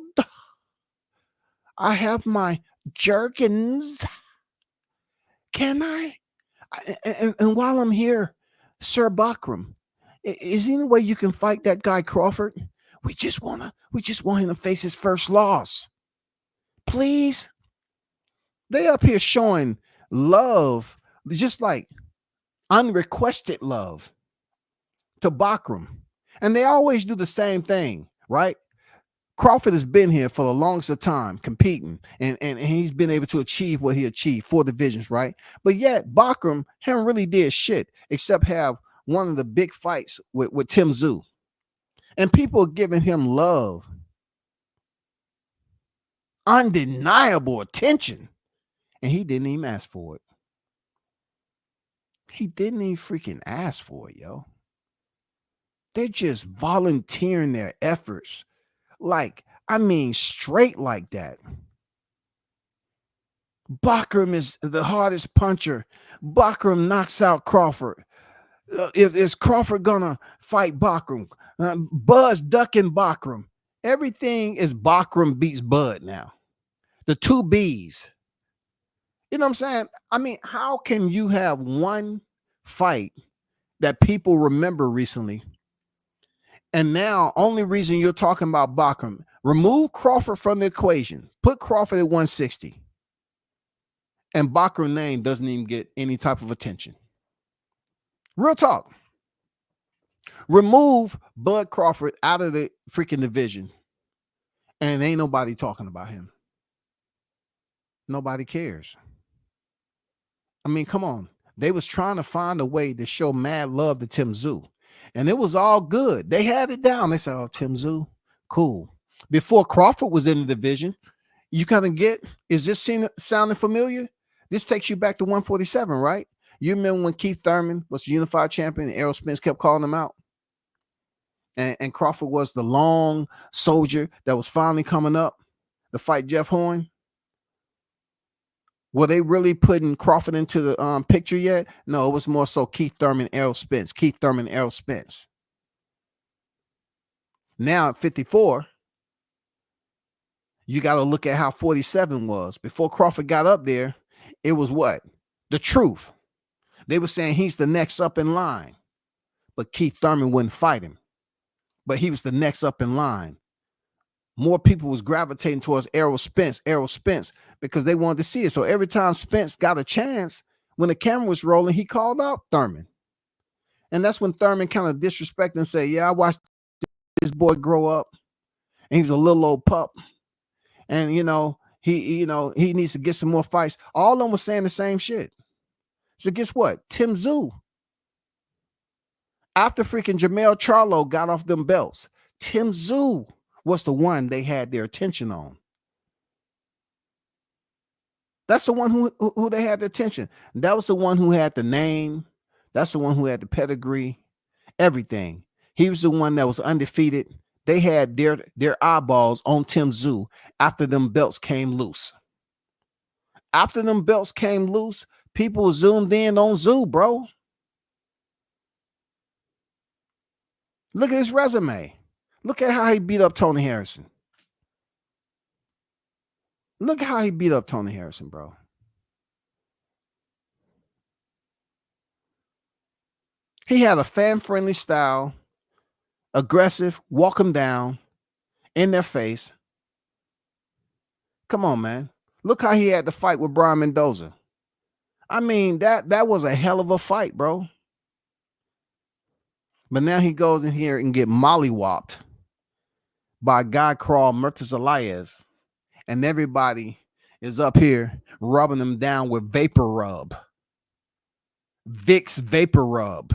I have my jerkins. Can I? And while I'm here, Sir Bakram, is there any way you can fight that guy Crawford? We just want him to face his first loss. Please. They up here showing love, just like unrequested love to Bakram. And they always do the same thing, right? Crawford has been here for the longest of time competing, and he's been able to achieve what he achieved, 4 divisions, right? But yet Bakram haven't really did shit except have one of the big fights with Tim Tszyu. And people are giving him love, undeniable attention, and he didn't even ask for it. He didn't even freaking ask for it, yo. They're just volunteering their efforts. Straight like that. Bakram is the hardest puncher. Bakram knocks out Crawford. Is Crawford gonna fight Bakram? Buzz ducking Bakram. Everything is Bakram beats Bud now. The 2 Bs. You know what I'm saying? How can you have one fight that people remember recently, and now only reason you're talking about Bakram, remove Crawford from the equation, put Crawford at 160, and Bakram's name doesn't even get any type of attention. Real talk. Remove Bud Crawford out of the freaking division, and ain't nobody talking about him. Nobody cares. Come on. They was trying to find a way to show mad love to Tim Tszyu, and it was all good. They had it down. They said, oh, Tim Tszyu, cool. Before Crawford was in the division, you kind of get, is this sounding familiar? This takes you back to 147, right? You remember when Keith Thurman was the unified champion and Errol Spence kept calling him out? And Crawford was the long soldier that was finally coming up to fight Jeff Horn. Were they really putting Crawford into the picture yet? No, it was more so Keith Thurman, Errol Spence. Keith Thurman, Errol Spence. Now at 54, you got to look at how 47 was. Before Crawford got up there, it was what? The truth. They were saying he's the next up in line. But Keith Thurman wouldn't fight him. But he was the next up in line. More people was gravitating towards Errol Spence, because they wanted to see it. So every time Spence got a chance, when the camera was rolling, he called out Thurman. And that's when Thurman kind of disrespected and said, yeah, I watched this boy grow up. And he was a little old pup. And, he needs to get some more fights. All of them was saying the same shit. So guess what? Tim Tszyu, after freaking Jermell Charlo got off them belts, Tim Tszyu was the one they had their attention on. That's the one who they had their attention. That was the one who had the name. That's the one who had the pedigree, everything. He was the one that was undefeated. They had their eyeballs on Tim Tszyu after them belts came loose. After them belts came loose, people zoomed in on Tszyu, bro. Look at his resume. Look at how he beat up Tony Harrison. Look how he beat up Tony Harrison, bro. He had a fan-friendly style, aggressive, walk him down, in their face. Come on, man. Look how he had to fight with Brian Mendoza. I mean, that was a hell of a fight, bro. But now he goes in here and get mollywopped by a guy called Murtazalayev. And everybody is up here rubbing him down with Vapor Rub. Vicks Vapor Rub.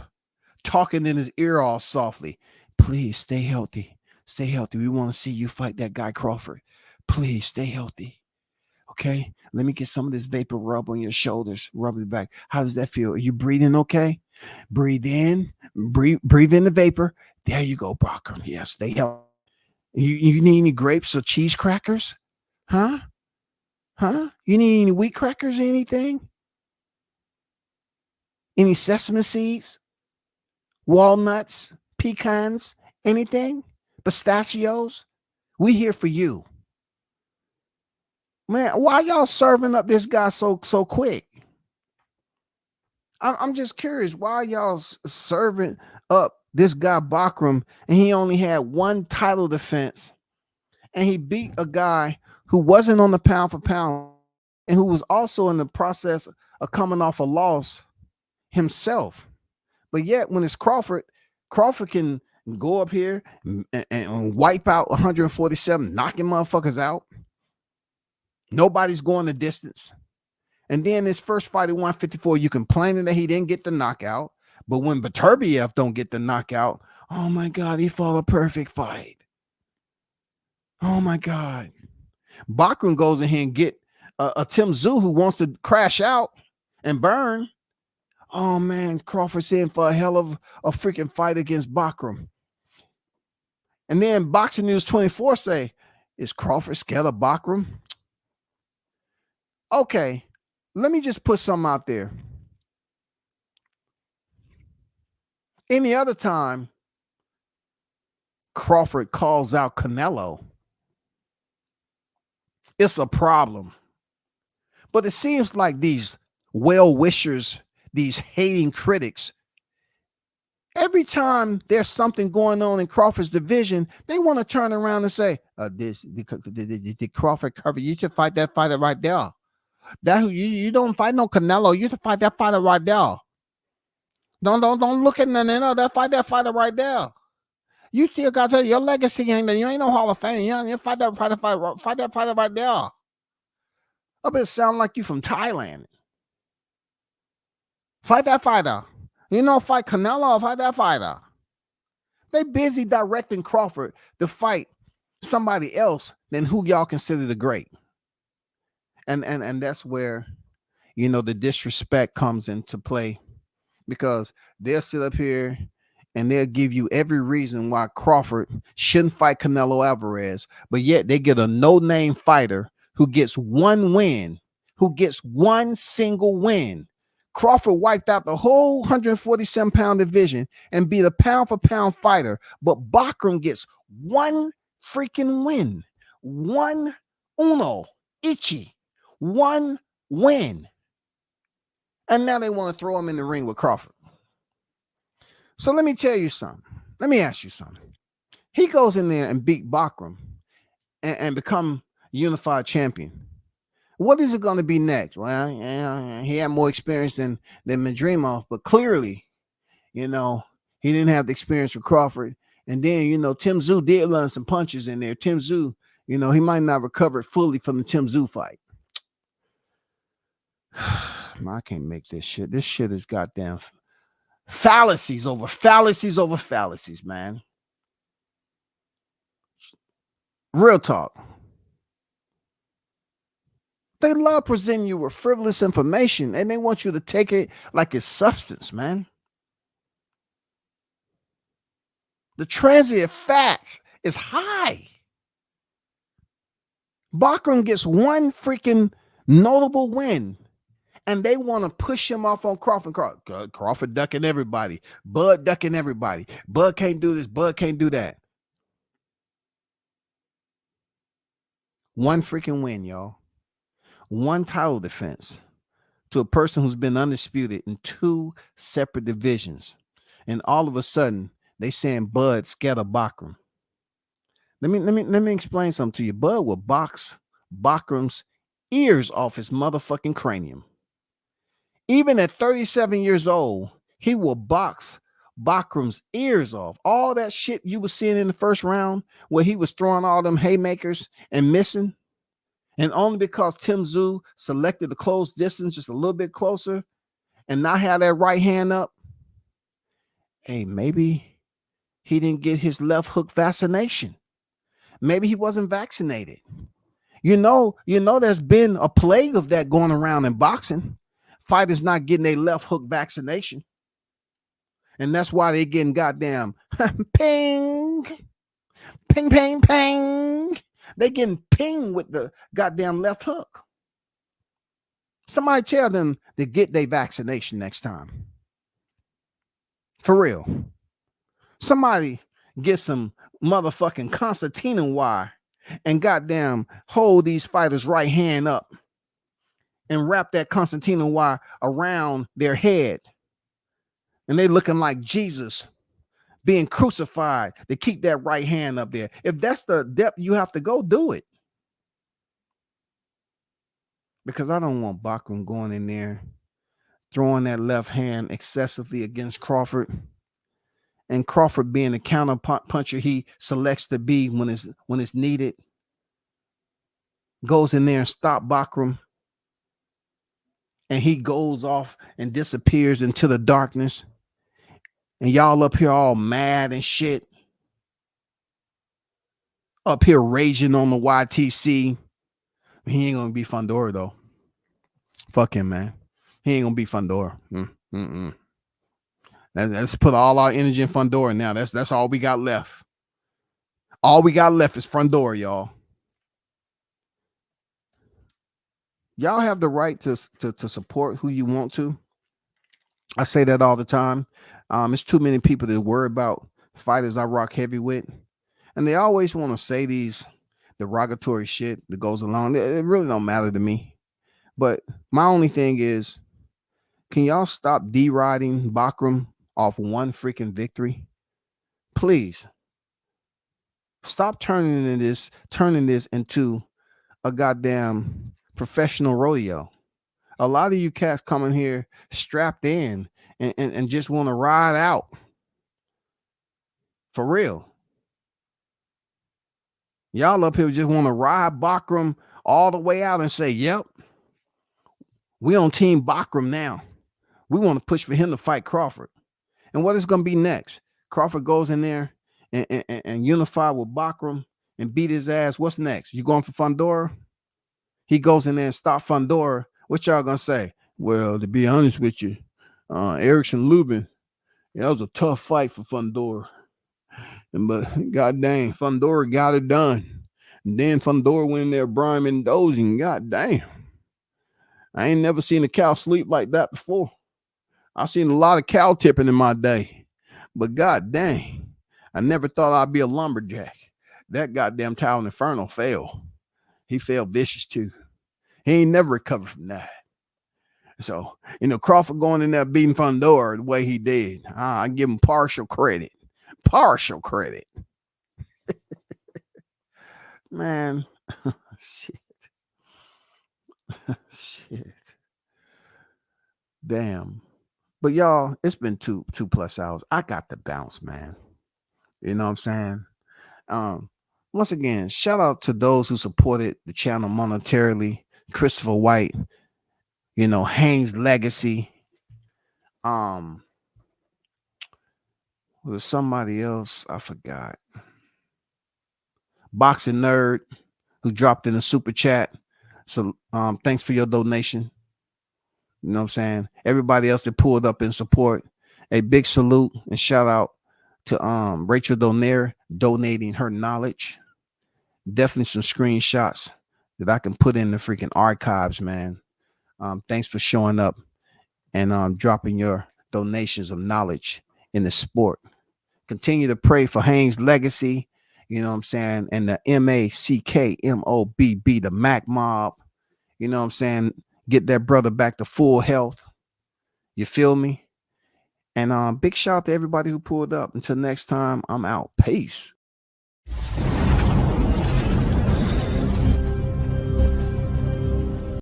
Talking in his ear all softly. Please stay healthy. Stay healthy. We want to see you fight that guy Crawford. Please stay healthy. Okay? Let me get some of this Vapor Rub on your shoulders. Rub it back. How does that feel? Are you breathing okay? Breathe in. Breathe in the vapor. There you go, Brocker. Yes, stay healthy. You need any grapes or cheese crackers? Huh? You need any wheat crackers or anything? Any sesame seeds? Walnuts? Pecans? Anything? Pistachios? We here for you. Man, why y'all serving up this guy so quick? I'm just curious. Why y'all serving up this guy Bakram and he only had one title defense and he beat a guy who wasn't on the pound for pound and who was also in the process of coming off a loss himself. But yet when it's Crawford can go up here and wipe out 147, knocking motherfuckers out. Nobody's going the distance. And then his first fight at 154, you complaining that he didn't get the knockout. But when Beterbiev don't get the knockout, oh my God, he fought a perfect fight. Oh my God. Bakram goes in here and get a Tim Tszyu who wants to crash out and burn. Oh man, Crawford's in for a hell of a freaking fight against Bakram. And then Boxing News 24 say, is Crawford scared of Bakram? Okay, let me just put something out there. Any other time, Crawford calls out Canelo, it's a problem. But it seems like these well-wishers, these hating critics, every time there's something going on in Crawford's division, they want to turn around and say, did Crawford cover? You should fight that fighter right there. That you don't fight no Canelo. You should fight that fighter right there. Don't look at none of that. Fight that fighter right there. You still got your legacy ain't there. You ain't no Hall of Fame. You fight that fighter right there. I bet it sound like you from Thailand. Fight that fighter. You know, fight Canelo. Fight that fighter. They busy directing Crawford to fight somebody else than who y'all consider the great. And that's where, you know, the disrespect comes into play, because they'll sit up here and they'll give you every reason why Crawford shouldn't fight Canelo Alvarez, but yet they get a no-name fighter who gets one win, who gets one single win. Crawford wiped out the whole 147-pound division and beat a pound-for-pound fighter, but Bakram gets one freaking win. One win. And now they want to throw him in the ring with Crawford. So let me tell you something. Let me ask you something. He goes in there and beat Bakram and become unified champion. What is it going to be next? Well, yeah, he had more experience than Madrimov, but clearly, you know, he didn't have the experience with Crawford. And then, you know, Tim Tszyu did learn some punches in there. Tim Tszyu, you know, he might not recover fully from the Tim Tszyu fight. I can't make this shit. This shit is goddamn fallacies over fallacies over fallacies, man. Real talk. They love presenting you with frivolous information and they want you to take it like it's substance, man. The transient fats is high. Bachram gets one freaking notable win, and they want to push him off on Crawford. Crawford ducking everybody. Bud ducking everybody. Bud can't do this. Bud can't do that. One freaking win, y'all. One title defense to a person who's been undisputed in 2 separate divisions. And all of a sudden, they saying Bud scared of Bachram. Let me explain something to you. Bud will box Bachram's ears off his motherfucking cranium. Even at 37 years old, he will box Bachram's ears off. All that shit you were seeing in the first round where he was throwing all them haymakers and missing, and only because Tim Tszyu selected the close distance just a little bit closer and not have that right hand up, hey, maybe he didn't get his left hook vaccination. Maybe he wasn't vaccinated. You know, there's been a plague of that going around in boxing. Fighters not getting a left hook vaccination. And that's why they getting goddamn ping, ping, ping, ping. They getting ping with the goddamn left hook. Somebody tell them to get their vaccination next time. For real. Somebody get some motherfucking concertina wire and goddamn hold these fighters' right hand up and wrap that concertina wire around their head. And they looking like Jesus being crucified to keep that right hand up there. If that's the depth you have to go, do it. Because I don't want Bachram going in there, throwing that left hand excessively against Crawford. And Crawford being the counter puncher he selects to be when it's needed. Goes in there and stop Bachram. And he goes off and disappears into the darkness. And y'all up here all mad and shit. Up here raging on the YTC. He ain't gonna be Fundora though. Fuck him, man. He ain't gonna be Fundora. Let's put all our energy in Fundora now. That's all we got left. All we got left is Fundora, y'all. Y'all have the right to support who you want to. I say that all the time. It's too many people that worry about fighters I rock heavy with. And they always want to say these derogatory shit that goes along. It really don't matter to me. But my only thing is, can y'all stop deriding Bachram off one freaking victory? Please. Stop turning this into a goddamn professional rodeo. A lot of you cats coming here strapped in and just want to ride out. For real. Y'all up here just want to ride Bachram all the way out and say, yep, we on team Bachram now. We want to push for him to fight Crawford. And what is going to be next? Crawford goes in there and unify with Bachram and beat his ass. What's next? You going for Fundora? He goes in there and stop Fundora. What y'all going to say? Well, to be honest with you, Erickson Lubin, that was a tough fight for Fundora. But god dang, Fundora got it done. And then Fundora went in there, Brian and dozing. God damn. I ain't never seen a cow sleep like that before. I've seen a lot of cow tipping in my day. But god dang, I never thought I'd be a lumberjack. That goddamn Tower Inferno fell. He fell vicious too. He ain't never recovered from that. So, Crawford going in there beating Fundora the way he did. I give him partial credit. Partial credit. Man. Shit. Shit. Damn. But y'all, it's been two plus hours. I got to bounce, man. You know what I'm saying? Once again, shout out to those who supported the channel monetarily. Christopher White, You know, Haynes Legacy. Was somebody else? I forgot. Boxing Nerd, who dropped in a super chat. So thanks for your donation. You know what I'm saying? Everybody else that pulled up in support. A big salute and shout out to Rachel Donaire donating her knowledge. Definitely some screenshots that I can put in the freaking archives, man. Thanks for showing up and dropping your donations of knowledge in the sport. Continue to pray for Haynes Legacy, you know what I'm saying, and the MACKMOBB, the Mac Mob, you know what I'm saying, get that brother back to full health. You feel me? And big shout out to everybody who pulled up. Until next time, I'm out. Peace.